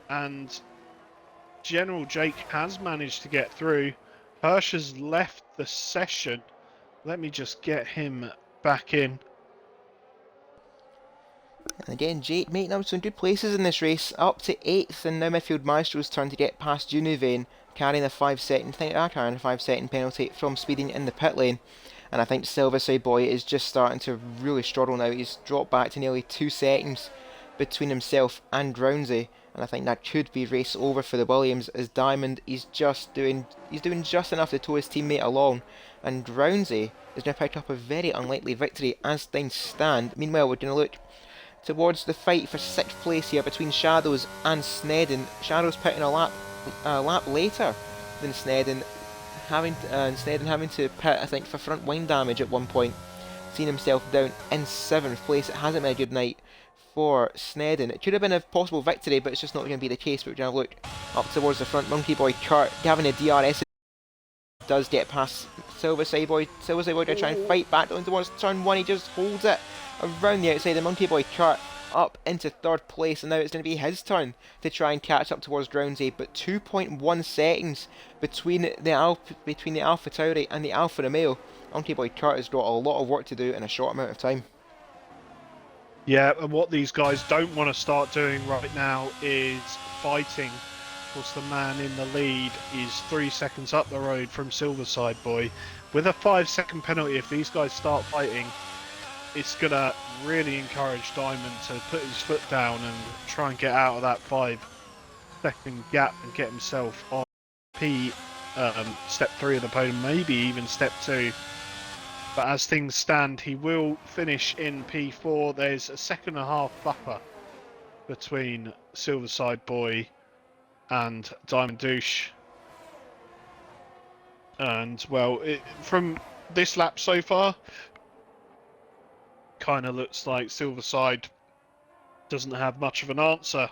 and General Jake has managed to get through. Hirsch has left the session. Let me just get him back in. And again, Jake making up some good places in this race, up to 8th, and now midfield Maestro's turn to get past Genevieve, carrying a 5-second, carrying a 5-second penalty from speeding in the pit lane. And I think Silverside Boy is just starting to really struggle now. He's dropped back to nearly 2 seconds between himself and Roundsy, and I think that could be race over for the Williams, as Diamond is doing just enough to tow his teammate along, and Roundsy is now picked up a very unlikely victory as things stand. Meanwhile, we're going to look towards the fight for 6th place here between Shadows and Snedden. Shadows putting a lap later than Snedden, Snedden having to pit, I think, for front wing damage at one point, seeing himself down in 7th place. It hasn't been a good night for Snedden. It could have been a possible victory, but it's just not going to be the case. But we're going to look up towards the front. Monkey Boy Kurt having a DRS does get past Silverside Boy. Silverside Boy going to try and fight back down towards turn 1. He just holds it around the outside. The Monkey Boy Kurt up into 3rd place, and now it's going to be his turn to try and catch up towards Drownsy. But 2.1 seconds between the Alpha Tauri and the Alfa Romeo. Monkey Boy Kurt has got a lot of work to do in a short amount of time. Yeah, and what these guys don't want to start doing right now is fighting. Of course, the man in the lead is 3 seconds up the road from Silverside Boy. With a 5-second penalty, if these guys start fighting, it's going to really encourage Diamond to put his foot down and try and get out of that 5-second gap and get himself on step 3 of the podium, maybe even step 2. But as things stand, he will finish in P4. There's a 1.5 buffer between Silverside Boy and Diamond Douche. And, well, from this lap so far, kind of looks like Silverside doesn't have much of an answer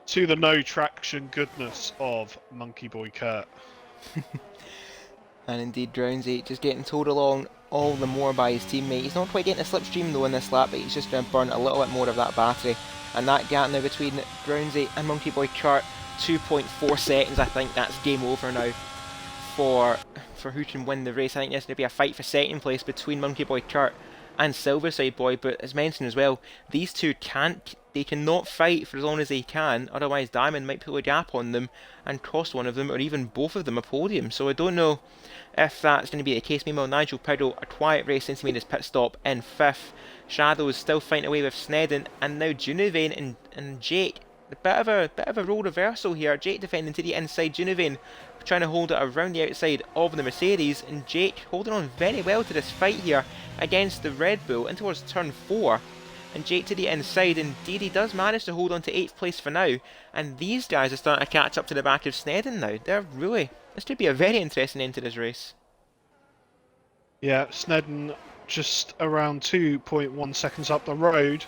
to the no traction goodness of Monkey Boy Kurt. And indeed, Drownsy just getting towed along all the more by his teammate. He's not quite getting a slipstream though in this lap, but he's just going to burn a little bit more of that battery. And that gap now between Drownsy and Monkey Boy Kurt, 2.4 seconds. I think that's game over now for who can win the race. I think there's going to be a fight for 2nd place between Monkey Boy Kurt and Silverside Boy, but as mentioned as well, these two cannot fight for as long as they can, otherwise Diamond might pull a gap on them and cost one of them or even both of them a podium. So I don't know if that's going to be the case. Meanwhile, Nigel Piddle, a quiet race since he made his pit stop in 5th. Shadows still fighting away with Snedden, and now Genevieve and Jake. A bit of a role reversal here. Jake defending to the inside, Genevieve trying to hold it around the outside of the Mercedes, and Jake holding on very well to this fight here against the Red Bull in towards turn 4. And Jake to the inside, indeed he does manage to hold on to 8th place for now, and these guys are starting to catch up to the back of Snedden now. This could be a very interesting end to this race. Yeah, Snedden just around 2.1 seconds up the road,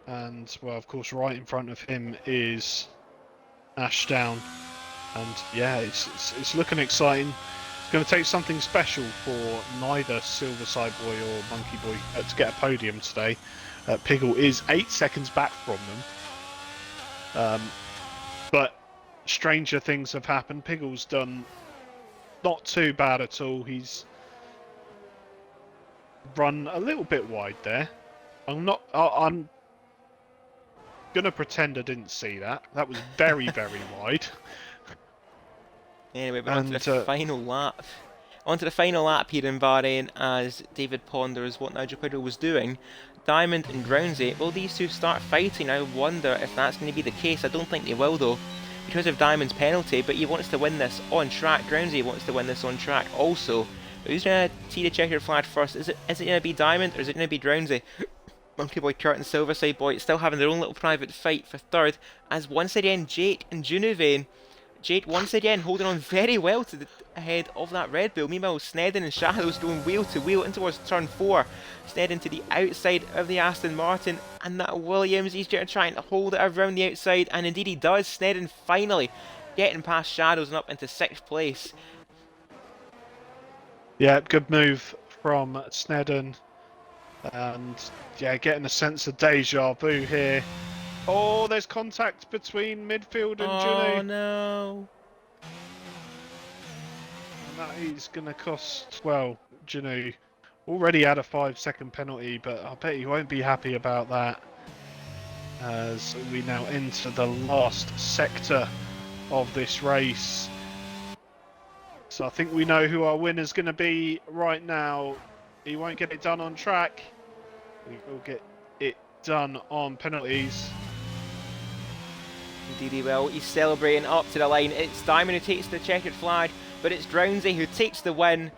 and well, of course, right in front of him is Ashdown. And yeah, it's looking exciting. It's going to take something special for neither Silverside Boy or Monkey Boy to get a podium today. Piggle is 8 seconds back from them. But stranger things have happened. Piggle's done not too bad at all. He's run a little bit wide there. I'm going to pretend I didn't see that. That was very, very wide. Anyway, we're on to the final lap. On to the final lap here in Bahrain, as David ponders what Nigel Piddle was doing. Diamond and Drownsy, will these two start fighting? I wonder if that's going to be the case. I don't think they will though, because of Diamond's penalty, but he wants to win this on track. Drownsy wants to win this on track also. But who's going to see the checkered flag first? Is it going to be Diamond or is it going to be Drownsy? Monkey Boy Kurt and Silverside Boy still having their own little private fight for third, as once again Jake and Junuvane. Jake once again holding on very well to the ahead of that Red Bull. Meanwhile, Snedden and Shadows going wheel to wheel in towards turn 4. Snedden to the outside of the Aston Martin, and that Williams, he's trying to hold it around the outside, and indeed he does. Snedden finally getting past Shadows and up into 6th place. Yeah, good move from Snedden. And yeah, getting a sense of deja vu here. Oh, there's contact between midfield and Juno. Oh no. And that is going to cost, well, Juno already had a 5-second penalty, but I bet he won't be happy about that. As we now enter the last sector of this race. So I think we know who our winner's going to be right now. He won't get it done on track. We will get it done on penalties. Indeed he will. He's celebrating up to the line. It's Diamond who takes the checkered flag, but it's Drownsy who takes the win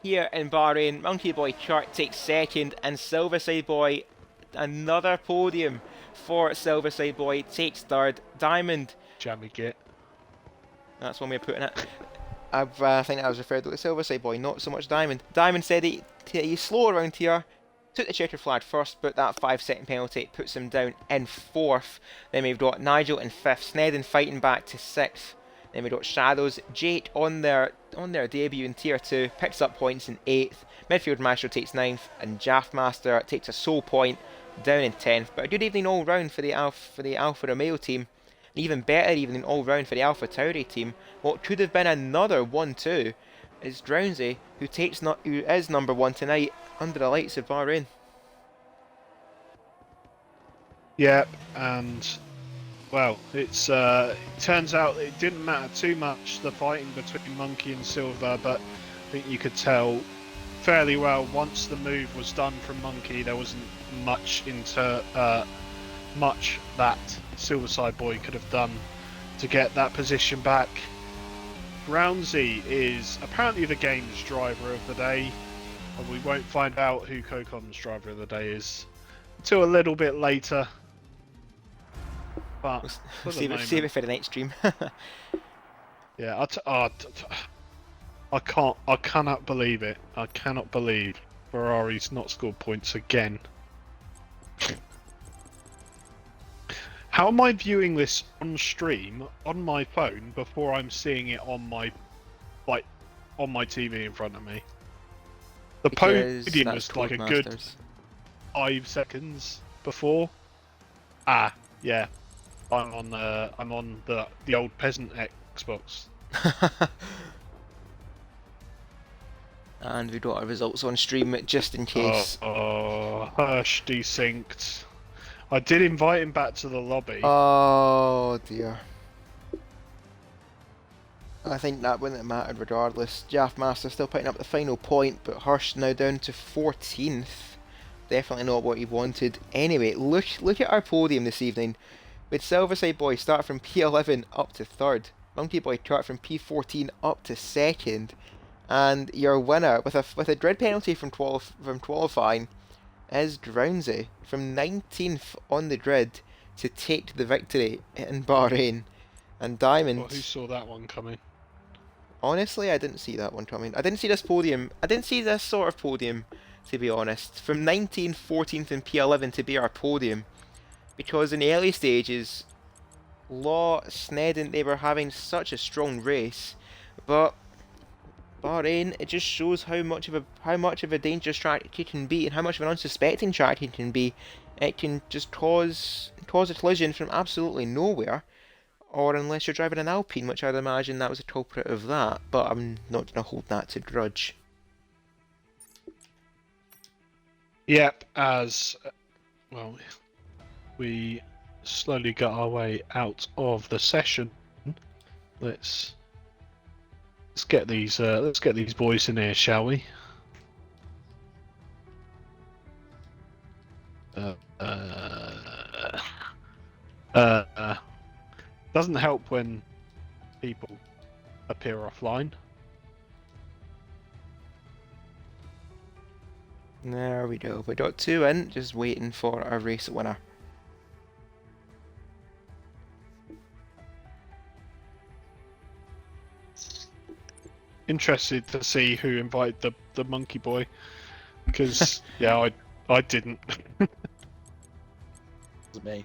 here in Bahrain. Monkey Boy Kurt takes 2nd, and Silverside Boy, another podium for Silverside Boy, takes 3rd. Diamond. Jammy git. That's one way of putting it. I think I was referred to as Silverside Boy, not so much Diamond. Diamond said he's slow around here. Took the checkered flag first, but that 5-second penalty puts him down in 4th. Then we've got Nigel in 5th, Snedden fighting back to 6th. Then we've got Shadows, Jake on their debut in Tier 2, picks up points in 8th. Midfield Master takes 9th, and Jaffmaster takes a sole point down in 10th. But a good evening all round for the Alfa Romeo team. An even better evening all round for the Alpha Tauri team. What could have been another 1-2 is Drownsy, who is number 1 tonight under the lights of Bahrain. Yep, and well, it turns out it didn't matter too much, the fighting between Monkey and Silver, but I think you could tell fairly well once the move was done from Monkey, there wasn't much much that Silverside Boy could have done to get that position back. Drownsy is apparently the game's driver of the day, and we won't find out who Kokon's driver of the day is until a little bit later. But We'll save it for the next stream. Yeah, I cannot believe it. I cannot believe Ferrari's not scored points again. How am I viewing this on stream on my phone before I'm seeing it on my TV in front of me? The podium was like a good 5 seconds before. Ah, yeah. I'm on the old peasant Xbox. And we've got our results on stream just in case. Oh, Hirsch desynced. I did invite him back to the lobby. Oh dear. I think that wouldn't have mattered regardless. Jaffmaster still picking up the final point, but Hirsch now down to 14th. Definitely not what he wanted. Anyway, look at our podium this evening. With Silverside Boy start from P11 up to 3rd. Monkey Boy Kurt from P14 up to 2nd. And your winner with a dread penalty from qualifying is Drownsy from 19th on the grid to take the victory in Bahrain. And Diamond. Well, who saw that one coming? Honestly, I didn't see that one coming. I didn't see this podium. I didn't see this sort of podium, to be honest. From 19th, 14th, and P11 to be our podium. Because in the early stages, Law, Snedden, they were having such a strong race, but Bahrain, it just shows how much of a dangerous track it can be, and how much of an unsuspecting track it can be. It can just cause a collision from absolutely nowhere, or unless you're driving an Alpine, which I'd imagine that was a culprit of that. But I'm not going to hold that to grudge. Yep, as well. We slowly got our way out of the session. Let's get these boys in here, shall we? Doesn't help when people appear offline. There we go. We got 2 in, just waiting for a race winner. Interested to see who invited the monkey boy, because yeah, I didn't. Wasn't me.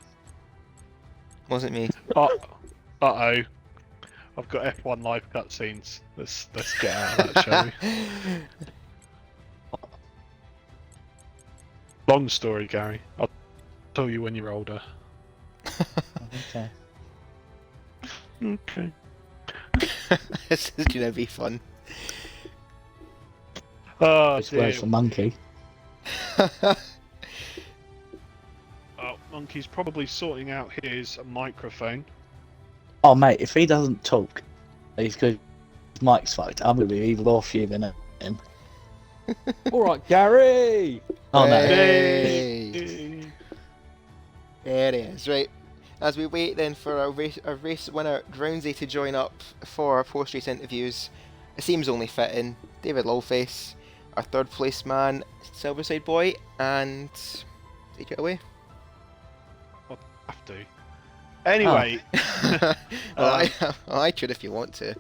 Wasn't me. Uh-oh. I've got F1 live cutscenes. Let's get out of that, shall we? Long story, Gary. I'll tell you when you're older. Okay. Okay. This is gonna be fun. Oh, This word's for monkey. Oh, Monkey's probably sorting out his microphone. Oh, mate, if he doesn't talk, he's good. His mic's fucked. I'm gonna be even more fuming at him. All right, Gary. Oh no. Hey. There it is, right. As we wait then for our race winner, Drownsy, to join up for our post-race interviews, it seems only fitting, David Lawface, our third place man, Silverside Boy, and take it away. I'll have to. Anyway. Well, I could if you want to.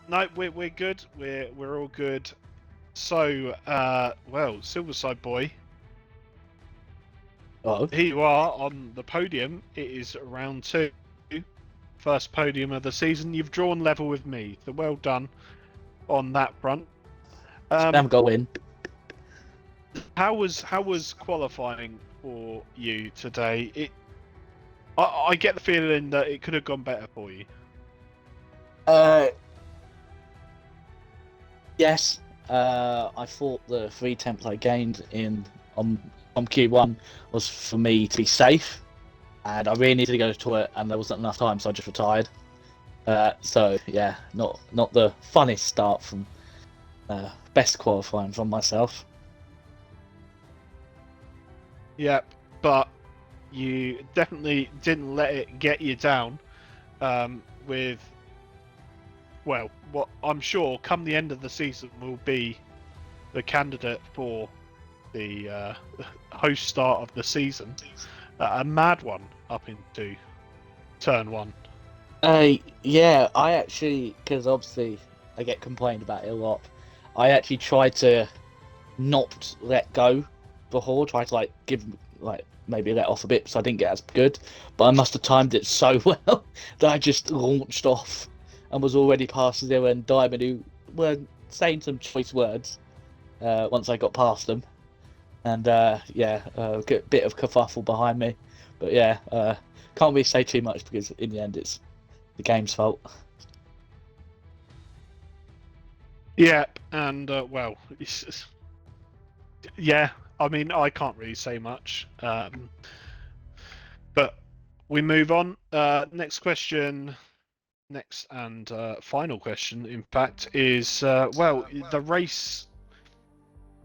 No, we're good. We're all good. So, well, Silverside Boy, Oh, here you are on the podium. It is round 2, first podium of the season. You've drawn level with me, so well done on that front. I'm going. How was qualifying for you today? I get the feeling that it could have gone better for you. Yes. I thought the free temp I gained on Q1 was for me to be safe, and I really needed to go to the toilet, and there wasn't enough time, so I just retired. So yeah, not the funnest start from best qualifying from myself. Yep, but you definitely didn't let it get you down. With, well, what I'm sure come the end of the season will be the candidate for the host start of the season, a mad one up into turn 1. Yeah, I actually, because obviously I get complained about it a lot, I actually tried to not let go before, try to maybe let off a bit so I didn't get as good, but I must have timed it so well that I just launched off and was already past Zero and Diamond, who were saying some choice words once I got past them, and yeah, a bit of kerfuffle behind me, but yeah, can't really say too much because in the end it's the game's fault. Yeah, and well, yeah, I mean, I can't really say much, but we move on. Next question, next and final question, in fact, is well, the race.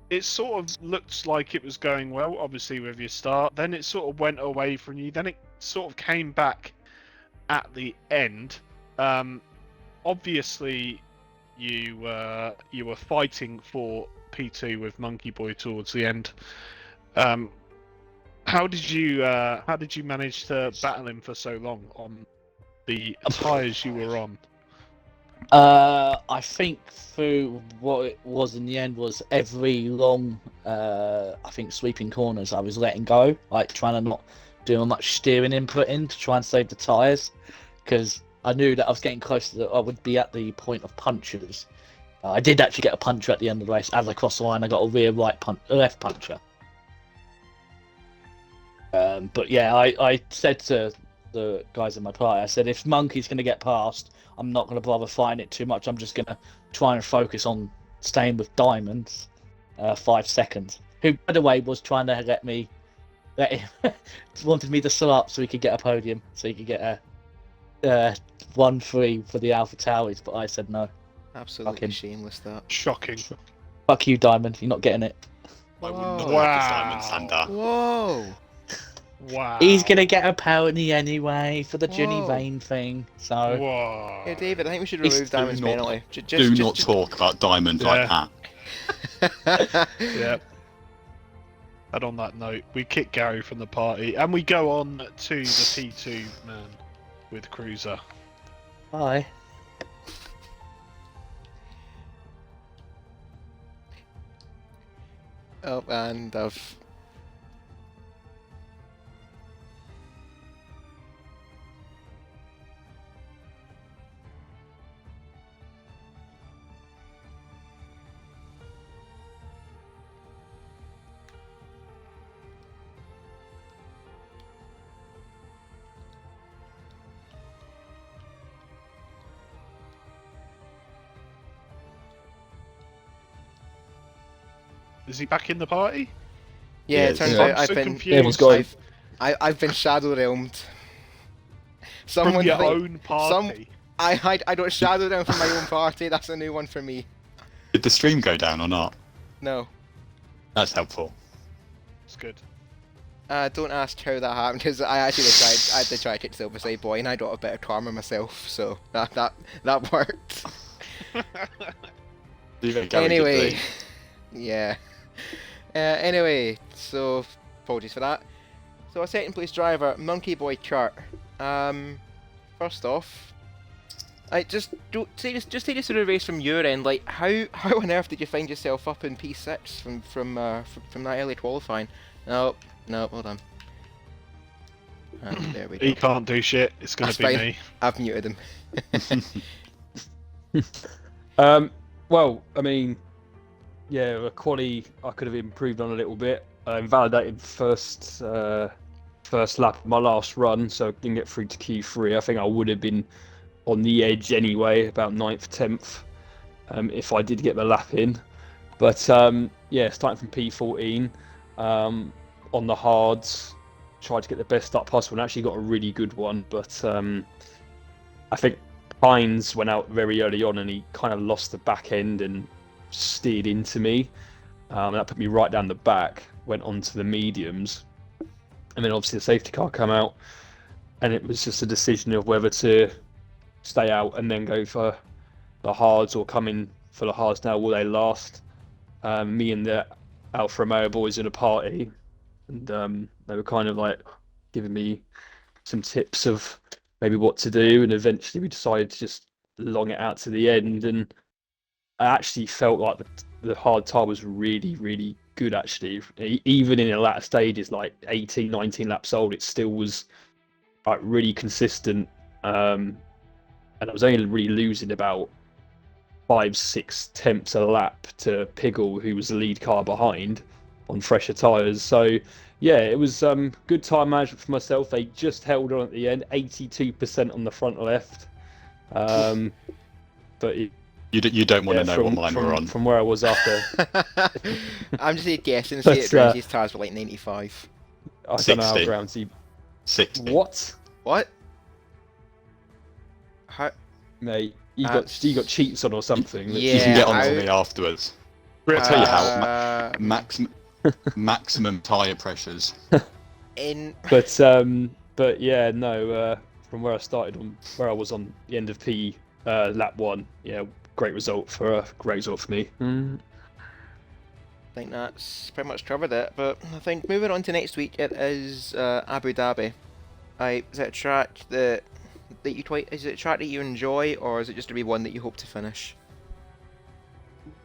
It sort of looked like it was going well, obviously with your start. Then it sort of went away from you. Then it sort of came back at the end. Obviously, you were fighting for P2 with Monkey Boy towards the end. How did you manage to battle him for so long on the tyres you were on? I think through what it was in the end was every long, I think sweeping corners I was letting go, like trying to not do much steering input in to try and save the tyres, because I knew that I was getting close to I would be at the point of punctures. I did actually get a puncture at the end of the race. As I crossed the line, I got a rear left puncture. But yeah, I said to the guys in my party, I said, if Monkey's going to get past, I'm not going to bother fighting it too much. I'm just going to try and focus on staying with Diamonds 5 seconds. Who, by the way, was trying to let him wanted me to slow up so he could get a podium, so he could get a 1-3 for the Alpha Towers, but I said no. Absolutely shameless that. Shocking. Fuck you, Diamond. You're not getting it. I will not Wow. have this diamond sander. Whoa! Wow. He's gonna get a penalty anyway for the Ginny Whoa. Vane thing. So Whoa. Yeah, David, I think we should It's- remove Diamond's do not- penalty. Do not talk about diamond like that. Yeah. And on that note, we kick Gary from the party, and we go on to the P2 man with Cruiser. bye. Oh, and I've... Is he back in the party? Yeah, it Yes. turns Yeah. out I'm I've so been... confused. Everyone's going. I've been shadow realmed. From Someone your think- own party. I don't shadow down from my own party. That's a new one for me. Did the stream go down or not? No. That's helpful. It's good. Don't ask how that happened because I had to try to kick Silver Side Boy and I got a bit of karma myself, so that worked. Leave it going, Anyway, did yeah. Anyway, so apologies for that. So a second place driver, Monkey Boy Chart. First off, take us through the race from your end. Like, how on earth did you find yourself up in P6 from that early qualifying? No, hold on. And there we He go. can't do shit. It's going That's to be fine. me. I've muted him. Well, I mean, yeah, the quali I could have improved on a little bit. I invalidated first lap of my last run, so I didn't get through to Q3. I think I would have been on the edge anyway, about 9th, 10th, if I did get the lap in. But yeah, starting from P14 on the hards, tried to get the best start possible and actually got a really good one. But I think Hines went out very early on and he kind of lost the back end and steered into me. That put me right down the back, went onto the mediums. And then obviously the safety car came out and it was just a decision of whether to stay out and then go for the hards or come in for the hards now. Will they last? Me and the Alfa Romeo boys in a party, and they were kind of like giving me some tips of maybe what to do, and eventually we decided to just long it out to the end. And I actually felt like the hard tire was really, really good actually. Even in the latter stages, like 18, 19 laps old, it still was like really consistent. And I was only really losing about 5-6 tenths a lap to Piggle, who was the lead car behind on fresher tyres. So yeah, it was good time management for myself. They just held on at the end, 82% on the front left. But you don't want yeah, to know what line we're on. from where I was after. I'm just guessing. But, See, it Ramsey's tires were like 95. I don't know how 60. grounds he. 60. What? What? How? Mate, you That's- got cheats on or something. Yeah. You can get on I- to me afterwards. I'll tell you how. Uh, Maximum tyre pressures. in But yeah, no. From where I started where I was on the end of P lap 1, yeah, great result for me. I think that's pretty much covered it. But I think moving on to next week, it is Abu Dhabi. Is it a track that you is it a track that you enjoy, or is it just to be one that you hope to finish?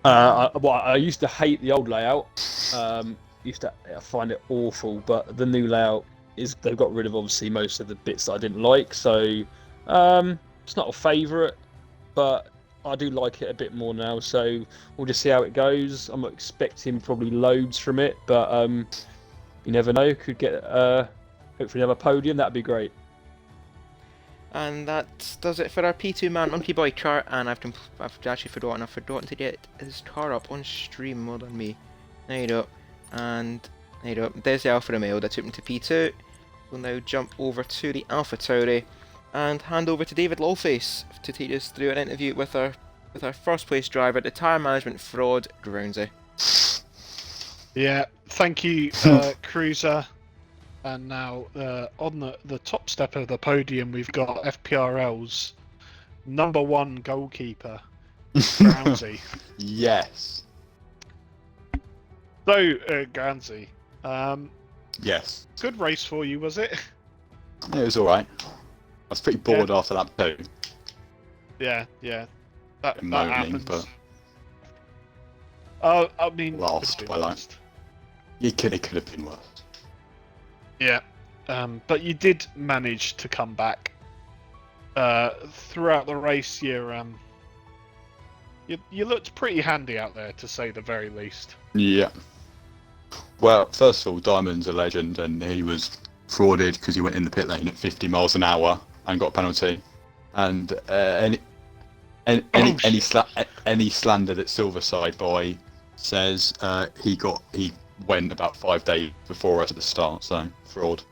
I used to hate the old layout. Used to find it awful, but the new layout is they've got rid of obviously most of the bits that I didn't like. So it's not a favourite, but I do like it a bit more now. So we'll just see how it goes. I'm not expecting probably loads from it, but you never know. Could get hopefully another podium. That'd be great. And that does it for our P2 man Monkey Boy chart. And I've actually forgotten. I've forgotten to get his car up on stream. More than me. There you go. And there you go. There's the Alfa Romeo that took him to P2. We'll now jump over to the Alpha Tauri and hand over to David Lawface to take us through an interview with our first place driver, the tyre management fraud, Groundsy. Yeah, thank you, Cruiser. And now on the top step of the podium, we've got FPRL's #1 goalkeeper, Groundsy. Yes. So, Groundsy, Yes. good race for you, was it? It was alright. I was pretty bored after lap 2. Yeah. That Moaning, happens. but I mean, Last could have by been like- worse. it could have been worse. Yeah, but you did manage to come back throughout the race. You looked pretty handy out there, to say the very least. Yeah. Well, first of all, Diamond's a legend, and he was frauded because he went in the pit lane at 50 miles an hour and got a penalty. And any slander that Silverside boy says he went about 5 days before us at the start, so fraud.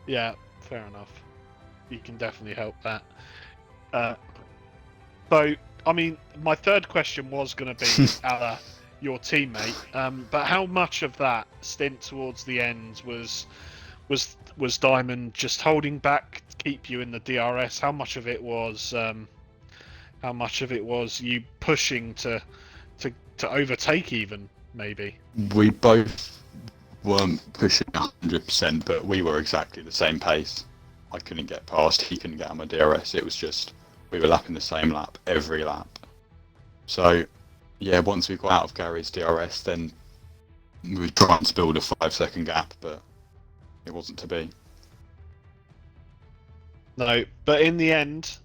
Yeah, fair enough. You can definitely help that. So, I mean, my third question was going to be your teammate, but how much of that stint towards the end was Diamond just holding back to keep you in the DRS? How much of it was you pushing to overtake, even maybe? We both weren't pushing 100%, but we were exactly the same pace. I couldn't get past, he couldn't get on my DRS. It was just, we were lapping the same lap every lap. So, yeah, once we got out of Gary's DRS, then we were trying to build a 5-second gap, but it wasn't to be. No, but in the end,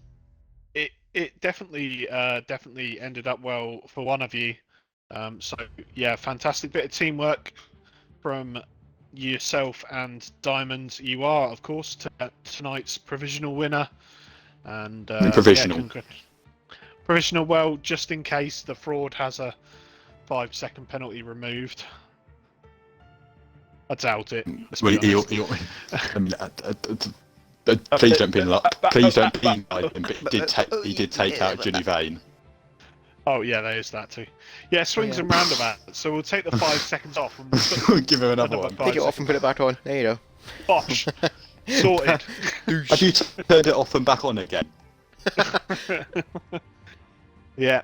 it definitely ended up well for one of you. So yeah, fantastic bit of teamwork from yourself and Diamond. You are, of course, tonight's provisional winner. And Provisional. Yeah, provisional. Well, just in case the fraud has a 5-second penalty removed. I doubt it. let's be honest. I mean, please don't penalise him, but he did take out Ginny Vane. Oh yeah, there is that too. Yeah, swings yeah. and roundabouts. So we'll take the 5 seconds off and we'll put Give him another one. five Take it off and put it back on. There you go. Bosh. Sorted. Have you turned it off and back on again? Yeah.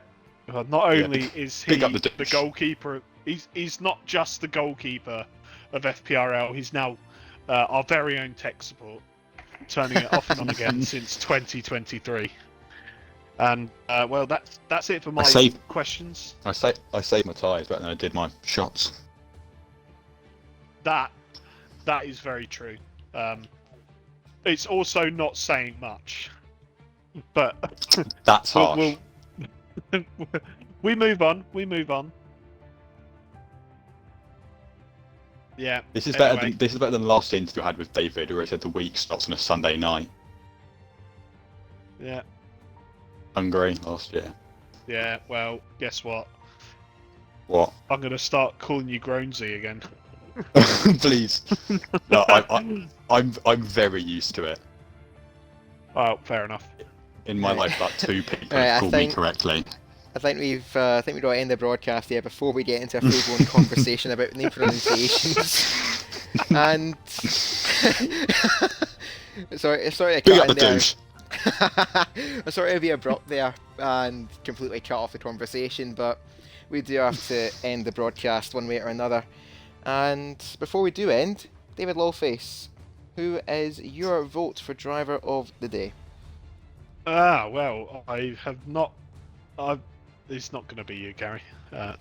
Well, not only is he Pick up the the dish. goalkeeper, he's not just the goalkeeper of FPRL. He's now our very own tech support, turning it off and on again since 2023. And well, that's it for my questions. I saved my tyres better than I did my shots. That is very true. It's also not saying much, but That's harsh. we move on. Yeah. This is anyway. better than the last interview I had with David, where it said the week starts on a Sunday night. Yeah. Hungary last year. Yeah. Well, guess what? What? I'm gonna start calling you Groansy again. Please. No, I'm very used to it. Oh, fair enough. In my life, about 2 people Right, have I called think- me correctly. I think we've got to end the broadcast here before we get into a full-blown conversation about name pronunciations. And sorry to Big cut up in the there. douche. I'm sorry to be abrupt there and completely cut off the conversation, but we do have to end the broadcast one way or another. And before we do end, David Lawface, who is your vote for driver of the day? Well, I have not. It's not going to be you, Gary.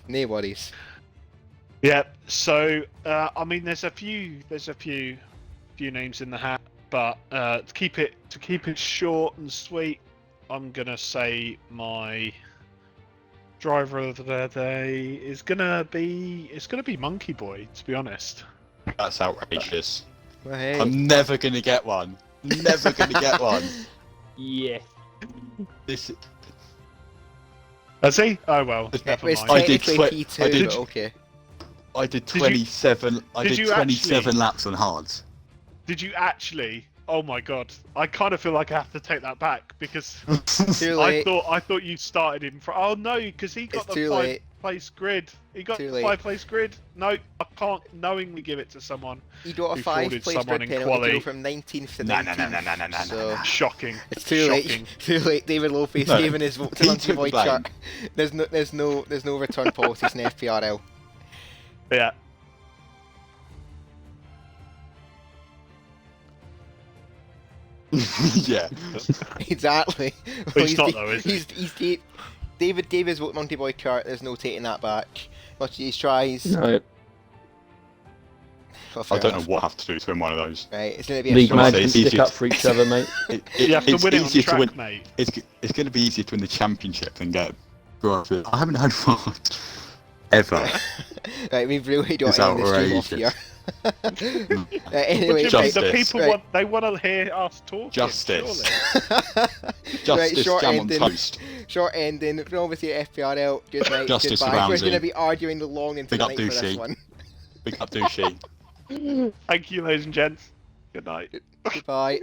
No worries. Yeah. So, I mean, there's a few names in the hat, but to keep it short and sweet, I'm gonna say my driver of the day is gonna be Monkey Boy. To be honest. That's outrageous. Well, hey. I'm never gonna get one. Never gonna get one. Yeah. This. Has he? Oh well, It never was mind. I did technically twi- I P2, did- but okay. I did Did you- 27. I did did you 27 actually- laps on hards. Did you actually? Oh my god! I kind of feel like I have to take that back because Too I late. thought you started him for. Oh no, because he got It's the too five. late. place grid. He got Too the late. 5th-place grid. No, I can't knowingly give it to someone. He got a Who 5th frauded place someone grid in penalty to quali. go from 19th to No, 19th. no. So Shocking. it's too Shocking. late. Too late. David Lopez No, saving his vote to he Monkey took the Boy blame. chart. There's no return policies in FPRL. Yeah. Yeah. Exactly. He's not though, is he? He's David's vote Monty Boy chart. There's no taking that back. Much as he tries. No, Well, I fair don't know enough. what I have to do to win one of those. Right, it's gonna be a league short. man- management it's stick easier up to- for each other, mate. You have to it's win it on easier to track, win. mate. It's going to be easier to win the championship than get. I haven't had one ever. Right, we've really got It's to end the stream off here. outrageous. Anyway, What do you mean? Justice. The people Right. they want to hear us talking. Justice. Surely. Justice, short jam ending. on toast. Short ending. From obviously FPRL. Good night. Justice for Goodbye. We're Ramsey. going to be arguing long into Big the up night for this Douchey. one. Big up Douchey. Thank you, ladies and gents. Good night. Goodbye.